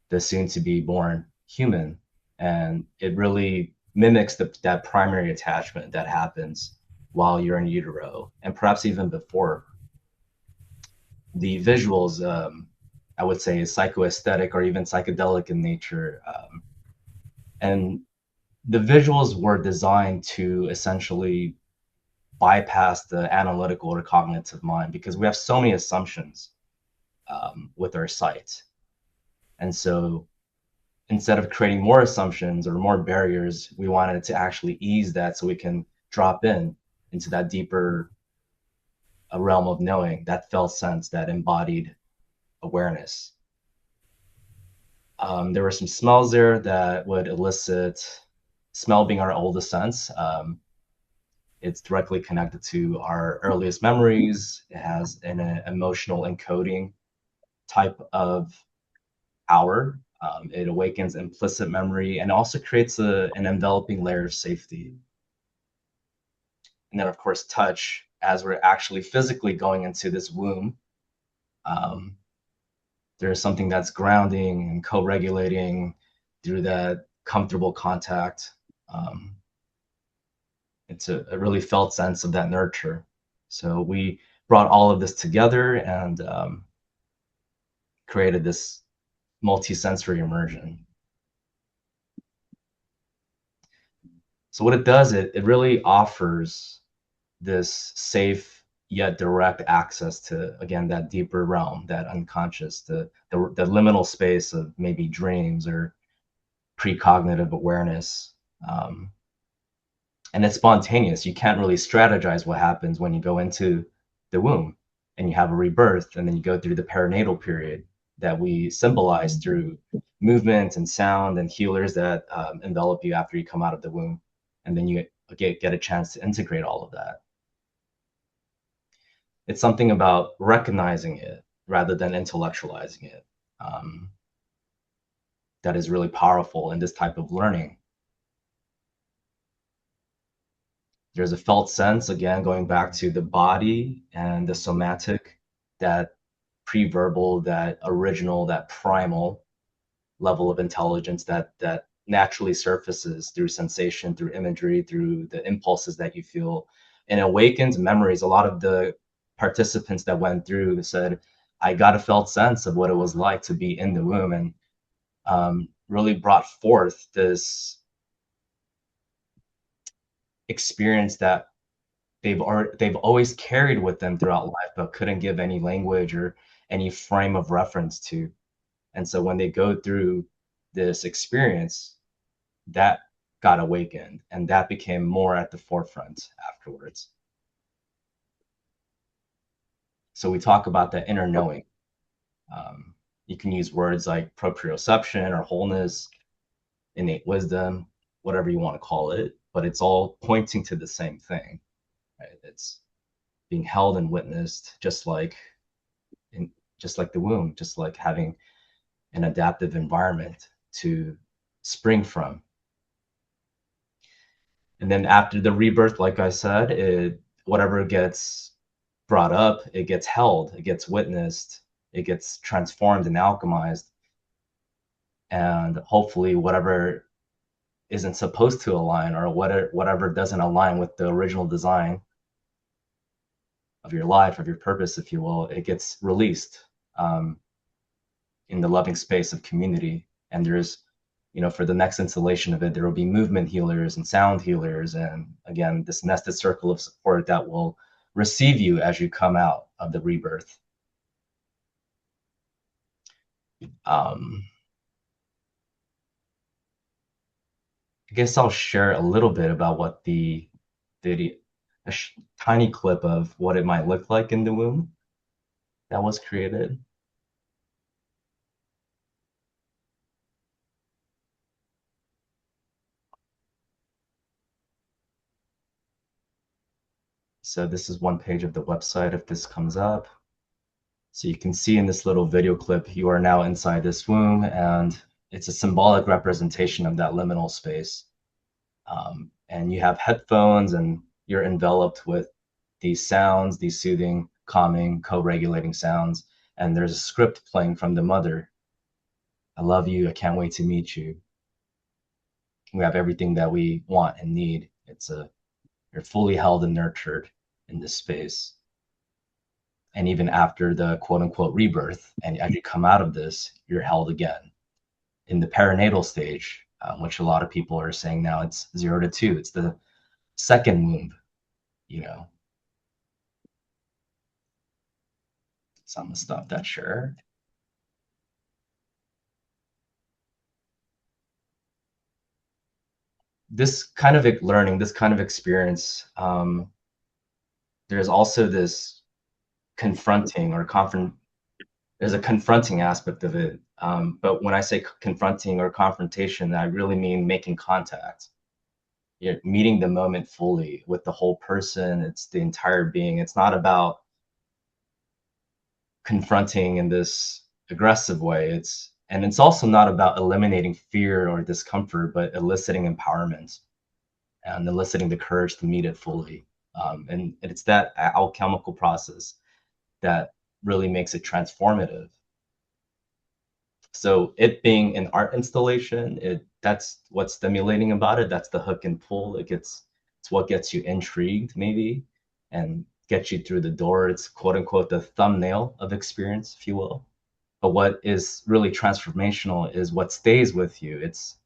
the soon-to-be born human, and it really mimics that primary attachment that happens while you're in utero, and perhaps even before. The visuals, I would say, is psychoaesthetic or even psychedelic in nature, and the visuals were designed to essentially bypass the analytical or cognitive mind, because we have so many assumptions with our sight. And so instead of creating more assumptions or more barriers, we wanted to actually ease that so we can drop into that deeper realm of knowing, that felt sense, that embodied awareness. There were some smells there that would elicit, smell being our oldest sense. It's directly connected to our earliest memories. It has an emotional encoding type of hour. It awakens implicit memory and also creates an enveloping layer of safety. And then, of course, touch, as we're actually physically going into this womb. There's something that's grounding and co-regulating through that comfortable contact. It's a really felt sense of that nurture. So we brought all of this together and created this multi-sensory immersion. So what it does, it really offers this safe yet direct access to, again, that deeper realm, that unconscious, the liminal space of maybe dreams or precognitive awareness. And it's spontaneous. You can't really strategize what happens when you go into the womb and you have a rebirth, and then you go through the perinatal period that we symbolize through movement and sound and healers that envelop you after you come out of the womb. And then you get a chance to integrate all of that. It's something about recognizing it rather than intellectualizing it that is really powerful in this type of learning. There's a felt sense, again, going back to the body and the somatic, that pre-verbal, that original, that primal level of intelligence that naturally surfaces through sensation, through imagery, through the impulses that you feel, and awakens memories. A lot of the participants that went through said, I got a felt sense of what it was like to be in the womb, and really brought forth this experience that they've always carried with them throughout life, but couldn't give any language or any frame of reference to. And so when they go through this experience, that got awakened, and that became more at the forefront afterwards. So we talk about that inner knowing. You can use words like proprioception or wholeness, innate wisdom, whatever you want to call it, but it's all pointing to the same thing, right? It's being held and witnessed, just like the womb, just like having an adaptive environment to spring from. And then after the rebirth, like I said, whatever gets brought up, it gets held, it gets witnessed, it gets transformed and alchemized. And hopefully whatever isn't supposed to align, or whatever doesn't align with the original design of your life, of your purpose, if you will, it gets released in the loving space of community. And there's, for the next installation of it, there will be movement healers and sound healers, and again, this nested circle of support that will receive you as you come out of the rebirth. I guess I'll share a little bit about what the video, tiny clip of what it might look like in the womb that was created. So this is one page of the website if this comes up. So you can see in this little video clip, you are now inside this womb, and it's a symbolic representation of that liminal space. And you have headphones, and you're enveloped with these sounds, these soothing, calming, co-regulating sounds. And there's a script playing from the mother. I love you. I can't wait to meet you. We have everything that we want and need. You're fully held and nurtured in this space. And even after the quote unquote rebirth, and as you come out of this, you're held again. In the perinatal stage, which a lot of people are saying now it's 0 to 2, it's the second womb, you know. So I'm gonna stop that share. This kind of learning, this kind of experience, there's also this confronting or there's a confronting aspect of it. But when I say confronting or confrontation, I really mean making contact. You're meeting the moment fully with the whole person. It's the entire being. It's not about confronting in this aggressive way. It's also not about eliminating fear or discomfort, but eliciting empowerment and eliciting the courage to meet it fully. And it's that alchemical process that really makes it transformative. So it being an art installation, that's what's stimulating about it. That's the hook and pull. It's what gets you intrigued, maybe, and gets you through the door. It's quote unquote the thumbnail of experience, if you will. But what is really transformational is what stays with you. It's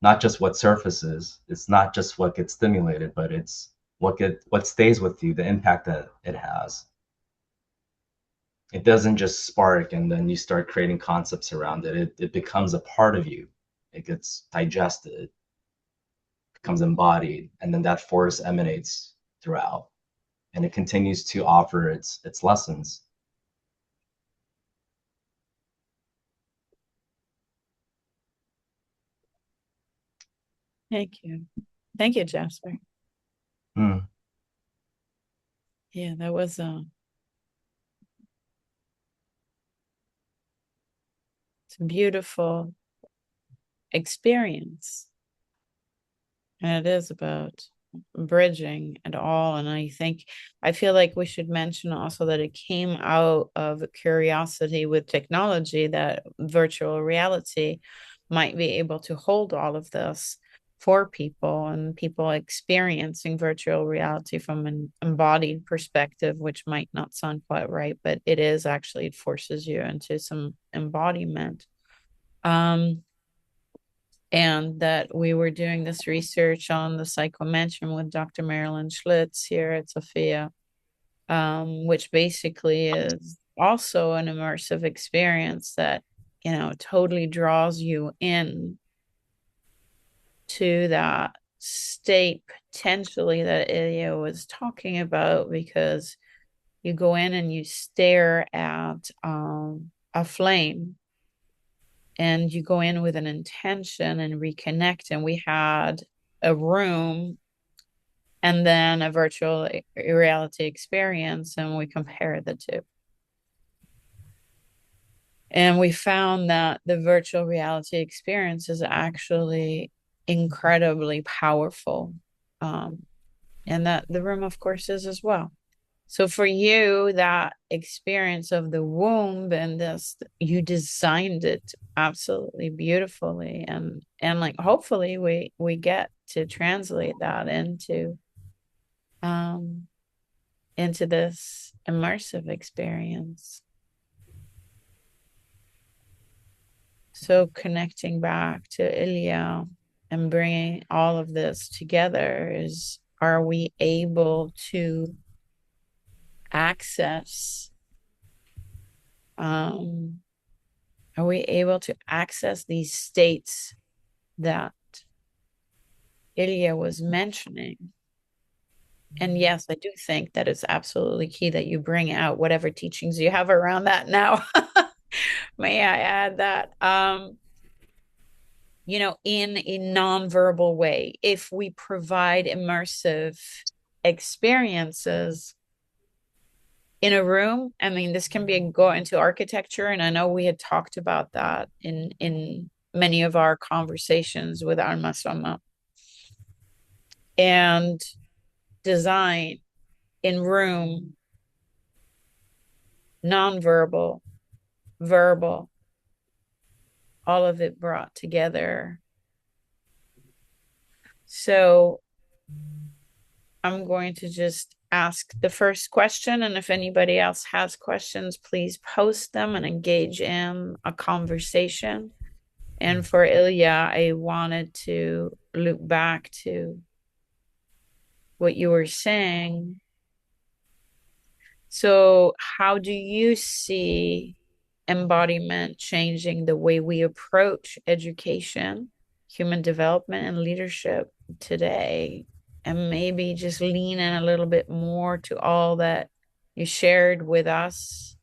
not just what surfaces. It's not just what gets stimulated, but it's what stays with you, the impact that it has. It doesn't just spark and then you start creating concepts around it. It becomes a part of you. It gets digested, becomes embodied, and then that force emanates throughout. And it continues to offer its lessons. Thank you. Thank you, Jaspr. Yeah, that was it's a beautiful experience. And it is about bridging it all. And I feel like we should mention also that it came out of a curiosity with technology that virtual reality might be able to hold all of this for people and people experiencing virtual reality from an embodied perspective, which might not sound quite right, but it forces you into some embodiment. And that we were doing this research on the psychomention with Dr. Marilyn Schlitz here at Sofia, which basically is also an immersive experience that, totally draws you in to that state potentially that Ilja was talking about, because you go in and you stare at a flame. And you go in with an intention and reconnect. And we had a room and then a virtual reality experience, and we compared the two. And we found that the virtual reality experience is actually incredibly powerful. And that the room, of course, is as well. So for you, that experience of the womb and this, you designed it absolutely beautifully. And like, hopefully we get to translate that into this immersive experience. So connecting back to Ilja and bringing all of this together is, are we able to access these states that Ilja was mentioning? And yes, I do think that it's absolutely key that you bring out whatever teachings you have around that now. May I add that in a nonverbal way, if we provide immersive experiences in a room. I mean, this can be go into architecture, and I know we had talked about that in many of our conversations with Alma Soma, and design in room, nonverbal, verbal, all of it brought together. So I'm going to just ask the first question, and if anybody else has questions, please post them and engage in a conversation. And for Ilja, I wanted to loop back to what you were saying. So how do you see embodiment changing the way we approach education, human development, and leadership today? And maybe just lean in a little bit more to all that you shared with us.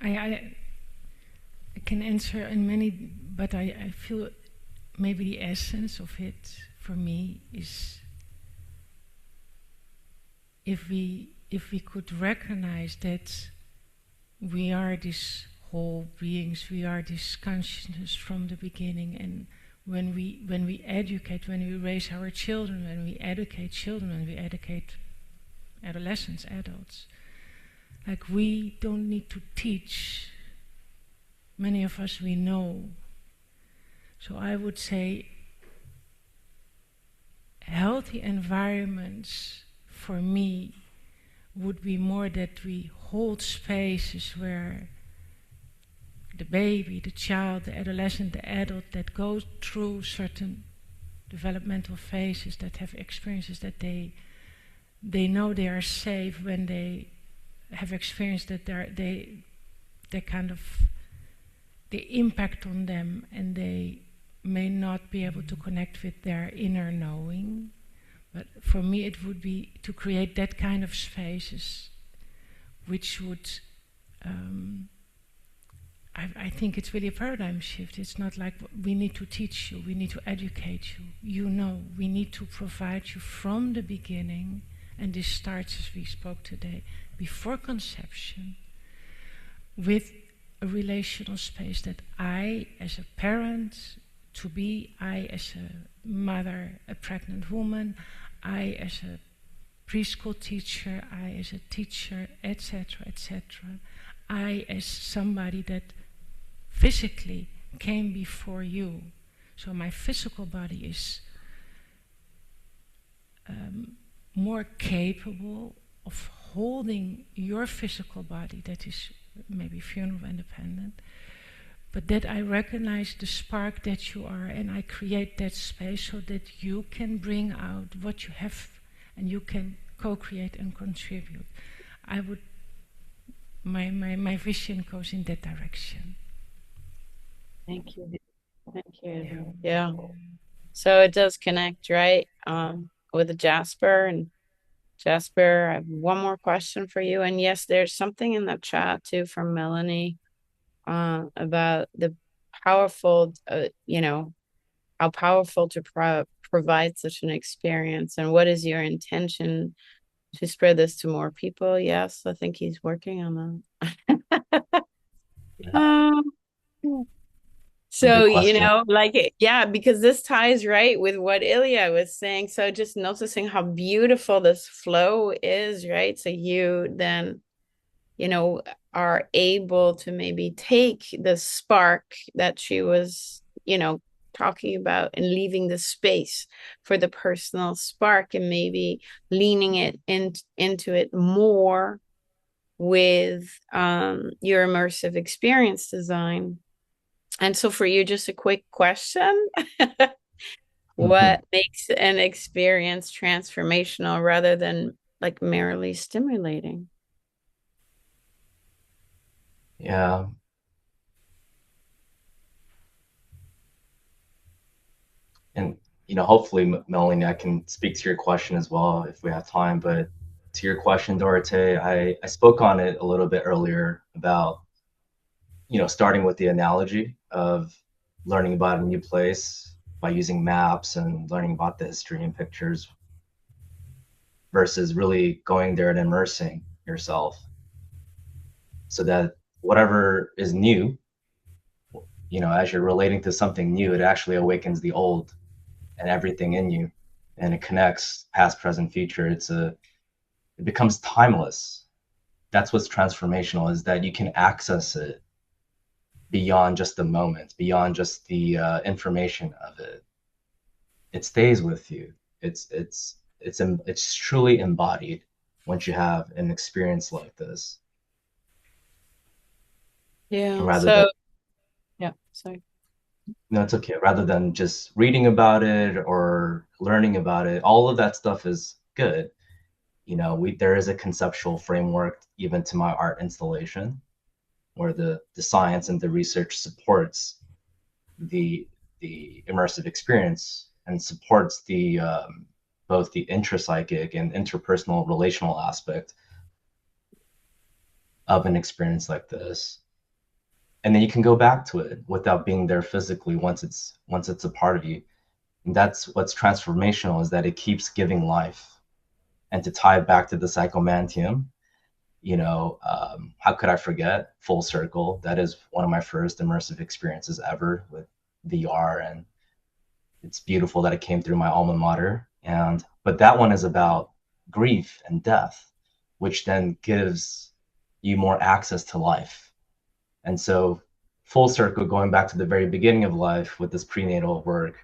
I can answer in many, but I feel maybe the essence of it for me is if we could recognize that we are these whole beings, we are this consciousness from the beginning, and when we educate, when we raise our children, when we educate children, when we educate adolescents, adults, like we don't need to teach. Many of us, we know. So I would say healthy environments for me would be more that we hold spaces where the baby, the child, the adolescent, the adult that goes through certain developmental phases, that have experiences that they know they are safe when they have experienced that they kind of the impact on them, and they may not be able to connect with their inner knowing. But for me it would be to create that kind of spaces which would I think it's really a paradigm shift. It's not like we need to teach you, we need to educate you. You know, we need to provide you from the beginning, and this starts, as we spoke today, before conception, with a relational space that I, as a parent, to be, I as a mother, a pregnant woman, I as a preschool teacher, I as a teacher, etc., etc., I as somebody that physically came before you. So my physical body is more capable of holding your physical body that is maybe funeral independent, but that I recognize the spark that you are, and I create that space so that you can bring out what you have and you can co-create and contribute. I would, my vision goes in that direction. Thank you. Thank you. Yeah. So it does connect, right? With Jaspr. And Jaspr, I have one more question for you. And yes, there's something in the chat too from Melanie about the powerful, how powerful to provide such an experience, and what is your intention to spread this to more people? Yes, I think he's working on that. So, because this ties right with what Ilja was saying. So just noticing how beautiful this flow is, right? So you then, are able to maybe take the spark that she was, talking about, and leaving the space for the personal spark, and maybe leaning it into it more with your immersive experience design. And so for you, just a quick question. What makes an experience transformational rather than like merely stimulating? Yeah. And, hopefully, Melanie, I can speak to your question as well if we have time. But to your question, Dorote, I spoke on it a little bit earlier about starting with the analogy of learning about a new place by using maps and learning about the history and pictures versus really going there and immersing yourself so that whatever is new, as you're relating to something new, it actually awakens the old and everything in you, and it connects past, present, future. It becomes timeless. That's what's transformational, is that you can access it beyond just the moment, beyond just the information of it. It stays with you. It's truly embodied once you have an experience like this. Yeah. Sorry. No, it's okay. Rather than just reading about it or learning about it, all of that stuff is good. There is a conceptual framework even to my art installation, where the science and the research supports the immersive experience and supports the both the intrapsychic and interpersonal relational aspect of an experience like this. And then you can go back to it without being there physically once it's a part of you. And that's what's transformational, is that it keeps giving life. And to tie it back to the psychomantium, how could I forget Full Circle? That is one of my first immersive experiences ever with VR, and it's beautiful that it came through my alma mater. But that one is about grief and death, which then gives you more access to life. And so full circle, going back to the very beginning of life with this prenatal work,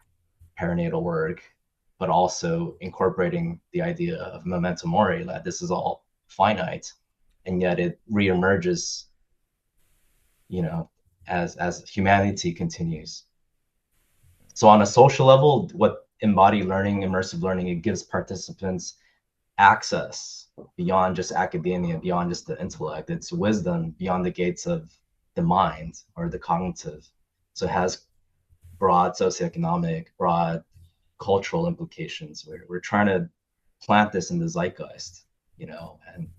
perinatal work, but also incorporating the idea of memento mori, that this is all finite, and yet it reemerges, as humanity continues. So on a social level, what embodied learning, immersive learning, it gives participants access beyond just academia, beyond just the intellect. It's wisdom beyond the gates of the mind or the cognitive. So it has broad socioeconomic, broad cultural implications. We're trying to plant this in the zeitgeist, and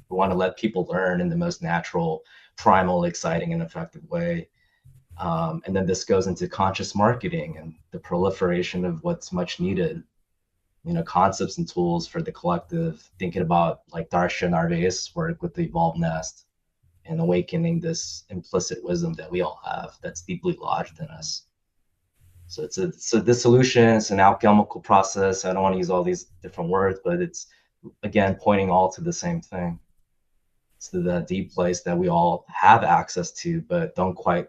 we want to let people learn in the most natural, primal, exciting, and effective way. And then this goes into conscious marketing and the proliferation of what's much needed, concepts and tools for the collective, thinking about like Darshan Narvaez's work with the evolved nest and awakening this implicit wisdom that we all have that's deeply lodged in us. So it's a dissolution, it's an alchemical process. I don't want to use all these different words, but it's, again, pointing all to the same thing. It's to that deep place that we all have access to, but don't quite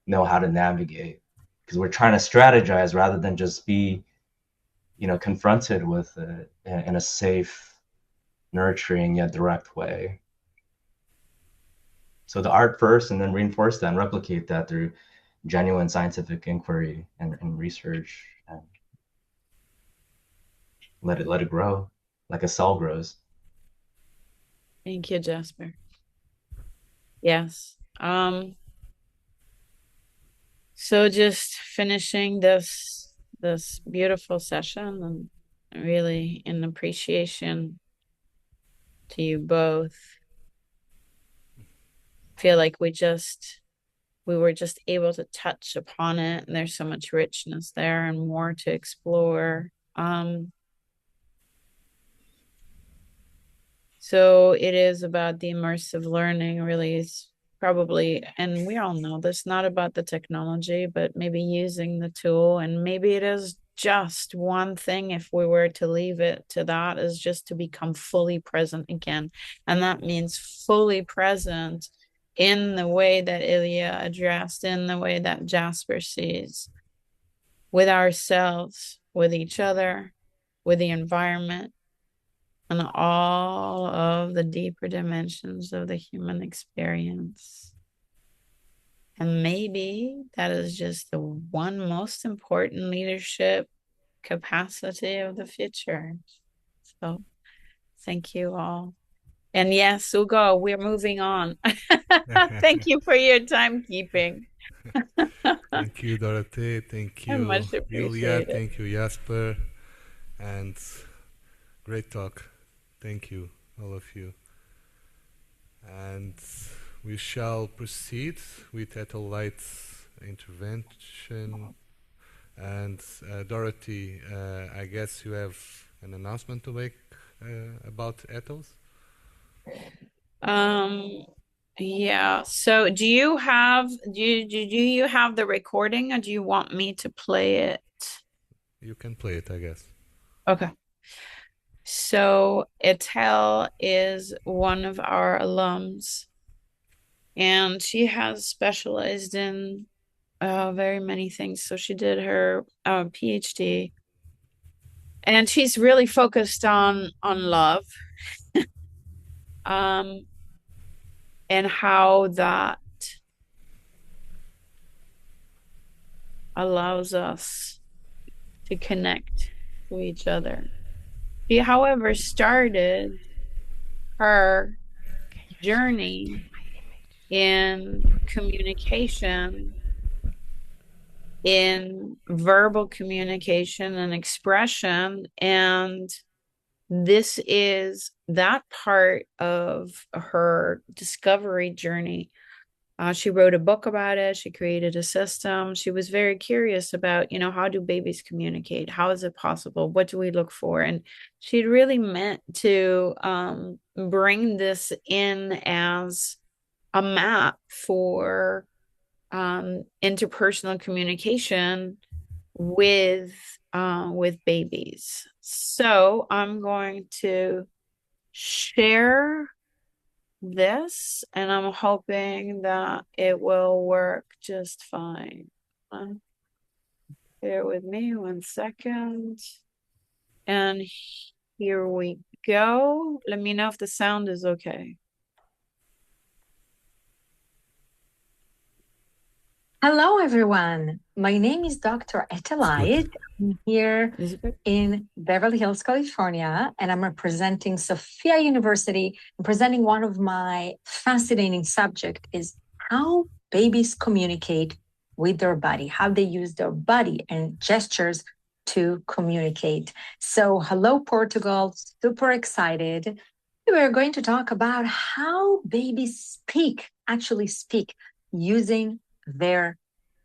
know how to navigate, because we're trying to strategize rather than just be, confronted with it in a safe, nurturing, yet direct way. So the art first, and then reinforce that and replicate that through genuine scientific inquiry and research, and let it grow like a cell grows. Thank you, Jaspr. Yes. So just finishing this beautiful session, and really in appreciation to you both. Feel like we were just able to touch upon it, and there's so much richness there and more to explore. So it is about the immersive learning, really. Is probably, and we all know this, not about the technology, but maybe using the tool. And maybe it is just one thing, if we were to leave it to that, is just to become fully present again. And that means fully present in the way that Ilja addressed, in the way that Jaspr sees, with ourselves, with each other, with the environment, and all of the deeper dimensions of the human experience. And maybe that is just the one most important leadership capacity of the future. So thank you all. And yes, Ugo, we're moving on. Thank you for your timekeeping. Thank you, Dorote. Thank you, Ilja. Thank you, Jaspr. And great talk. Thank you, all of you. And we shall proceed with Ethelite's intervention. And Dorote, I guess you have an announcement to make about Ethels? Yeah. So do you have the recording, or do you want me to play it? You can play it, I guess. Okay. So Ethel is one of our alums, and she has specialized in very many things. So she did her PhD, and she's really focused on love, and how that allows us to connect to each other. She, however, started her journey in communication, in verbal communication and expression, and this is that part of her discovery journey. She wrote a book about it. She created a system. She was very curious about, how do babies communicate? How is it possible? What do we look for? And she really meant to bring this in as a map for interpersonal communication with babies. So I'm going to share this, and I'm hoping that it will work just fine. Bear with me 1 second. And here we go. Let me know if the sound is okay. Hello, everyone. My name is Dr. Ethelite. I'm here in Beverly Hills, California, and I'm representing Sofia University. I'm presenting one of my fascinating subjects is how babies communicate with their body, how they use their body and gestures to communicate. So hello, Portugal. Super excited. We're going to talk about how babies actually speak using their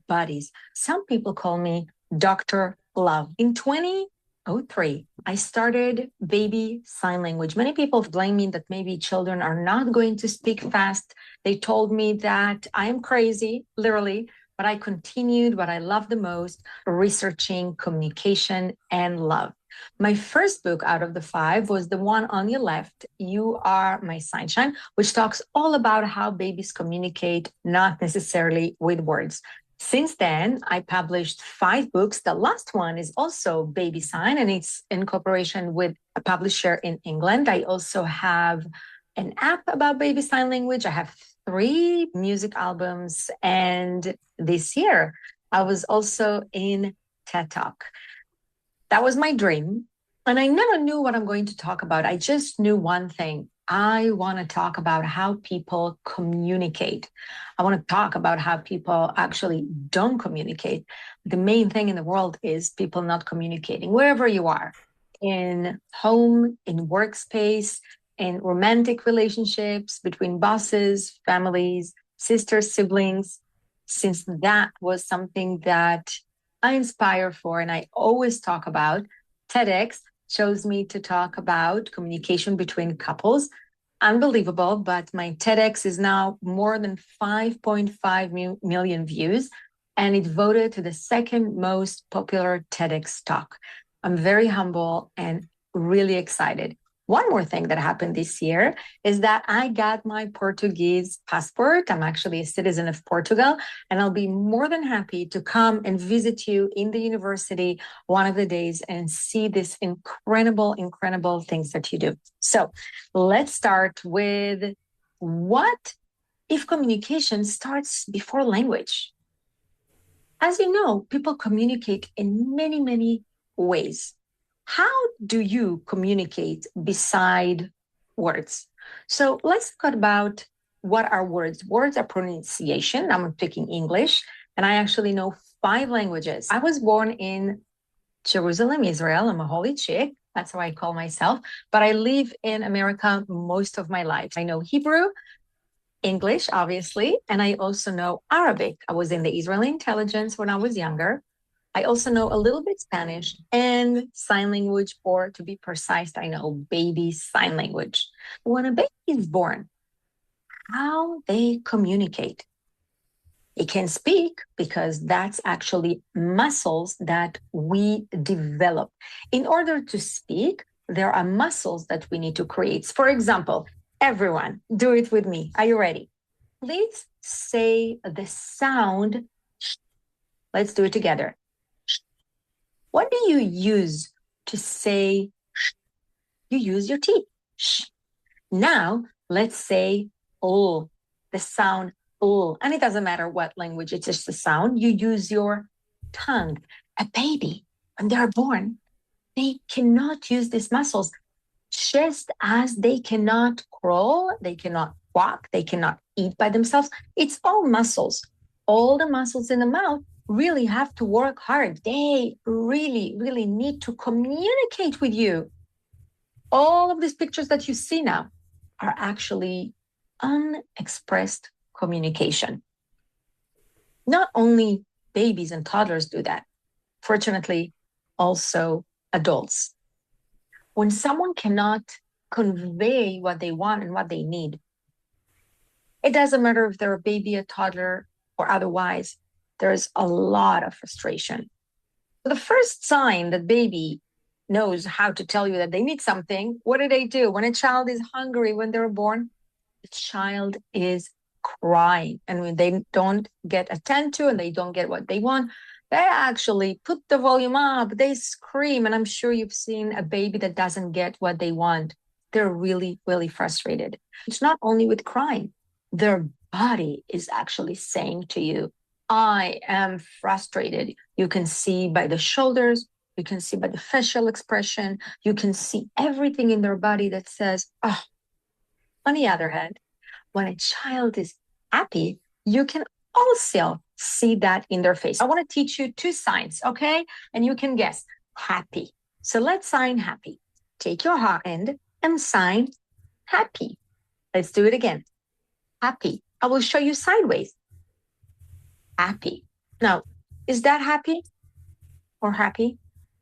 bodies. Some people call me Dr. Love. In 2003, I started baby sign language. Many people blame me that maybe children are not going to speak fast. They told me that I am crazy, literally, but I continued what I love the most, researching communication and love. My first book out of the 5 was the one on your left, You Are My Sunshine, which talks all about how babies communicate, not necessarily with words. Since then, I published 5 books. The last one is also Baby Sign, and it's in cooperation with a publisher in England. I also have an app about baby sign language. I have 3 music albums, and this year I was also in TED Talk. That was my dream, and I never knew what I'm going to talk about. I just knew one thing. I want to talk about how people communicate. I want to talk about how people actually don't communicate. The main thing in the world is people not communicating, wherever you are, in home, in workspace, in romantic relationships between bosses, families, sisters, siblings, since that was something that I inspire for and I always talk about. TEDx chose me to talk about communication between couples. Unbelievable, but my TEDx is now more than 5.5 million views, and it voted to the 2nd most popular TEDx talk. I'm very humble and really excited. One more thing that happened this year is that I got my Portuguese passport. I'm actually a citizen of Portugal, and I'll be more than happy to come and visit you in the university one of the days and see these incredible things that you do. So let's start with what if communication starts before language? As you know, people communicate in many ways. How do you communicate beside words? So let's talk about what are words. Words are pronunciation. I'm speaking English, and I actually know 5 languages. I was born in Jerusalem, Israel. I'm a holy chick. That's how I call myself. But I live in America most of my life. I know Hebrew, English, obviously, and I also know Arabic. I was in the Israeli intelligence when I was younger. I also know a little bit Spanish and sign language, or to be precise, I know baby sign language. When a baby is born, how they communicate. It can speak because that's actually muscles that we develop. In order to speak, there are muscles that we need to create. For example, everyone, do it with me. Are you ready? Please say the sound. Let's do it together. What do you use to say? You use your teeth. Now, let's say oh, the sound oh, and it doesn't matter what language, it's just the sound. You use your tongue. A baby, when they're born, they cannot use these muscles, just as they cannot crawl, they cannot walk, they cannot eat by themselves. It's all muscles. All the muscles in the mouth really have to work hard. They really, really need to communicate with you. All of these pictures that you see now are actually unexpressed communication. Not only babies and toddlers do that, fortunately, also adults. When someone cannot convey what they want and what they need, it doesn't matter if they're a baby, a toddler, or otherwise, there's a lot of frustration. So the first sign that baby knows how to tell you that they need something, what do? When a child is hungry when they're born, the child is crying. And when they don't get attended to and they don't get what they want, they actually put the volume up, they scream. And I'm sure you've seen a baby that doesn't get what they want. They're really, really frustrated. It's not only with crying. Their body is actually saying to you, I am frustrated. You can see by the shoulders, you can see by the facial expression, you can see everything in their body that says, oh. On the other hand, when a child is happy, you can also see that in their face. I want to teach you two signs, okay? And you can guess happy. So let's sign happy. Take your hand and sign happy. Let's do it again. Happy. I will show you sideways. Happy. Now, is that happy or happy?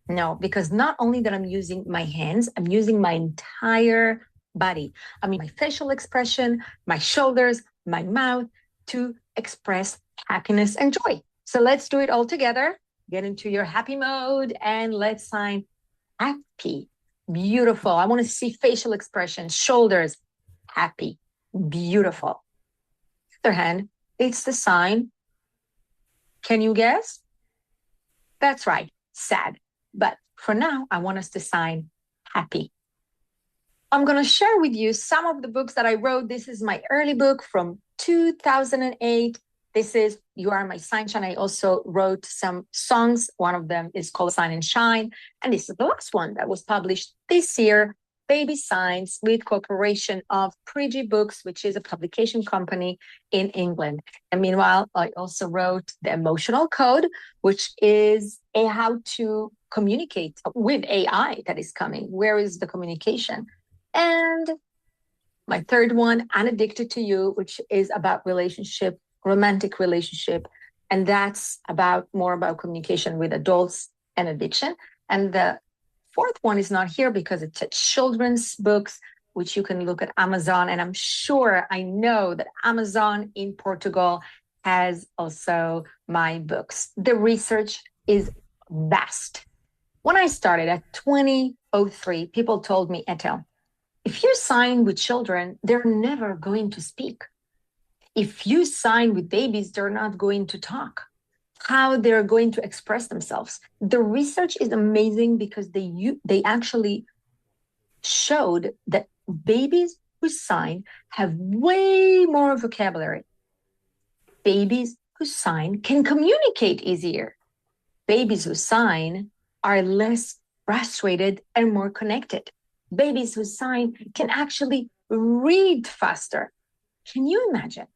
No, because not only that I'm using my hands, I'm using my entire body. I mean, my facial expression, my shoulders, my mouth to express happiness and joy. So let's do it all together. Get into your happy mode and let's sign happy. Beautiful. I want to see facial expression, shoulders, happy, beautiful. Other hand, it's the sign. Can you guess? That's right, sad. But for now, I want us to sign happy. I'm going to share with you some of the books that I wrote. This is my early book from 2008. This is You Are My Sunshine. I also wrote some songs. One of them is called Sign and Shine. And this is the last one that was published this year, Baby Signs, with cooperation of Prigi Books, which is a publication company in England. And meanwhile, I also wrote The Emotional Code, which is how to communicate with AI that is coming. Where is the communication? And my third one, Unaddicted to You, which is about relationship, romantic relationship. And that's more about communication with adults and addiction. And the fourth one is not here because it's a children's books, which you can look at Amazon. And I'm sure, I know that Amazon in Portugal has also my books. The research is vast. When I started at 2003, people told me, Etel, if you sign with children, they're never going to speak. If you sign with babies, they're not going to talk. How they're going to express themselves. The research is amazing because they actually showed that babies who sign have way more vocabulary. Babies who sign can communicate easier. Babies who sign are less frustrated and more connected. Babies who sign can actually read faster. Can you imagine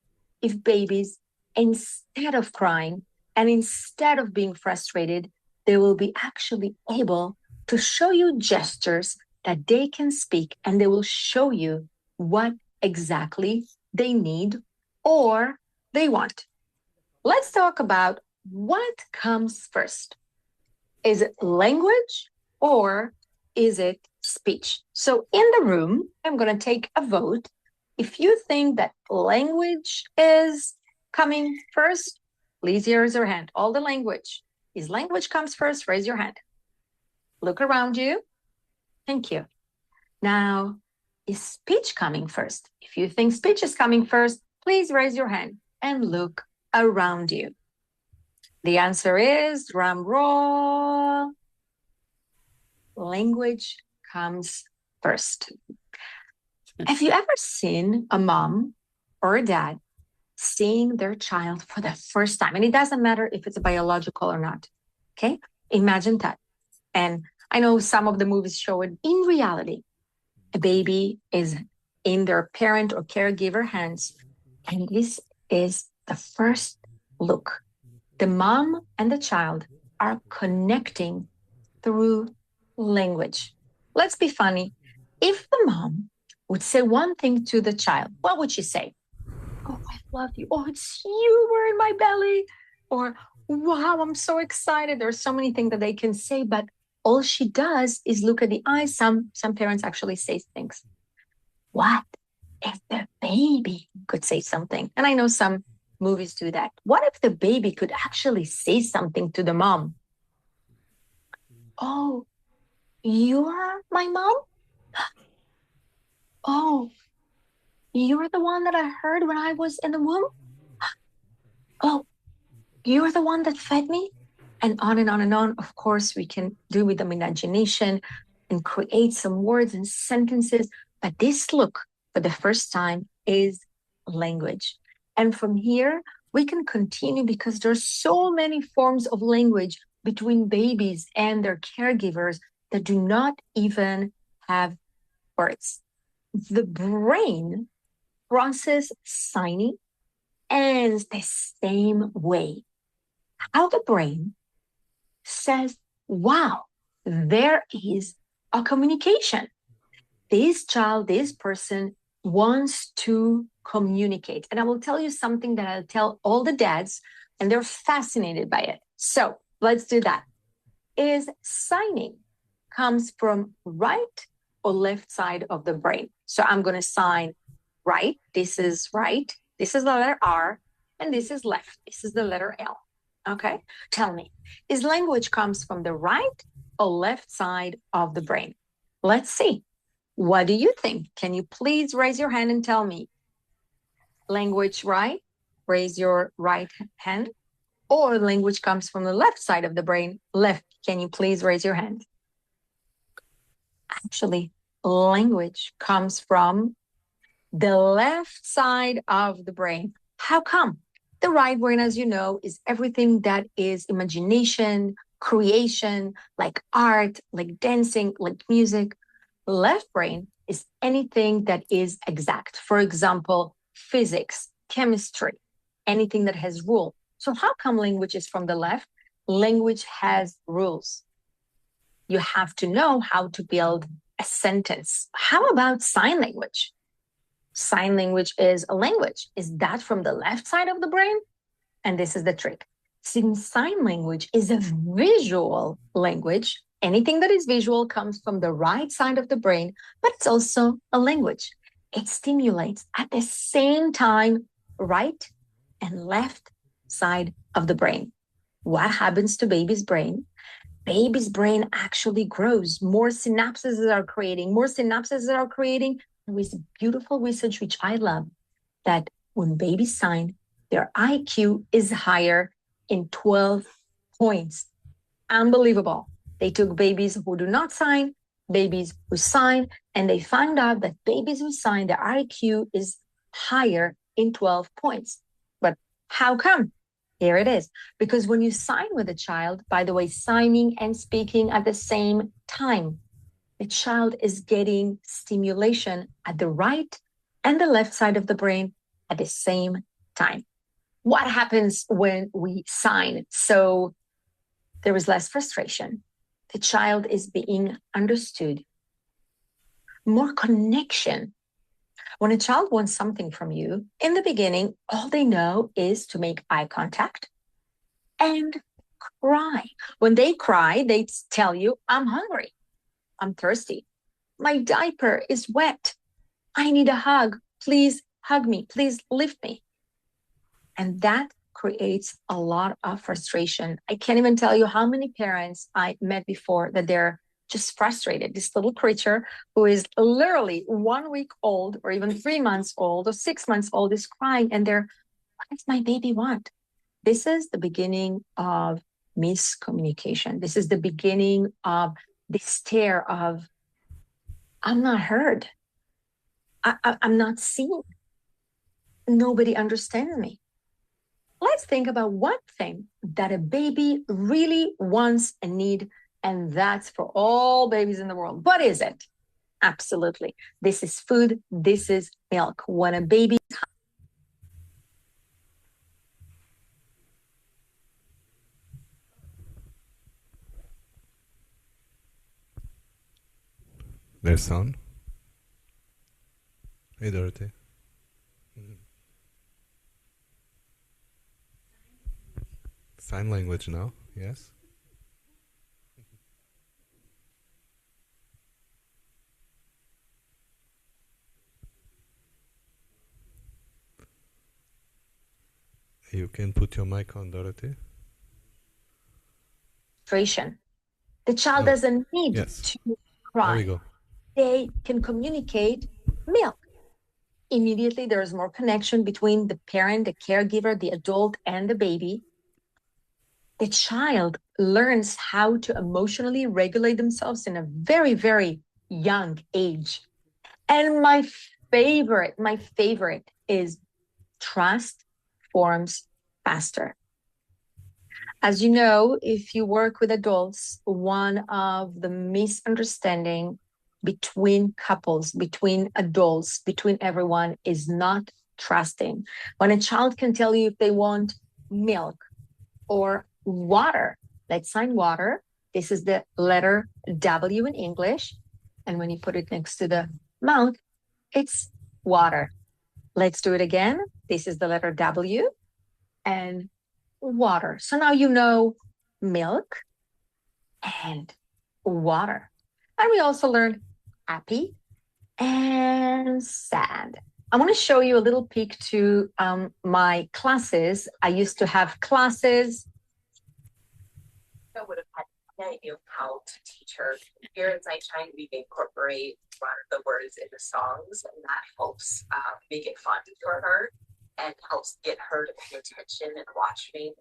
if babies, instead of crying and instead of being frustrated, they will be actually able to show you gestures that they can speak, and they will show you what exactly they need or they want. Let's talk about what comes first. Is it language or is it speech? So in the room, I'm going to take a vote. If you think that language is coming first, please raise your hand. All the language. Is language comes first, raise your hand. Look around you. Thank you. Now, is speech coming first? If you think speech is coming first, please raise your hand and look around you. The answer is, drum roll, language comes first. Have you ever seen a mom or a dad seeing their child for the first time? And it doesn't matter if it's biological or not, okay? Imagine that. And I know some of the movies show it. In reality, a baby is in their parent or caregiver hands, and this is the first look. The mom and the child are connecting through language. Let's be funny. If the mom would say one thing to the child, what would she say? Oh, I love you. Oh, it's you were in my belly. Or, wow, I'm so excited. There's so many things that they can say, but all she does is look at the eyes. Some parents actually say things. What if the baby could say something? And I know some movies do that. What if the baby could actually say something to the mom? Oh, you're my mom? Oh, you're the one that I heard when I was in the womb? Oh, you're the one that fed me? And on and on and on. Of course, we can do with imagination and create some words and sentences. But this look for the first time is language. And from here, we can continue because there's so many forms of language between babies and their caregivers that do not even have words. The brain processes signing ends the same way. How the brain says, wow, there is a communication. This child, this person wants to communicate. And I will tell you something that I'll tell all the dads, and they're fascinated by it. So let's do that. Is signing comes from right or left side of the brain. So I'm going to sign right. This is right. This is the letter R, and this is left. This is the letter L. Okay, tell me, is language comes from the right or left side of the brain? Let's see. What do you think? Can you please raise your hand and tell me? Language right, raise your right hand. Or language comes from the left side of the brain, left. Can you please raise your hand? Actually, language comes from the left side of the brain. How come? The right brain, as you know, is everything that is imagination, creation, like art, like dancing, like music. Left brain is anything that is exact. For example, physics, chemistry, anything that has rule. So how come language is from the left? Language has rules. You have to know how to build a sentence. How about sign language? Sign language is a language. Is that from the left side of the brain? And this is the trick. Since sign language is a visual language, anything that is visual comes from the right side of the brain, but it's also a language. It stimulates at the same time right and left side of the brain. What happens to baby's brain? Baby's brain actually grows. More synapses are creating. There is beautiful research, which I love, that when babies sign, their IQ is higher in 12 points. Unbelievable. They took babies who do not sign, babies who sign, and they found out that babies who sign, their IQ is higher in 12 points. But how come? Here it is. Because when you sign with a child, by the way, signing and speaking at the same time, the child is getting stimulation at the right and the left side of the brain at the same time. What happens when we sign? So there is less frustration. The child is being understood. More connection. When a child wants something from you, in the beginning, all they know is to make eye contact and cry. When they cry, they tell you, I'm hungry, I'm thirsty, my diaper is wet, I need a hug, please hug me, please lift me. And that creates a lot of frustration. I can't even tell you how many parents I met before that they're just frustrated. This little creature who is literally 1 week old or even 3 months old or 6 months old is crying, and they're, what does my baby want? This is the beginning of miscommunication. This is the beginning of the stare of, I'm not heard. I'm not seen. Nobody understands me. Let's think about one thing that a baby really wants and needs, and that's for all babies in the world. What is it? Absolutely. This is food. This is milk. When a baby... There's sound. Hey, Dorote. Sign language now, yes? You can put your mic on, Dorote. The child doesn't need to cry. There we go. They can communicate milk. Immediately, there is more connection between the parent, the caregiver, the adult, and the baby. The child learns how to emotionally regulate themselves in a very, very young age. And my favorite is trust forms faster. As you know, if you work with adults, one of the misunderstanding between couples, between adults, between everyone is not trusting. When a child can tell you if they want milk or water, let's sign water. This is the letter W in English. And when you put it next to the mouth, it's water. Let's do it again. This is the letter W and water. So now you know milk and water. And we also learned happy and sad. I want to show you a little peek to my classes. I used to have classes. I would have had no idea how to teach her. Here inside Chang, we incorporate the words in the songs, and that helps make it fun for her and helps get her to pay attention and watch me.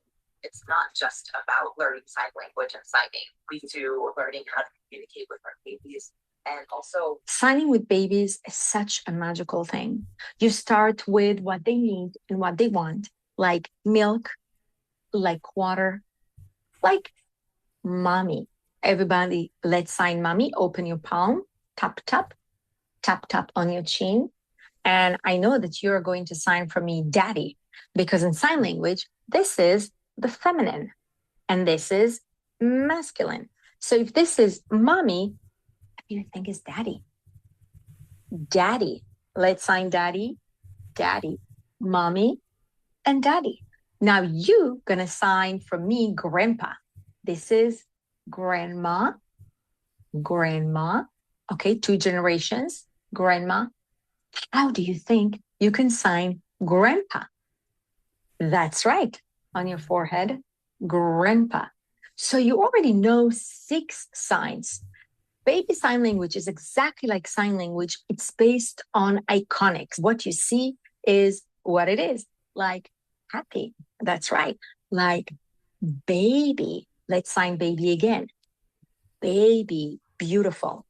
It's not just about learning sign language and signing. We do learning how to communicate with our babies. And also, signing with babies is such a magical thing. You start with what they need and what they want, like milk, like water, like mommy. Everybody, let's sign mommy. Open your palm, tap, tap, tap, tap on your chin. And I know that you're going to sign for me, daddy, because in sign language, this is the feminine and this is masculine. So if this is mommy, you think is daddy. Daddy. Let's sign daddy, daddy, mommy, and daddy. Now you gonna sign for me, grandpa. This is grandma, grandma. Okay, 2 generations, grandma. How do you think you can sign grandpa? That's right, on your forehead, grandpa. So you already know 6 signs. Baby sign language is exactly like sign language. It's based on iconics. What you see is what it is. Like happy. That's right. Like baby. Let's sign baby again. Baby. Beautiful.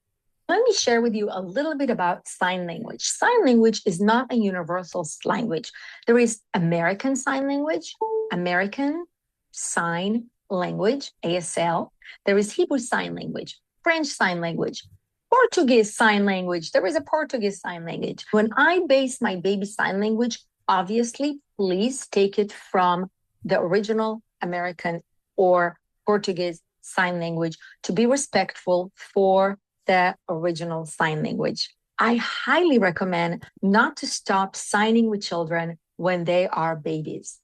Let me share with you a little bit about sign language. Sign language is not a universal language. There is American Sign Language, American Sign Language, ASL. There is Hebrew Sign Language, French Sign Language, Portuguese Sign Language. There is a Portuguese Sign Language. When I base my baby sign language, obviously, please take it from the original American or Portuguese Sign Language to be respectful for the original sign language. I highly recommend not to stop signing with children when they are babies.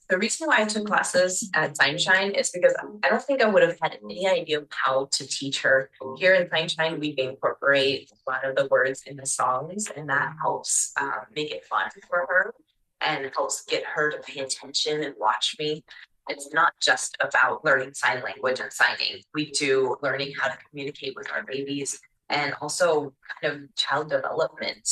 The reason why I took classes at Sunshine is because I don't think I would have had any idea of how to teach her. Here in Sunshine, we incorporate a lot of the words in the songs, and that helps make it fun for her and helps get her to pay attention and watch me. It's not just about learning sign language and signing. We do learning how to communicate with our babies and also kind of child development.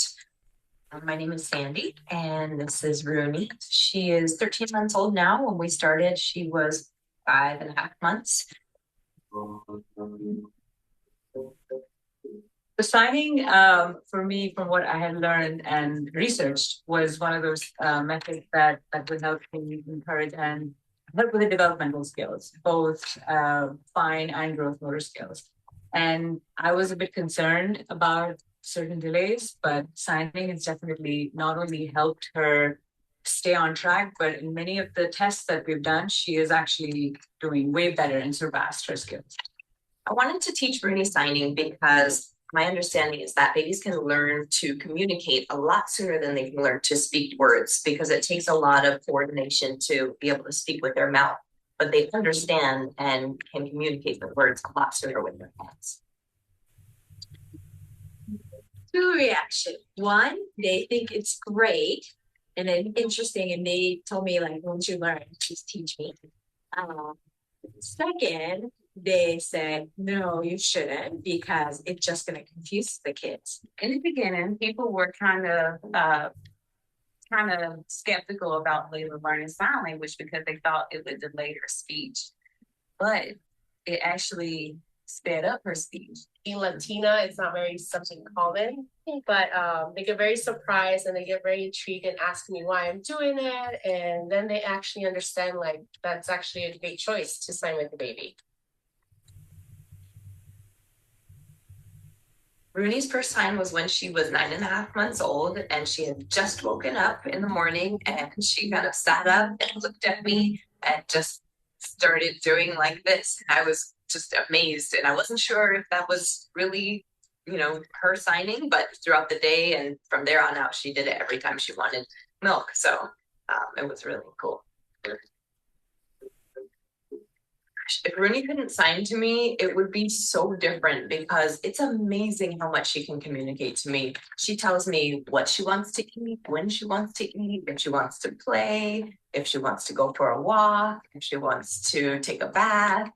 My name is Sandy, and this is Rooney. She is 13 months old now. When we started, she was 5.5 months. The signing, for me, from what I had learned and researched, was one of those methods that would help me encourage and help with the developmental skills, both fine and growth motor skills. And I was a bit concerned about certain delays, but signing has definitely not only helped her stay on track, but in many of the tests that we've done, she is actually doing way better and surpassed her skills. I wanted to teach Rooney signing because my understanding is that babies can learn to communicate a lot sooner than they can learn to speak words, because it takes a lot of coordination to be able to speak with their mouth, but they understand and can communicate with words a lot sooner with their hands. Two reactions. One, they think it's great and then interesting, and they told me, like, once you learn, just teach me. Second, they said, no, you shouldn't, because it's just going to confuse the kids. In the beginning, people were kind of skeptical about Layla learning sign language because they thought it would delay her speech, but it actually sped up her speech. Being Latina, it's not very something common, but they get very surprised and they get very intrigued and ask me why I'm doing it, and then they actually understand, like, that's actually a great choice to sign with the baby. Rooney's first sign was when she was 9.5 months old, and she had just woken up in the morning, and she kind of sat up and looked at me and just started doing like this. And I was just amazed, and I wasn't sure if that was really, her signing, but throughout the day and from there on out, she did it every time she wanted milk. So it was really cool. If Rooney couldn't sign to me, it would be so different, because it's amazing how much she can communicate to me. She tells me what she wants to eat, when she wants to eat, if she wants to play, if she wants to go for a walk, if she wants to take a bath.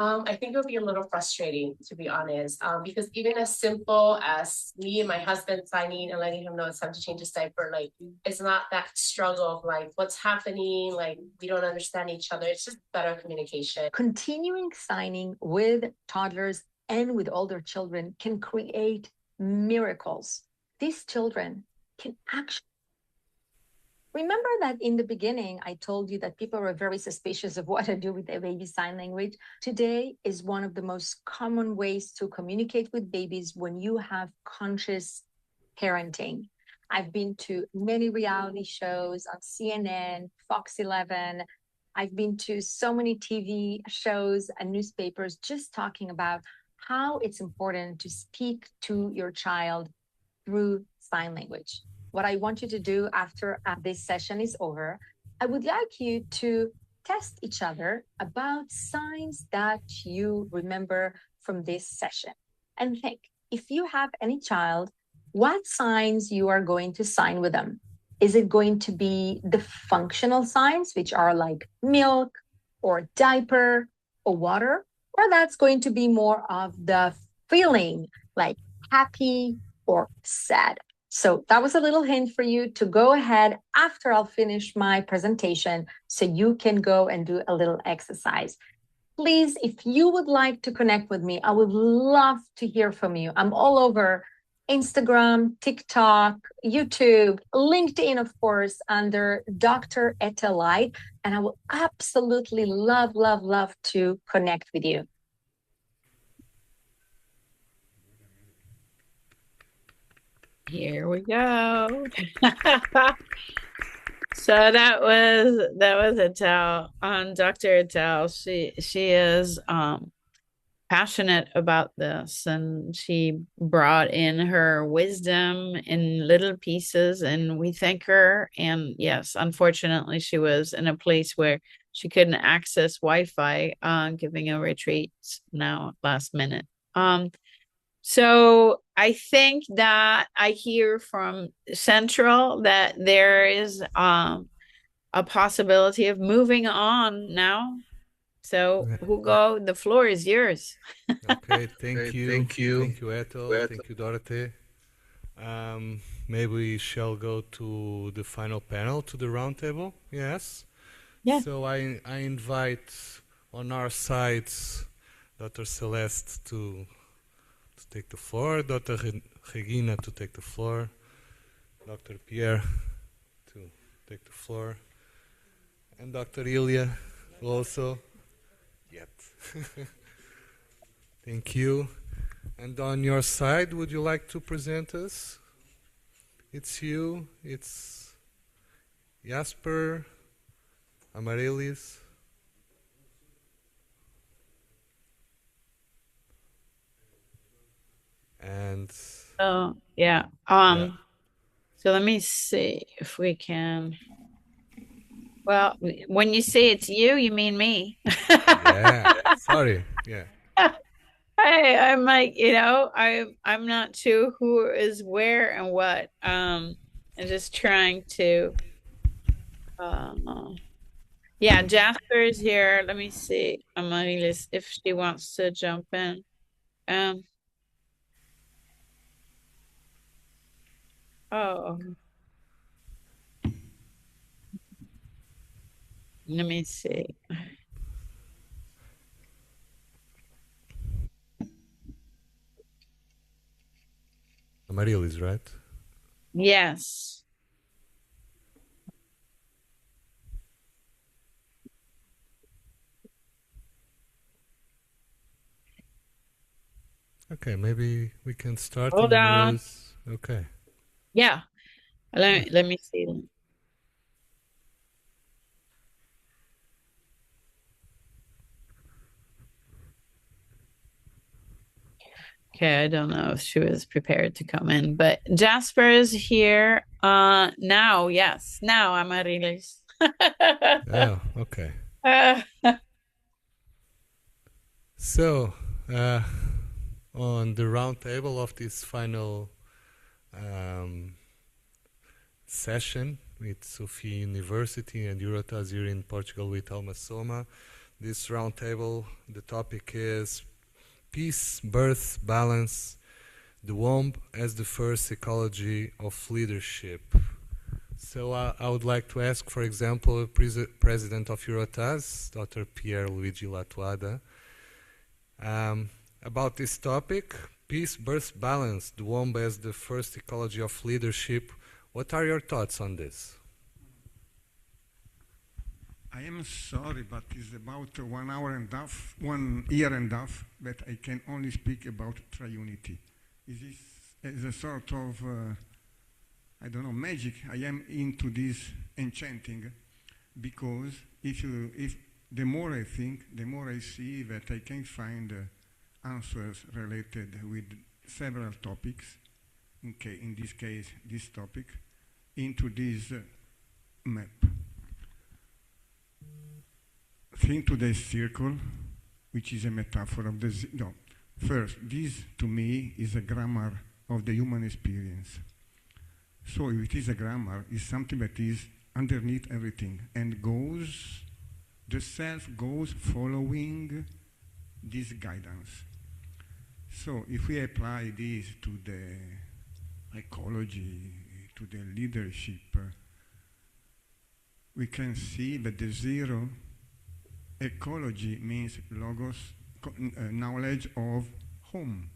I think it would be a little frustrating, to be honest, because even as simple as me and my husband signing and letting him know it's time to change his diaper, like, it's not that struggle of like, what's happening, like, we don't understand each other. It's just better communication. Continuing signing with toddlers and with older children can create miracles. These children can actually... Remember that in the beginning, I told you that people were very suspicious of what to do with their baby sign language. Today is one of the most common ways to communicate with babies when you have conscious parenting. I've been to many reality shows on CNN, Fox 11. I've been to so many TV shows and newspapers just talking about how it's important to speak to your child through sign language. What I want you to do after this session is over, I would like you to test each other about signs that you remember from this session. And think, if you have any child, what signs you are going to sign with them. Is it going to be the functional signs, which are like milk or diaper or water? Or that's going to be more of the feeling, like happy or sad? So that was a little hint for you to go ahead after I'll finish my presentation so you can go and do a little exercise. Please, if you would like to connect with me, I would love to hear from you. I'm all over Instagram, TikTok, YouTube, LinkedIn, of course, under Dr. Etelite, and I will absolutely love to connect with you. Here we go. So that was Etel, Dr. Etel. She is passionate about this, and she brought in her wisdom in little pieces, and we thank her. And yes, unfortunately, she was in a place where she couldn't access Wi-Fi, giving a retreat now last minute. So I think that I hear from Central that there is a possibility of moving on now. So Hugo, the floor is yours. Okay, thank you. Thank you, Ethel. Thank you, Dorote. Maybe we shall go to the final panel, to the roundtable. Yes? Yeah. So I invite on our sides Dr. Celeste to take the floor, Dr. Regina to take the floor, Dr. Pierre to take the floor, and Dr. Ilja also. Yet. Thank you. And on your side, would you like to present us? It's you, it's Jaspr, Amarillis. And oh yeah. So let me see if we can. Well, when you say it's you, you mean me. Yeah. Sorry. Yeah. I'm like, I'm not sure who is where and what. I'm just trying to. Yeah, Jaspr is here. Let me see, Amarillis, if she wants to jump in. Oh. Let me see. Amarillis, right? Yes. Okay, maybe we can start. Hold on. Okay. Yeah. Let me see. Okay, I don't know if she was prepared to come in, but Jaspr is here. Now, yes. Now, Amarillis. Oh, okay. So, on the round table of this final session with Sofia University and EUROTAS here in Portugal with AlmaEurotas, this round table, the topic is Peace, Birth, Balance, the Womb as the First Ecology of Leadership. So I would like to ask, for example, President of EUROTAS, Dr. Pierre Luigi Latuada, about this topic, Peace, Birth, Balance, the Womb as the First Ecology of Leadership. What are your thoughts on this? I am sorry, but it's about 1 hour and a half, 1 year and a half, that I can only speak about triunity. Is this as a sort of, I don't know, magic? I am into this enchanting, because if the more I think, the more I see that I can find answers related with several topics, in this case, this topic, into this map. Think to the circle, which is a metaphor of the... No. First, this to me is a grammar of the human experience. So if it is a grammar, it's something that is underneath everything and goes, the self goes following this guidance. So if we apply this to the ecology, to the leadership, we can see that the zero ecology means logos, knowledge of home,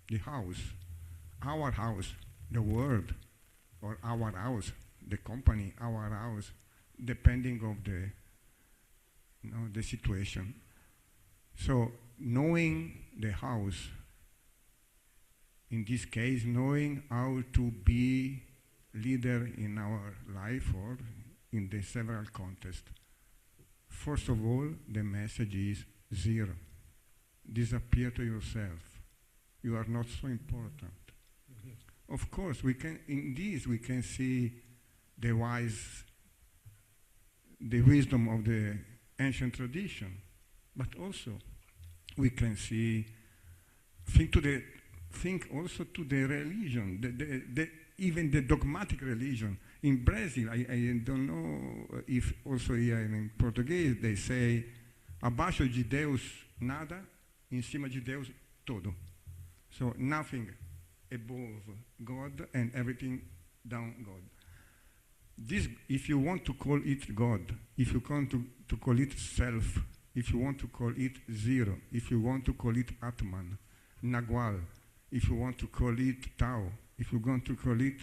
the house, our house, the world, or our house, the company, our house, depending of the situation. So knowing the house, in this case, knowing how to be leader in our life or in the several contexts. First of all, the message is zero. disappear to yourself. You are not so important. Of course, we can, in this we can see the wisdom of the ancient tradition, but also we can see, think also to the religion, even the dogmatic religion. In Brazil, I don't know if also here in Portuguese they say abaixo de Deus nada, em cima de Deus todo. So nothing above God and everything down God. This, if you want to call it God, if you want to call it self, if you want to call it zero, if you want to call it Atman, Nagual, if you want to call it Tao, if you want to call it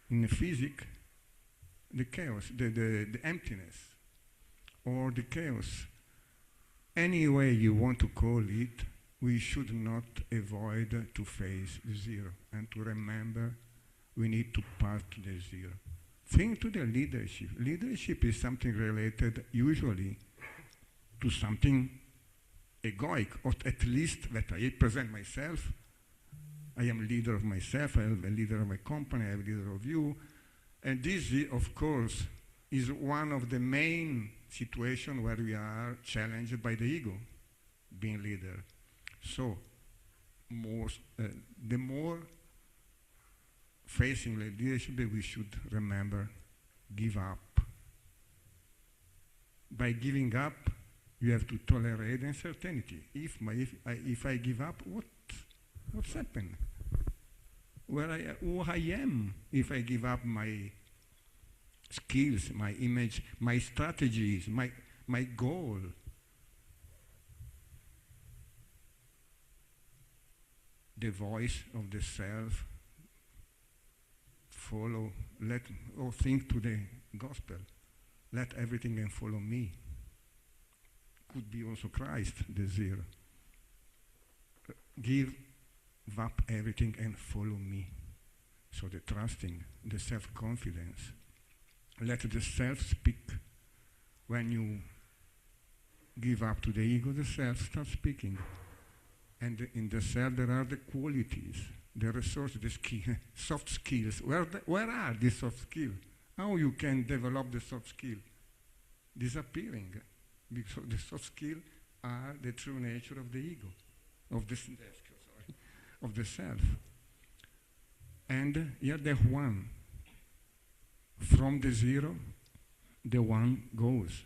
in the physics, the chaos, the emptiness, or the chaos, any way you want to call it, we should not avoid to face the zero and to remember we need to pass to the zero. Think to the leadership. Leadership is something related usually to something egoic, or at least that I present myself. I am leader of myself, I am a leader of my company, I am a leader of you. And this, of course, is one of the main situations where we are challenged by the ego, being leader. So, the more facing the leadership, we should remember, give up. By giving up, you have to tolerate uncertainty. If I give up, what's happened? Who I am if I give up my skills, my image, my strategies, my goal. The voice of the self, follow, or think to the gospel. Let everything and follow me. Could be also Christ, the zero. Give up everything and follow me. So the trusting, the self-confidence. Let the self speak. When you give up to the ego, the self starts speaking. And in the self there are the qualities, the resources, the skill, soft skills. Where are these soft skills? How you can develop the soft skill? Disappearing. Because the soft skills are the true nature of the ego, of the self. And here the one. From the zero, the one goes,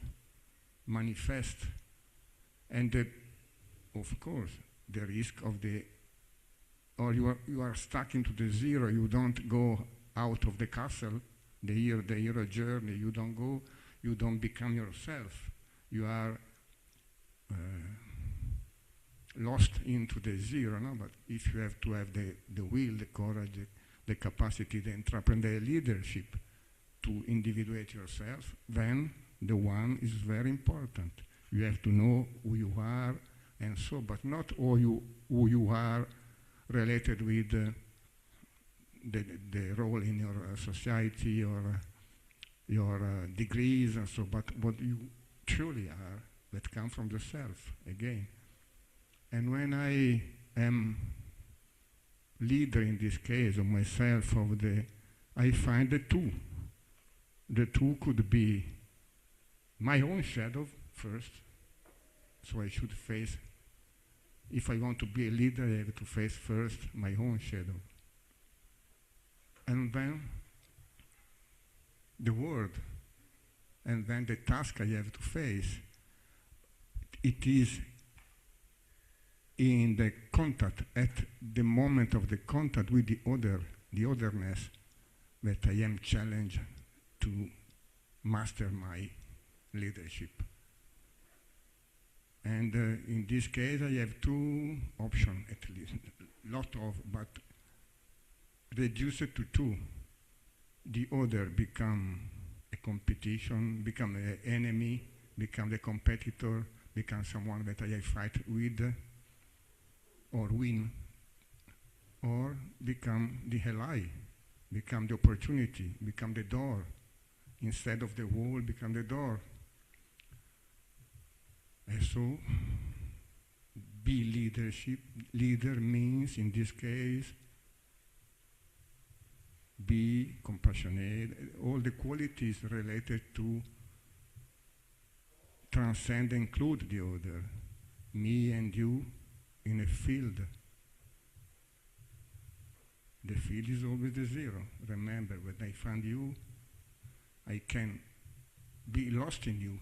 manifest. And of course, the risk of or you are stuck into the zero, you don't go out of the castle, the hero journey, you don't go, you don't become yourself. You are lost into the zero, no? But if you have to have the will, the courage, the capacity, the entrepreneurial leadership to individuate yourself, then the one is very important. You have to know who you are and so, but not who you are related with the role in your society or your degrees and so, but what you truly are that come from the self again. And when I am leader in this case of myself, I find the two. The two could be my own shadow first, so I should face, if I want to be a leader, I have to face first my own shadow. And then the world, and then the task I have to face. It is in the contact, at the moment of the contact with the otherness, that I am challenged to master my leadership. And in this case, I have two options, at least, but reduce it to two. The other become a competition, become an enemy, become the competitor, become someone that I fight with or win, or become the ally, become the opportunity, become the door. Instead of the wall, become the door. And so, be leadership. Leader means, in this case, be compassionate, all the qualities related to transcend and include the other. Me and you in a field. The field is always the zero. Remember, when I find you, I can be lost in you.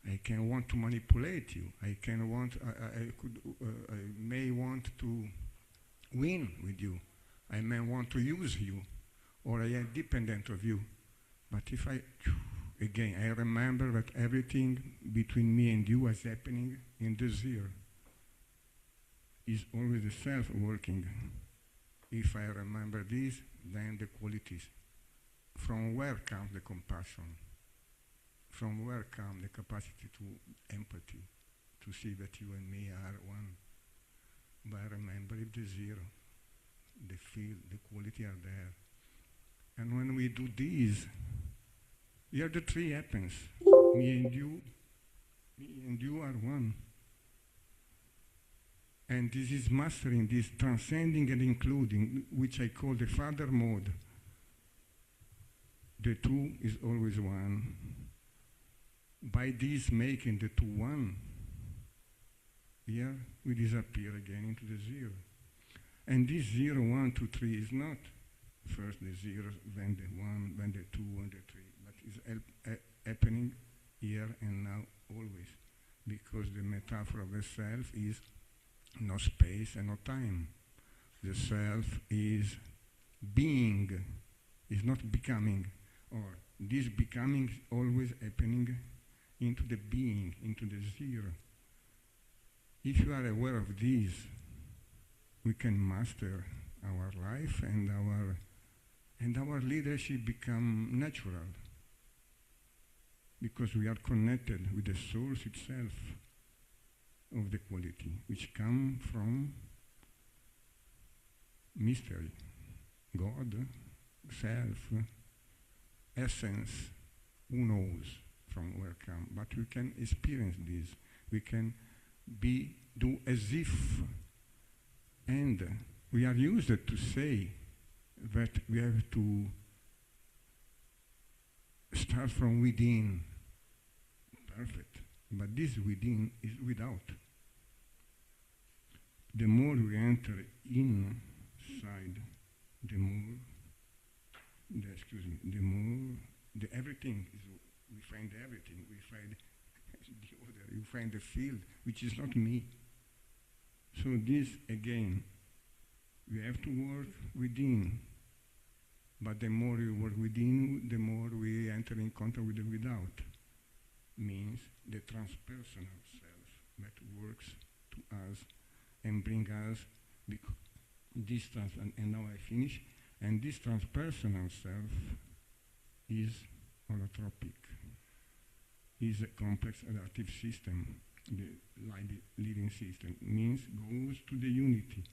I can want to manipulate you. I may want to win with you. I may want to use you, or I am dependent of you. But if I remember that everything between me and you is happening in the zero. Is always the self working. If I remember this, then the qualities. From where comes the compassion? From where comes the capacity to empathy, to see that you and me are one? By remembering the zero, the feel, the quality are there. And when we do this, here the three happens. Me and you are one. And this is mastering, this transcending and including, which I call the father mode. The two is always one. By this making the two one, here we disappear again into the zero. And this 0, 1, 2, 3 is not first the 0, then the 1, then the 2, and the 3, but it's happening here and now always, because the metaphor of the self is no space and no time. The self is being, is not becoming, or this becoming is always happening into the being, into the zero. If you are aware of this, we can master our life, and our leadership become natural, because we are connected with the source itself of the quality, which come from mystery, God, self, essence. Who knows from where come? But we can experience this. We can do as if. And we are used to say that we have to start from within. Perfect. But this within is without. The more we enter inside, the more, everything is, we find everything. We find the other. We find the field, which is not me. So this, again, we have to work within. But the more we work within, the more we enter in contact with the without. Means the transpersonal self that works to us and bring us this and now I finish. And this transpersonal self is holotropic, is a complex adaptive system. The living system means goes to the unity,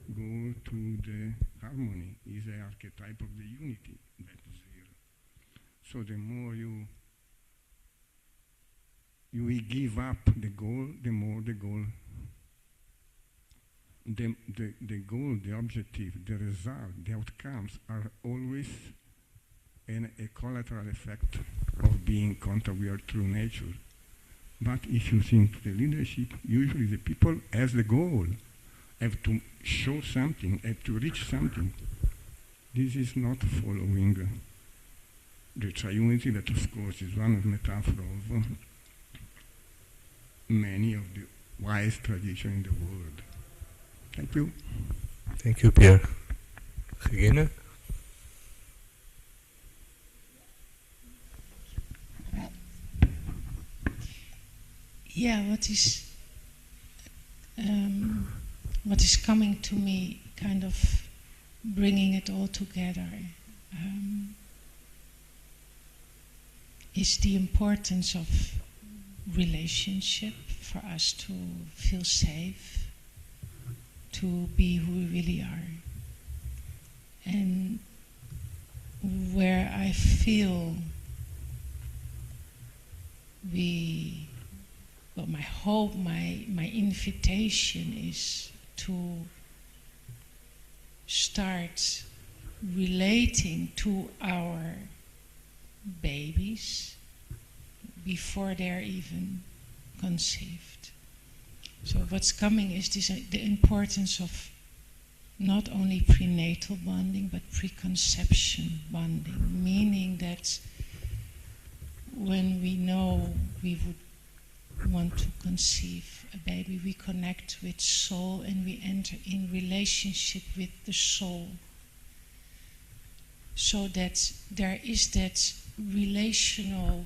go to the harmony, is the archetype of the unity that is here. So the more you give up the goal, the more the goal, the goal, the objective, the result, the outcomes are always a collateral effect of being in contact with our true nature. But if you think the leadership, usually the people as the goal have to show something, have to reach something. This is not following the triunity that, of course, is one of the metaphors of many of the wise traditions in the world. Thank you. Thank you, Pierre. Regina? Yeah, what is coming to me, kind of bringing it all together, is the importance of relationship for us to feel safe, to be who we really are. And where I feel we well, my hope, my invitation is to start relating to our babies before they're even conceived. So what's coming is this, the importance of not only prenatal bonding, but preconception bonding, meaning that when we know we would want to conceive a baby, we connect with soul and we enter in relationship with the soul. So that there is that relational,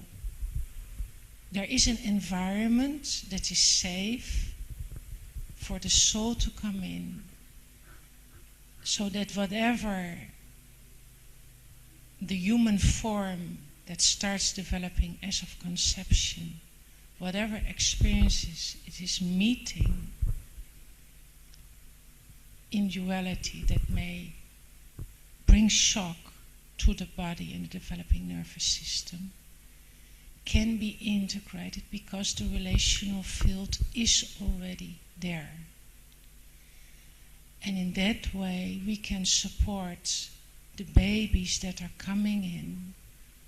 there is an environment that is safe for the soul to come in, so that whatever the human form that starts developing as of conception, whatever experiences it is meeting in duality that may bring shock to the body and the developing nervous system, can be integrated because the relational field is already there. And in that way we can support the babies that are coming in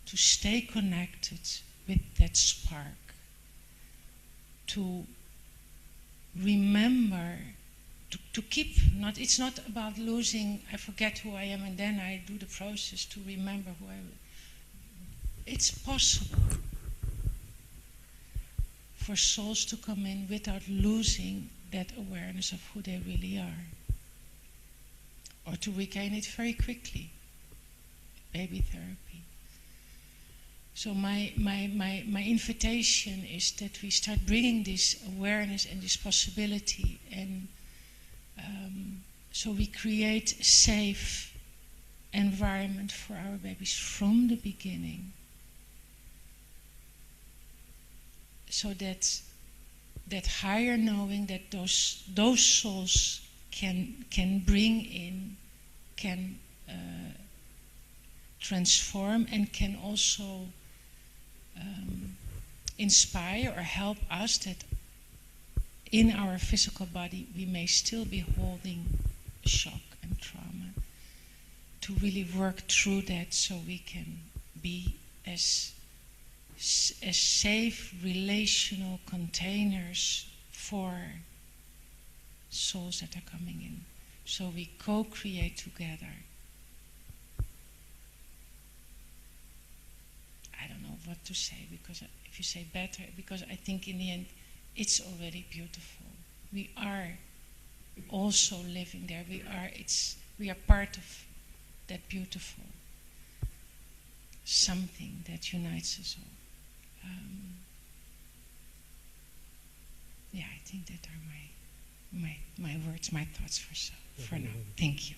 to stay connected with that spark, to remember, to keep, it's not about losing, I forget who I am and then I do the process to remember who I am. It's possible for souls to come in without losing that awareness of who they really are, or to regain it very quickly. Baby therapy. So my invitation is that we start bringing this awareness and this possibility, and so we create a safe environment for our babies from the beginning, so that higher knowing that those souls can bring in, can transform, and can also inspire or help us, that in our physical body we may still be holding shock and trauma, to really work through that so we can be as safe relational containers for souls that are coming in. So we co-create together. I don't know what to say, because if you say better, because I think in the end it's already beautiful. We are also living there. We are part of that beautiful something that unites us all. Yeah, I think that are my words, my thoughts for now. Thank you.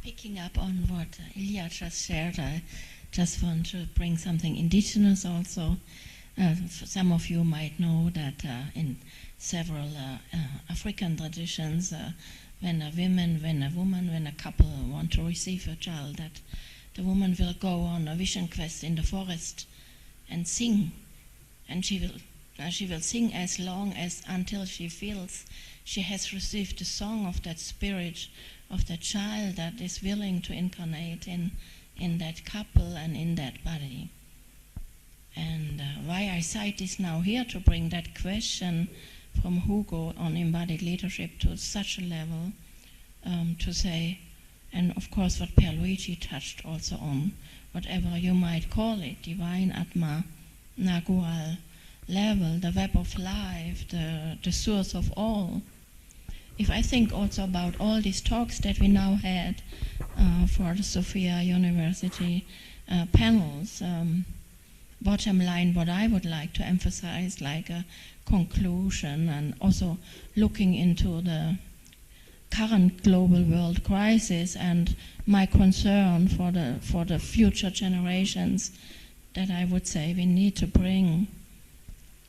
Picking up on what Ilja just shared, I just want to bring something indigenous also. Some of you might know that in several African traditions, when a couple want to receive a child, that the woman will go on a vision quest in the forest and sing, and she will sing as long as until she feels she has received the song of that spirit of the child that is willing to incarnate in that couple and in that body. And why I cite this now here, to bring that question from Hugo on embodied leadership to such a level, to say, and of course what Pierluigi touched also on, whatever you might call it, divine Atma, Nagual level, the web of life, the source of all. If I think also about all these talks that we now had for the Sofia University panels, bottom line, what I would like to emphasize, like a conclusion, and also looking into the current global world crisis and my concern for the future generations, that I would say we need to bring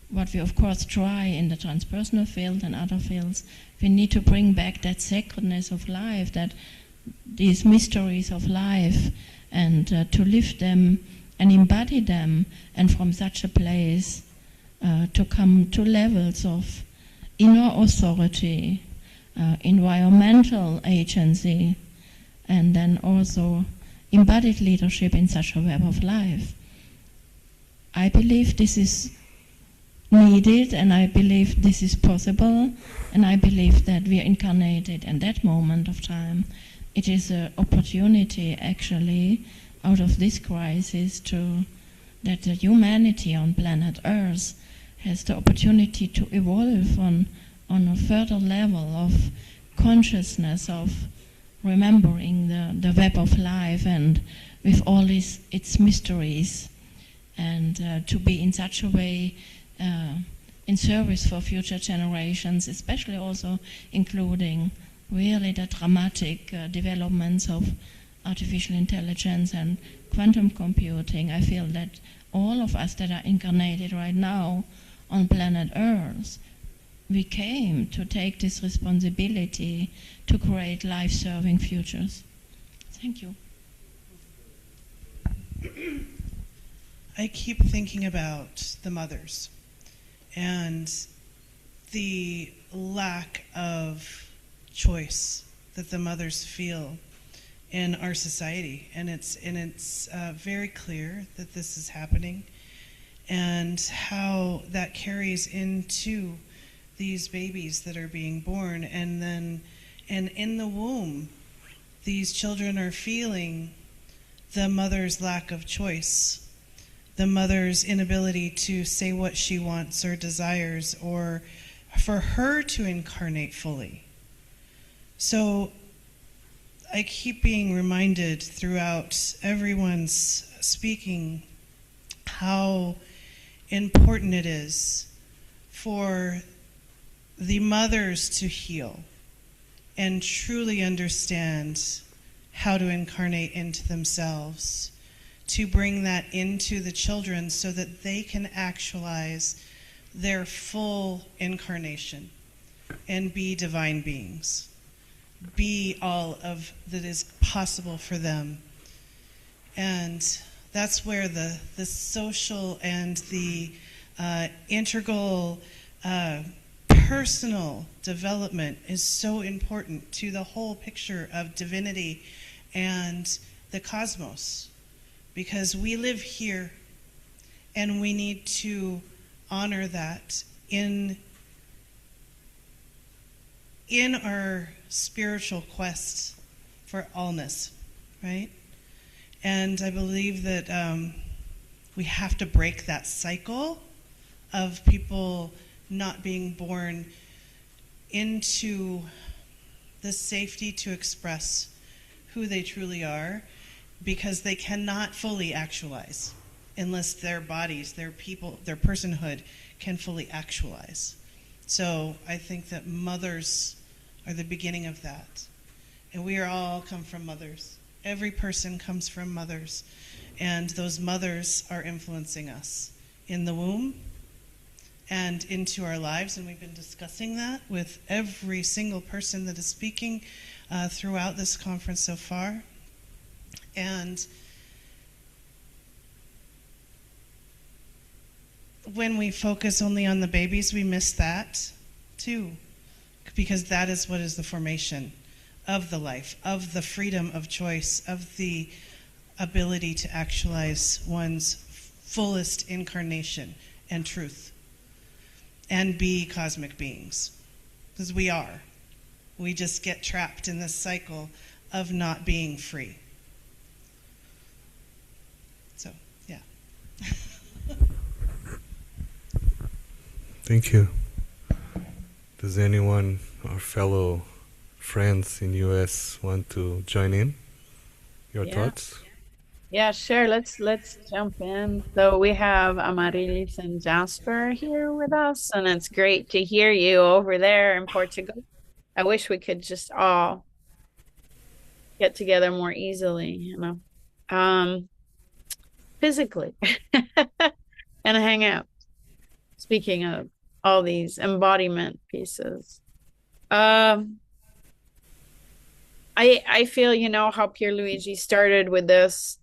what we of course try in the transpersonal field and other fields. We need to bring back that sacredness of life, that these mysteries of life, and to lift them and embody them, and from such a place to come to levels of inner authority, environmental agency, and then also embodied leadership in such a web of life. I believe this is needed, and I believe this is possible, and I believe that we are incarnated in that moment of time. It is an opportunity, actually, out of this crisis that the humanity on planet Earth has the opportunity to evolve on a further level of consciousness, of remembering the web of life and with all its mysteries, and to be in such a way in service for future generations, especially also including really the dramatic developments of artificial intelligence and quantum computing. I feel that all of us that are incarnated right now on planet Earth, we came to take this responsibility to create life-serving futures. Thank you. I keep thinking about the mothers and the lack of choice that the mothers feel in our society, and it's very clear that this is happening, and how that carries into these babies that are being born, and in the womb, these children are feeling the mother's lack of choice, the mother's inability to say what she wants or desires, or for her to incarnate fully. So I keep being reminded throughout everyone's speaking how important it is for the mothers to heal and truly understand how to incarnate into themselves, to bring that into the children so that they can actualize their full incarnation and be divine beings, be all of that is possible for them. And that's where the social and the integral personal development is so important to the whole picture of divinity and the cosmos, because we live here and we need to honor that in our spiritual quest for allness, right? And I believe that we have to break that cycle of people not being born into the safety to express who they truly are, because they cannot fully actualize unless their bodies, their people, their personhood can fully actualize. So I think that mothers are the beginning of that. And we are all come from mothers. Every person comes from mothers. And those mothers are influencing us in the womb and into our lives. And we've been discussing that with every single person that is speaking throughout this conference so far. And when we focus only on the babies, we miss that too, because that is what is the formation of the life, of the freedom of choice, of the ability to actualize one's fullest incarnation and truth and be cosmic beings, because we are. We just get trapped in this cycle of not being free. So, yeah. Thank you. Does anyone, our fellow friends in US, want to join in? Your thoughts? Yeah, sure. Let's jump in. So we have Amarillis and Jaspr here with us, and it's great to hear you over there in Portugal. I wish we could just all get together more easily, you know, physically and hang out. Speaking of all these embodiment pieces, I feel, you know, how Pierluigi started with this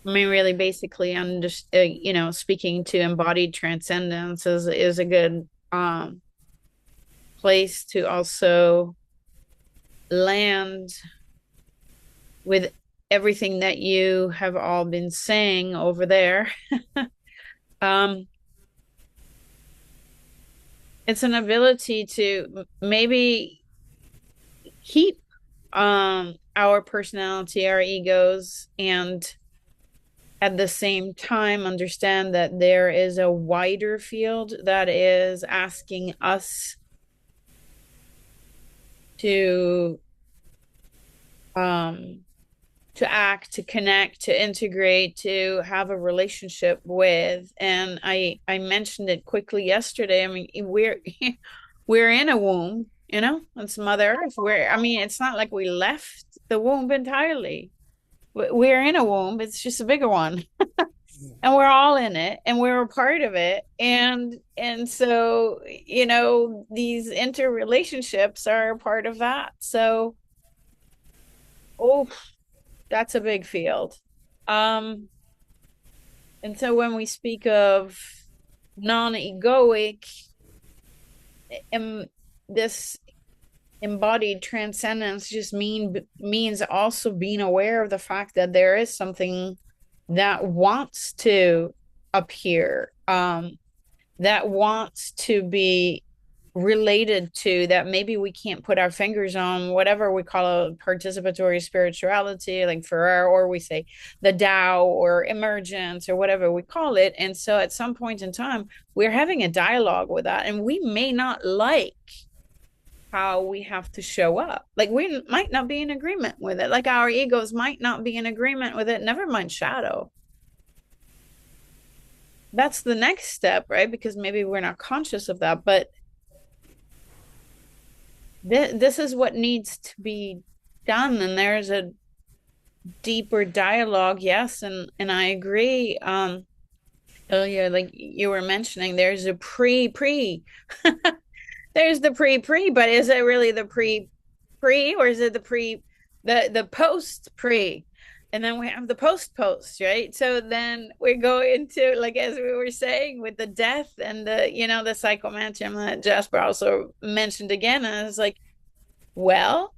I mean, really, basically, you know, speaking to embodied transcendence is a good place to also land with everything that you have all been saying over there. It's an ability to maybe keep our personality, our egos, and at the same time understand that there is a wider field that is asking us to act, to connect, to integrate, to have a relationship with. And I mentioned it quickly yesterday. I mean, we're in a womb, you know, it's Mother Earth. I mean, it's not like we left the womb entirely. We're in a womb, it's just a bigger one. And we're all in it and we're a part of it. And so, you know, these interrelationships are a part of that. So, oh, that's a big field. And so when we speak of non-egoic, this embodied transcendence just means also being aware of the fact that there is something that wants to appear, that wants to be related to, that maybe we can't put our fingers on, whatever we call a participatory spirituality, like or we say the Tao or emergence or whatever we call it. And so at some point in time, we're having a dialogue with that, and we may not like how we have to show up. Like we might not be in agreement with it. Like our egos might not be in agreement with it. Never mind shadow. That's the next step, right? Because maybe we're not conscious of that, but this is what needs to be done. And there's a deeper dialogue. Yes. And I agree. Earlier, like you were mentioning, there's a pre there's the pre, but is it really the pre, or is it the post pre? And then we have the post, right? So then we go into, like, as we were saying, with the death and the, you know, the psychomantium that Jaspr also mentioned again. And it's like, well,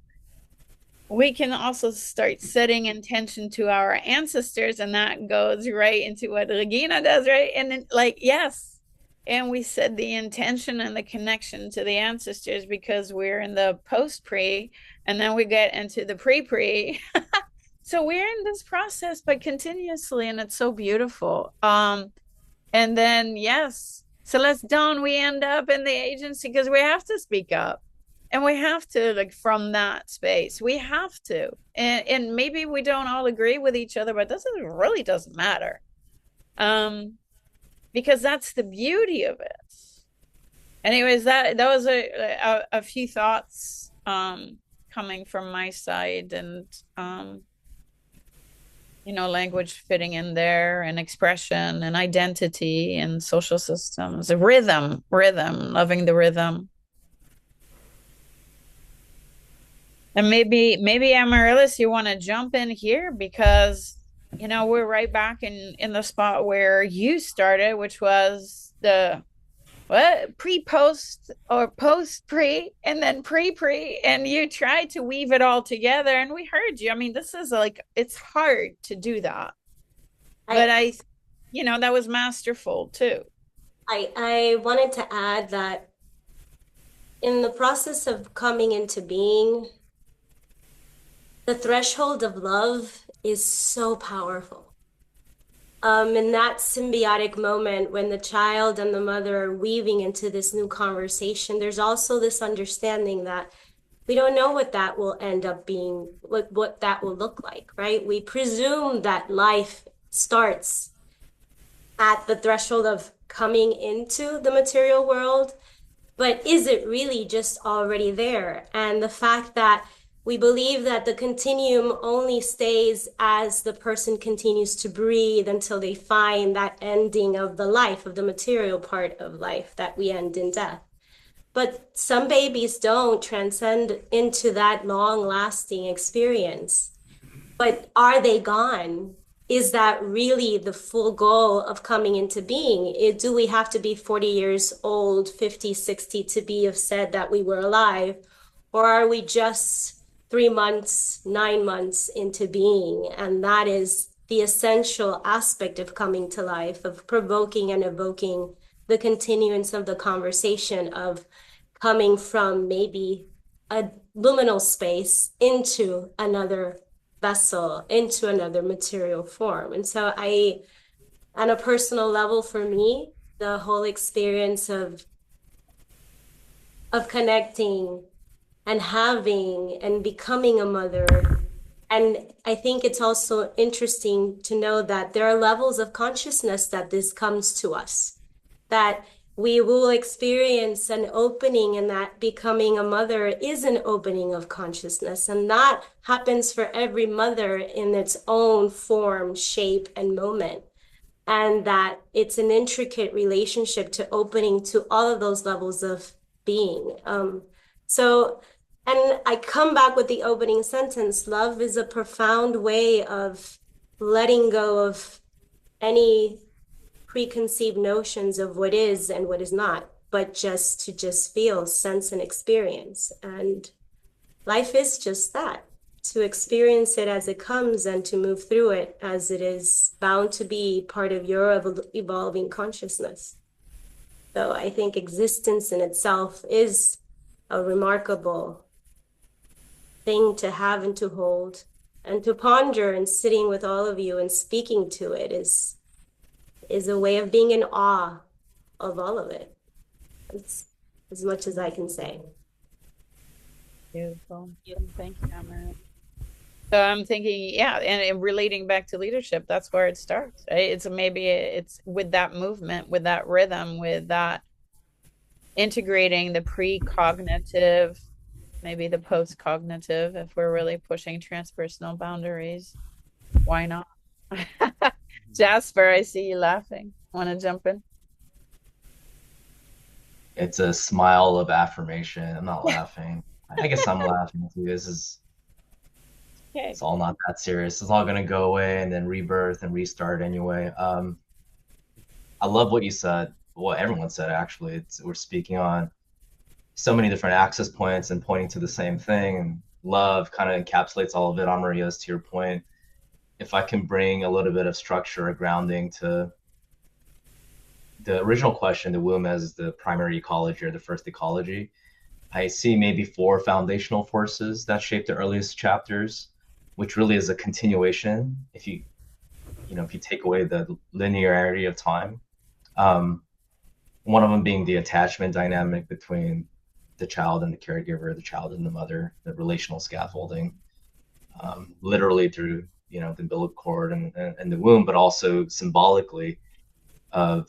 we can also start setting intention to our ancestors, and that goes right into what Regina does, right? And then, like, yes. And we set the intention and the connection to the ancestors because we're in the post-pre, and then we get into the pre-pre. So we're in this process, but continuously, and it's so beautiful. And then, yes, Celeste, don't we end up in the agency because we have to speak up, and we have to, like, from that space, we have to. And maybe we don't all agree with each other, but this really doesn't matter. Because that's the beauty of it. Anyways, that was a few thoughts coming from my side, and you know, language fitting in there, and expression and identity and social systems, rhythm, loving the rhythm. And maybe Amarillis, you want to jump in here, because you know, we're right back in the spot where you started, which was the pre-post, or post-pre, and then pre-pre, and you tried to weave it all together, and we heard you. I mean, this is like, it's hard to do that, but you know, that was masterful too. I wanted to add that in the process of coming into being, the threshold of love is so powerful. In that symbiotic moment when the child and the mother are weaving into this new conversation, there's also this understanding that we don't know what that will end up being, what that will look like, right? We presume that life starts at the threshold of coming into the material world, but is it really just already there? And the fact that we believe that the continuum only stays as the person continues to breathe until they find that ending of the life, of the material part of life, that we end in death. But some babies don't transcend into that long-lasting experience. But are they gone? is that really the full goal of coming into being? Do we have to be 40 years old, 50, 60 to be have said that we were alive? Or are we just 3 months, 9 months into being? And that is the essential aspect of coming to life, of provoking and evoking the continuance of the conversation, of coming from maybe a liminal space into another vessel, into another material form. And so on a personal level for me, the whole experience of connecting and having and becoming a mother. And I think it's also interesting to know that there are levels of consciousness that this comes to us, that we will experience an opening, and that becoming a mother is an opening of consciousness. And that happens for every mother in its own form, shape, and moment. And that it's an intricate relationship to opening to all of those levels of being. And I come back with the opening sentence: love is a profound way of letting go of any preconceived notions of what is and what is not, but just to feel, sense, and experience. And life is just that, to experience it as it comes and to move through it as it is bound to be part of your evolving consciousness. So I think existence in itself is a remarkable thing to have and to hold and to ponder, and sitting with all of you and speaking to it is a way of being in awe of all of it. It's as much as I can say. Beautiful. Thank you, Amarillis. So I'm thinking, yeah, and relating back to leadership, that's where it starts. Right? It's with that movement, with that rhythm, with that integrating the pre-cognitive, maybe the post-cognitive, if we're really pushing transpersonal boundaries. Why not? Jaspr, I see you laughing. Want to jump in? It's a smile of affirmation. I'm not laughing. I guess I'm laughing too. It's all not that serious. It's all going to go away and then rebirth and restart anyway. I love what you said. What everyone said, actually. We're speaking on so many different access points and pointing to the same thing. And love kind of encapsulates all of it. Amarillis, to your point, if I can bring a little bit of structure or grounding to the original question, the womb as the primary ecology or the first ecology, I see maybe 4 foundational forces that shape the earliest chapters, which really is a continuation. If you take away the linearity of time, one of them being the attachment dynamic between the child and the caregiver, the child and the mother, the relational scaffolding, literally through the umbilical cord and the womb, but also symbolically of,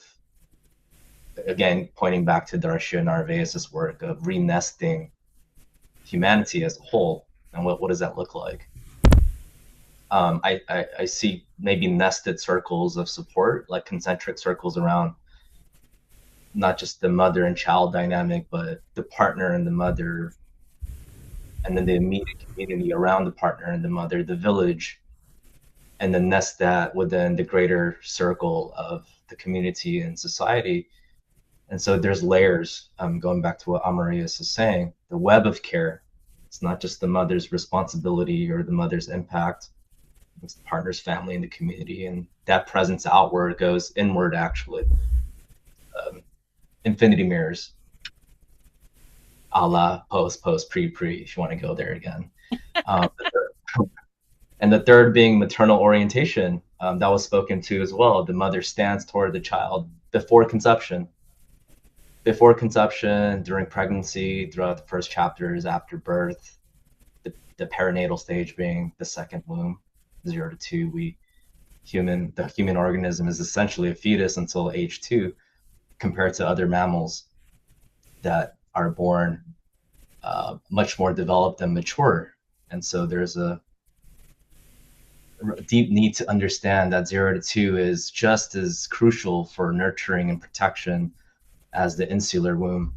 again, pointing back to Darshya Narvaez's work of re-nesting humanity as a whole. And what does that look like? I see maybe nested circles of support, like concentric circles around not just the mother and child dynamic, but the partner and the mother, and then the immediate community around the partner and the mother, the village, and then nest that within the greater circle of the community and society. And so there's layers, going back to what Amarillis is saying, the web of care. It's not just the mother's responsibility or the mother's impact. It's the partner's family and the community. And that presence outward goes inward, actually. Infinity mirrors, a la post, pre, if you want to go there again. And the third being maternal orientation, that was spoken to as well. The mother stands toward the child before conception, during pregnancy, throughout the first chapters, after birth, the perinatal stage being the second womb, 0 to 2. The human organism is essentially a fetus until age 2, compared to other mammals that are born much more developed and mature. And so there's a deep need to understand that 0 to 2 is just as crucial for nurturing and protection as the insular womb.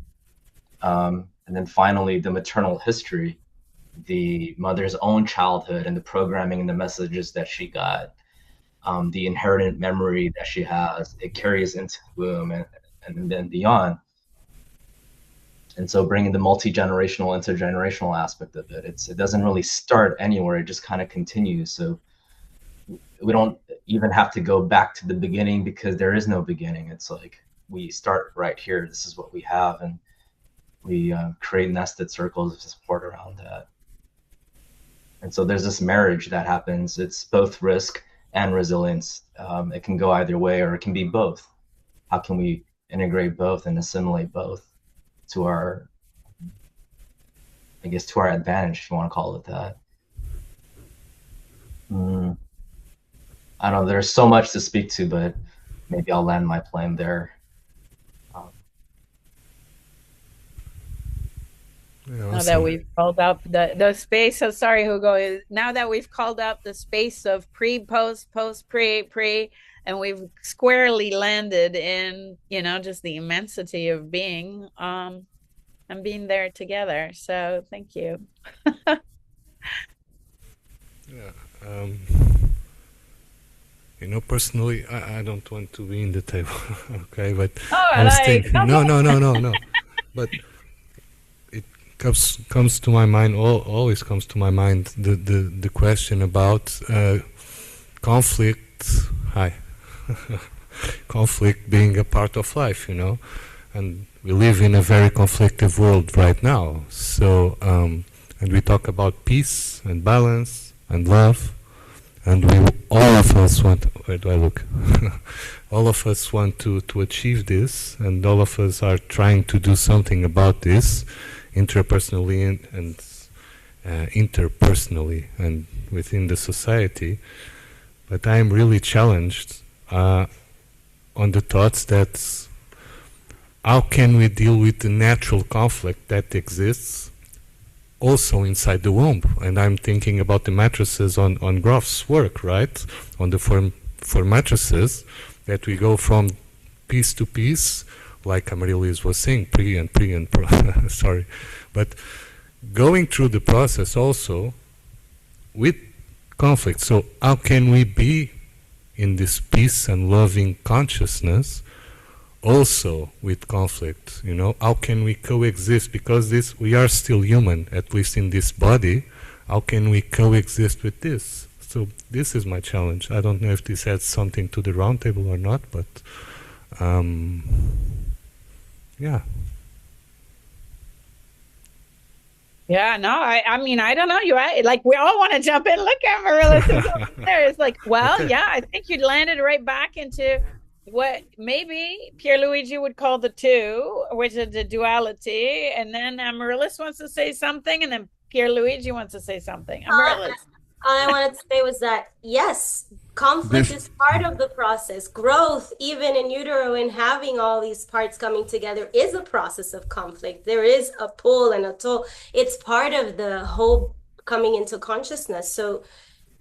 And then finally, the maternal history, the mother's own childhood and the programming and the messages that she got, the inherent memory that she has, it carries into the womb and then beyond. And so bringing the multi-generational, intergenerational aspect of it, it doesn't really start anywhere, it just kind of continues. So we don't even have to go back to the beginning because there is no beginning. It's like we start right here. This is what we have, and we create nested circles of support around that. And so there's this marriage that happens. It's both risk and resilience. It can go either way, or it can be both. How can we integrate both and assimilate both to our, I guess, to our advantage, if you want to call it that? I don't know, there's so much to speak to, but maybe I'll land my plane there. Now that we've called up the space of, sorry, Hugo, now that we've called up the space of pre, post, pre, and we've squarely landed in, just the immensity of being, and being there together. So thank you. Personally, I don't want to be in the table, okay? But I was thinking, no. But it comes to my mind, always comes to my mind, the question about conflict. Conflict being a part of life, and we live in a very conflictive world right now. So, and we talk about peace and balance and love. And all of us want, where do I look? All of us want to achieve this, and all of us are trying to do something about this, interpersonally and interpersonally and within the society. But I am really challenged on the thoughts that how can we deal with the natural conflict that exists also inside the womb? And I'm thinking about the matrices on Groff's work, right? On the four matrices, that we go from piece to piece, like Amarillis was saying, pre and sorry. But going through the process also with conflict. So how can we be in this peace and loving consciousness also with conflict? How can we coexist? Because we are still human, at least in this body. How can we coexist with this? So this is my challenge. I don't know if this adds something to the roundtable or not, but yeah. Yeah, no, I mean, I don't know. You like, we all want to jump in. Look at Amarillis there. It's like, well, yeah, I think you landed right back into what maybe Pierluigi would call the two, which is the duality. And then Amarillis wants to say something, and then Pierluigi wants to say something. Amarillis. All I wanted to say was that, yes, conflict is part of the process. Growth, even in utero, and having all these parts coming together is a process of conflict. There is a pull and a toll. It's part of the whole coming into consciousness. So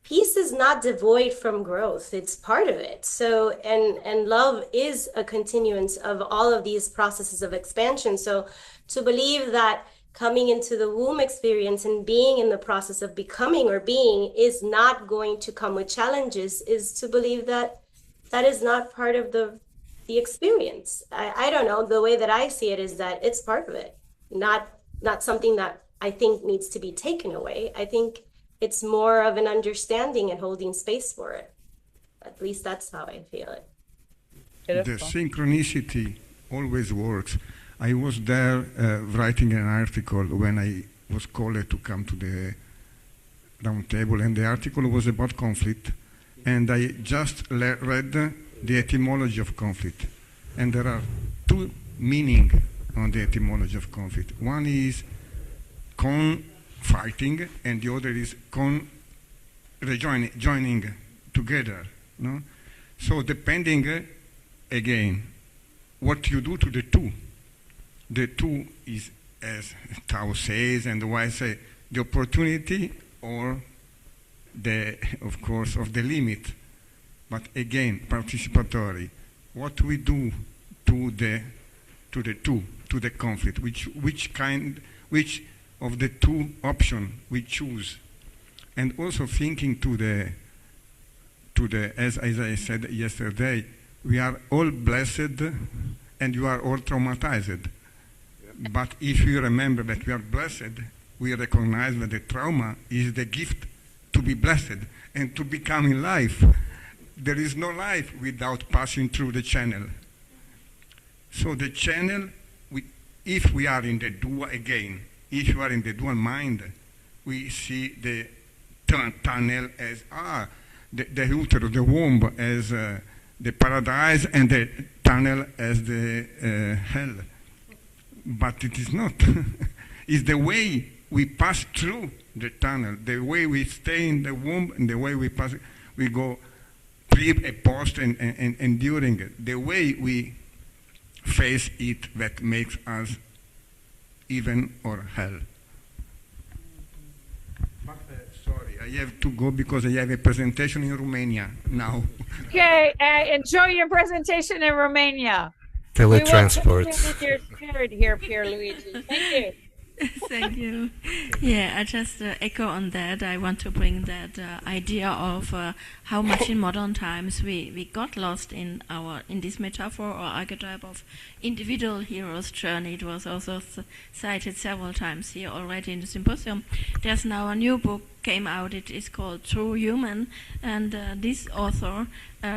peace is not devoid from growth. It's part of it. So, and love is a continuance of all of these processes of expansion. So to believe that coming into the womb experience and being in the process of becoming or being is not going to come with challenges is to believe that that is not part of the experience. I don't know. The way that I see it is that it's part of it, not something that I think needs to be taken away. I think it's more of an understanding and holding space for it. At least that's how I feel it. The synchronicity always works. I was there writing an article when I was called to come to the round table, and the article was about conflict. And I just read the etymology of conflict. And there are two meanings on the etymology of conflict. One is fighting, and the other is joining together. No? So depending, again, what you do to the two. The two is, as Tao says, and the Wise say, the opportunity or of course, of the limit. But again, participatory. What we do to the two, to the conflict, which of the two options we choose, and also thinking to to the, as I said yesterday, we are all blessed and you are all traumatized. But if you remember that we are blessed, we recognize that the trauma is the gift to be blessed and to become in life. There is no life without passing through the channel. So the channel, if we are in the dual again, if you are in the dual mind, we see the tunnel as the uterus, the womb as the paradise, and the tunnel as the hell. But it is not. It's the way we pass through the tunnel, the way we stay in the womb, and the way we pass, we go pre, a post, and during it. The way we face it that makes us even or hell. But, sorry, I have to go because I have a presentation in Romania now. Okay, enjoy your presentation in Romania. Teletransport. With your spirit here, Pierluigi. Thank you. Thank you. Yeah, I just echo on that. I want to bring that idea of how much in modern times we got lost in this metaphor or archetype of individual hero's journey. It was also cited several times here already in the Symposium. There's now a new book came out. It is called True Human, and this author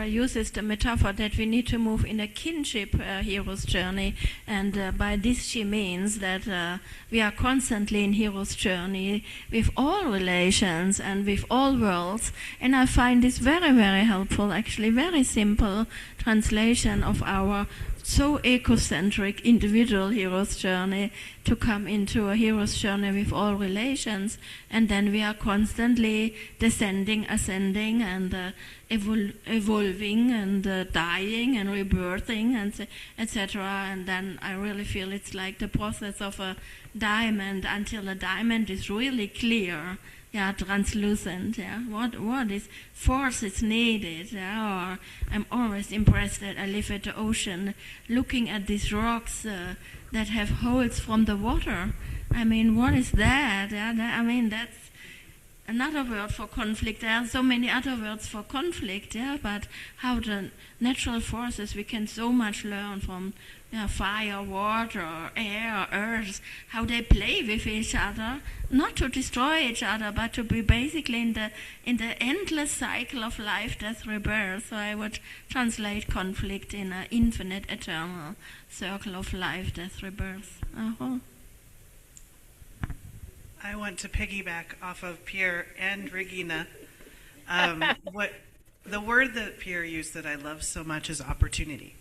uses the metaphor that we need to move in a kinship hero's journey, and by this she means that we are constantly in hero's journey with all relations and with all worlds, and I find this very, very helpful, actually very simple translation of our so ecocentric individual hero's journey to come into a hero's journey with all relations, and then we are constantly descending, ascending, and evolving, and dying, and rebirthing, and etc. And then I really feel it's like the process of a diamond until the diamond is really clear. Yeah, translucent. Yeah, what is force is needed? Yeah, or I'm always impressed that I live at the ocean, looking at these rocks that have holes from the water. I mean, what is that? Yeah, I mean, that's another word for conflict. There are so many other words for conflict. Yeah, but how the natural forces, we can so much learn from. Fire, water, air, earth, how they play with each other, not to destroy each other, but to be basically in the endless cycle of life, death, rebirth. So I would translate conflict in an infinite, eternal circle of life, death, rebirth. I want to piggyback off of Pierre and Regina. What the word that Pierre used that I love so much is opportunity.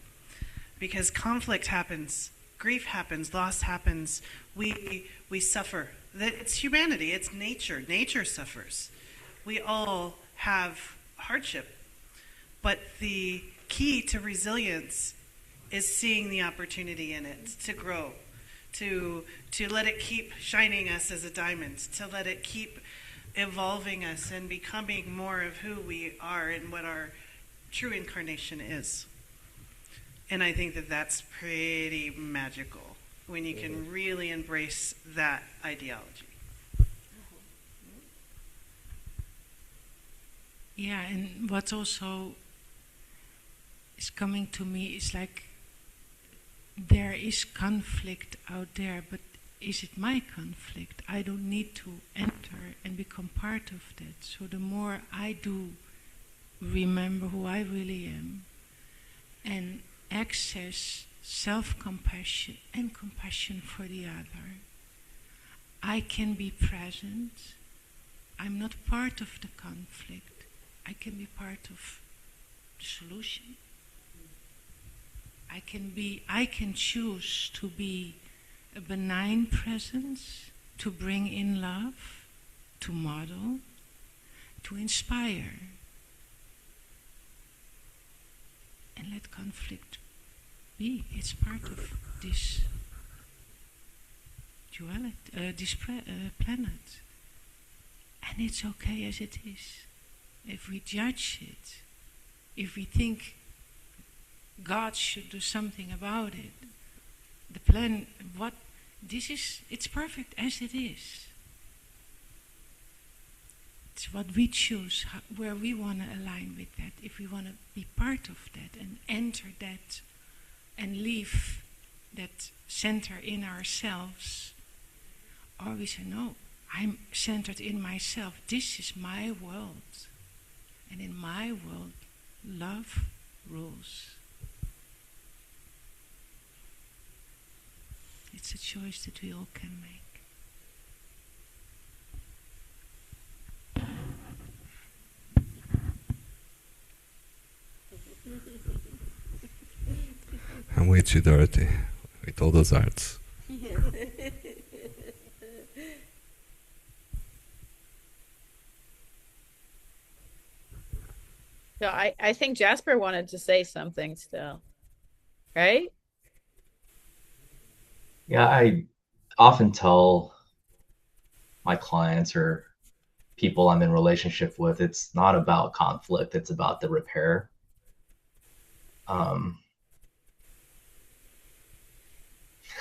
Because conflict happens, grief happens, loss happens, we suffer. It's humanity, it's nature. Nature suffers. We all have hardship. But the key to resilience is seeing the opportunity in it, to grow, to let it keep shining us as a diamond, to let it keep evolving us and becoming more of who we are and what our true incarnation is. And I think that that's pretty magical when you can really embrace that ideology. Yeah, and what also is coming to me is like there is conflict out there, but is it my conflict? I don't need to enter and become part of that. So the more I do remember who I really am and access self-compassion and compassion for the other, I can be present. I'm not part of the conflict. I can be part of the solution. I can choose to be a benign presence, to bring in love, to model, to inspire, and let conflict be. It's part of this duality, this planet. And it's okay as it is. If we judge it, if we think God should do something about it, the plan, it's perfect as it is. what we choose, where we want to align with that, if we want to be part of that and enter that and leave that center in ourselves, or we say, no, I'm centered in myself. This is my world. And in my world, love rules. It's a choice that we all can make. I'm with you, Dorote, with all those arts. So I think Jaspr wanted to say something still, right? Yeah, I often tell my clients or people I'm in relationship with, it's not about conflict, it's about the repair.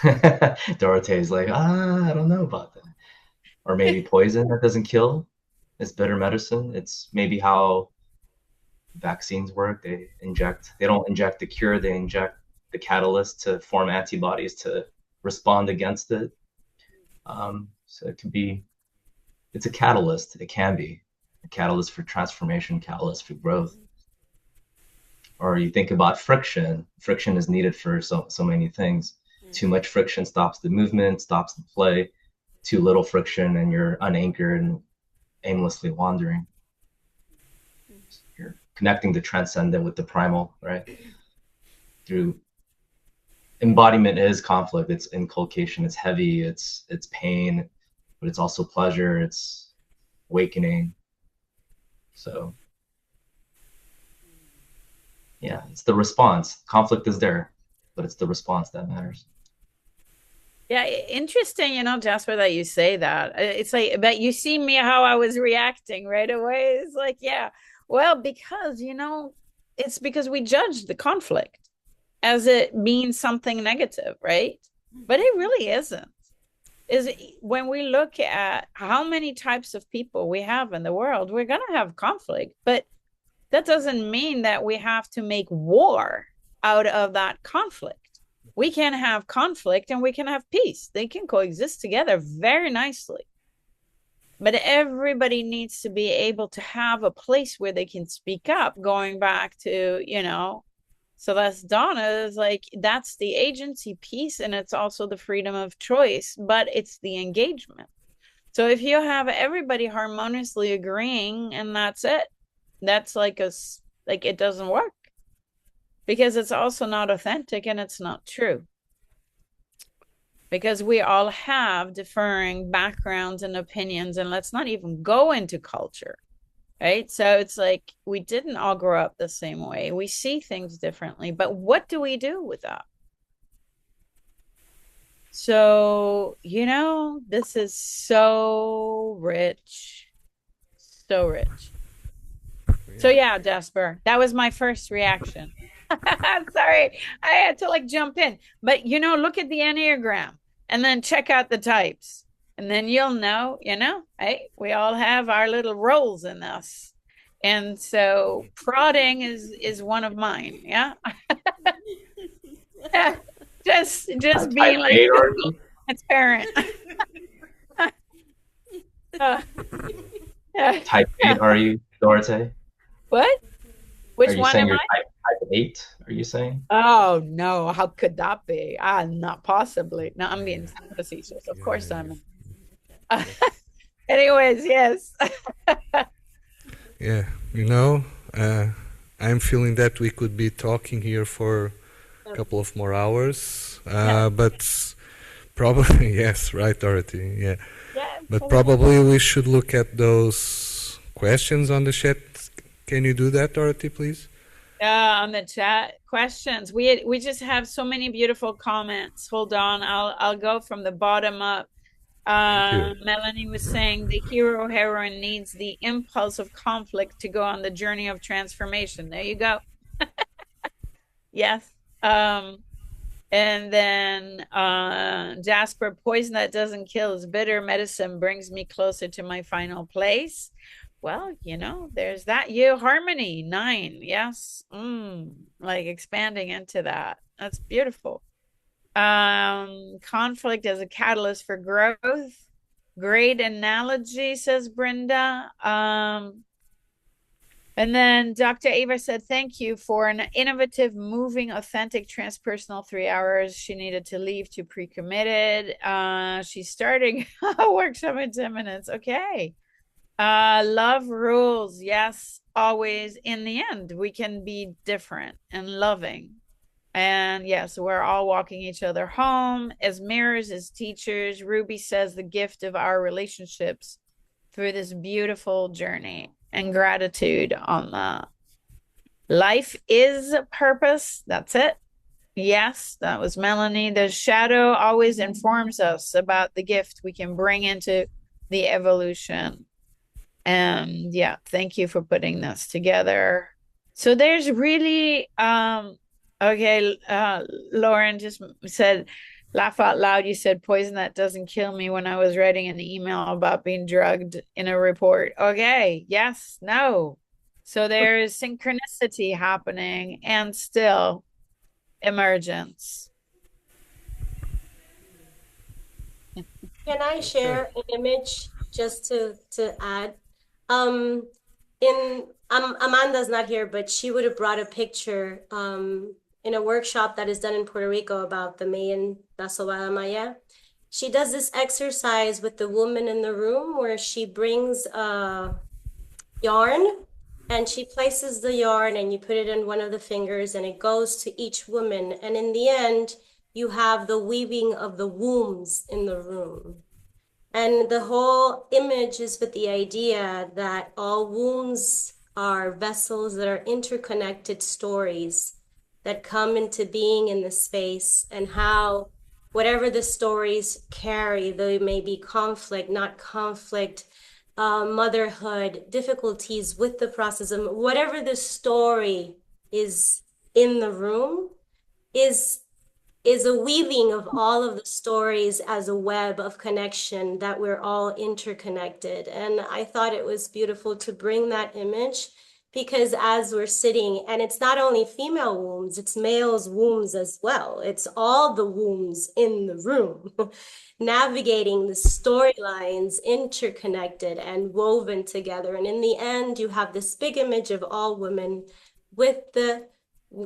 Dorote's like, I don't know about that. Or maybe poison that doesn't kill is better medicine. It's maybe how vaccines work. They don't inject the cure, they inject the catalyst to form antibodies to respond against it. So it could be, it's a catalyst. It can be a catalyst for transformation, catalyst for growth. Or you think about friction. Friction is needed for so many things. Too much friction stops the movement, stops the play. Too little friction and you're unanchored and aimlessly wandering. You're connecting the transcendent with the primal, right? Through embodiment is conflict, it's inculcation, it's heavy, it's pain, but it's also pleasure, it's awakening. So yeah, it's the response. Conflict is there, but it's the response that matters. Yeah, interesting, Jaspr, that you say that. It's like, but you see me how I was reacting right away. It's like, yeah, well, because, it's because we judge the conflict as it means something negative, right? But it really isn't. Is when we look at how many types of people we have in the world, we're going to have conflict, but that doesn't mean that we have to make war out of that conflict. We can have conflict and we can have peace. They can coexist together very nicely. But everybody needs to be able to have a place where they can speak up, going back to, Celeste Donna is like, that's the agency piece, and it's also the freedom of choice, but it's the engagement. So if you have everybody harmoniously agreeing and that's it, that's like it doesn't work. Because it's also not authentic and it's not true. Because we all have differing backgrounds and opinions, and let's not even go into culture, right? So it's like we didn't all grow up the same way. We see things differently, but what do we do with that? So, this is so rich, so rich. So yeah, Jaspr, that was my first reaction. Sorry, I had to jump in. But, look at the Enneagram and then check out the types. And then you'll know, hey, we all have our little roles in this. And so prodding is one of mine. Yeah. just being like transparent. Type 8, are you, Dorote? What? Which are you one saying am you're I? type 8? Are you saying? Oh no! How could that be? Not possibly. No, I'm being facetious. Of course, I'm. Anyways, yes. Yeah, I'm feeling that we could be talking here for a couple of more hours, but probably yes, right, Dorothy? Yeah. But probably we should look at those questions on the chat. Can you do that, Dorothy, please? On the chat questions, we just have so many beautiful comments. Hold on, I'll go from the bottom up. Melanie was saying the hero heroine needs the impulse of conflict to go on the journey of transformation. There you go. Yes. And then Jaspr, poison that doesn't kill is bitter medicine, brings me closer to my final place. well, you know, there's that harmony 9. Yes. Like expanding into that. That's beautiful. Conflict as a catalyst for growth. Great analogy, says Brenda. And then Dr. Ava said, thank you for an innovative, moving, authentic, transpersonal 3 hours. She needed to leave to pre-committed. She's starting a workshop in 10 minutes. Okay. Love rules. Yes, always. In the end, we can be different and loving. And yes, we're all walking each other home as mirrors, as teachers. Ruby says the gift of our relationships through this beautiful journey, and gratitude on that. Life is purpose. That's it. Yes, that was Melanie. The shadow always informs us about the gift we can bring into the evolution. And yeah, thank you for putting this together. So there's really, okay, Lauren just said, laugh out loud. You said poison that doesn't kill me when I was writing an email about being drugged in a report. Okay. Yes. No. So there's synchronicity happening and still emergence. Can I share an image just to add? Amanda's not here, but she would have brought a picture in a workshop that is done in Puerto Rico about the Mayan La Sobada Maya. She does this exercise with the woman in the room where she brings a yarn and she places the yarn and you put it in one of the fingers and it goes to each woman. And in the end, you have the weaving of the wombs in the room. And the whole image is with the idea that all wombs are vessels that are interconnected stories that come into being in the space, and how whatever the stories carry, they may be conflict, not conflict, motherhood, difficulties with the process of whatever the story is in the room is a weaving of all of the stories as a web of connection, that we're all interconnected. And I thought it was beautiful to bring that image, because as we're sitting, and it's not only female wombs, it's males' wombs as well. It's all the wombs in the room, navigating the storylines interconnected and woven together. And in the end, you have this big image of all women with the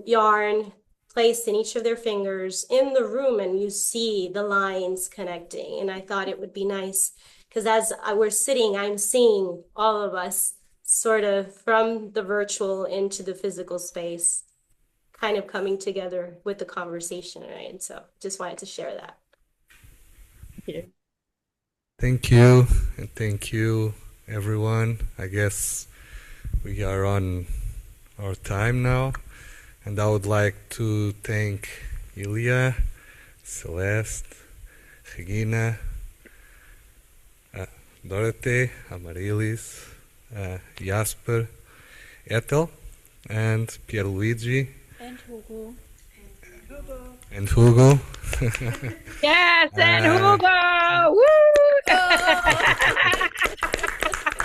yarn placed in each of their fingers in the room, and you see the lines connecting. And I thought it would be nice, because as we're sitting, I'm seeing all of us sort of from the virtual into the physical space, kind of coming together with the conversation, right? And so just wanted to share that. Thank you, and thank you, everyone. I guess we are on our time now, and I would like to thank Ilja, Celeste, Regina, Dorote, Amarillis, Jaspr, Ethel, and Pierluigi. And Hugo. And Hugo. Yes, and Hugo! Woo!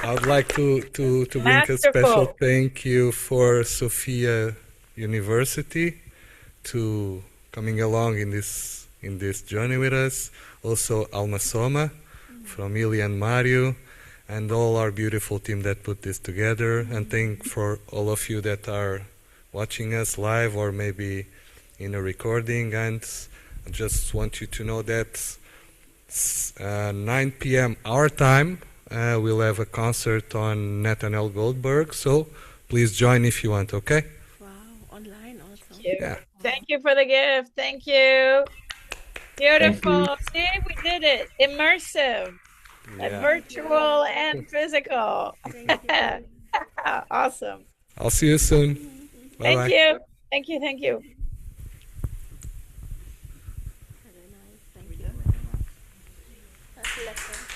I would like to bring a special thank you for Sofia University to coming along in this journey with us. Also AlmaEurotas from Ilja and Mayo, and all our beautiful team that put this together. And thank for all of you that are watching us live or maybe in a recording. And I just want you to know that 9 p.m. our time, we'll have a concert on Nathaniel Goldberg. So please join if you want, okay? Wow, online also. Thank you. Yeah. Thank you for the gift. Thank you. Beautiful. See, we did it. Immersive. Virtual and physical. Awesome. I'll see you soon. Bye-bye. Thank you. Thank you. Thank you. Very nice. Thank you. That's lekker.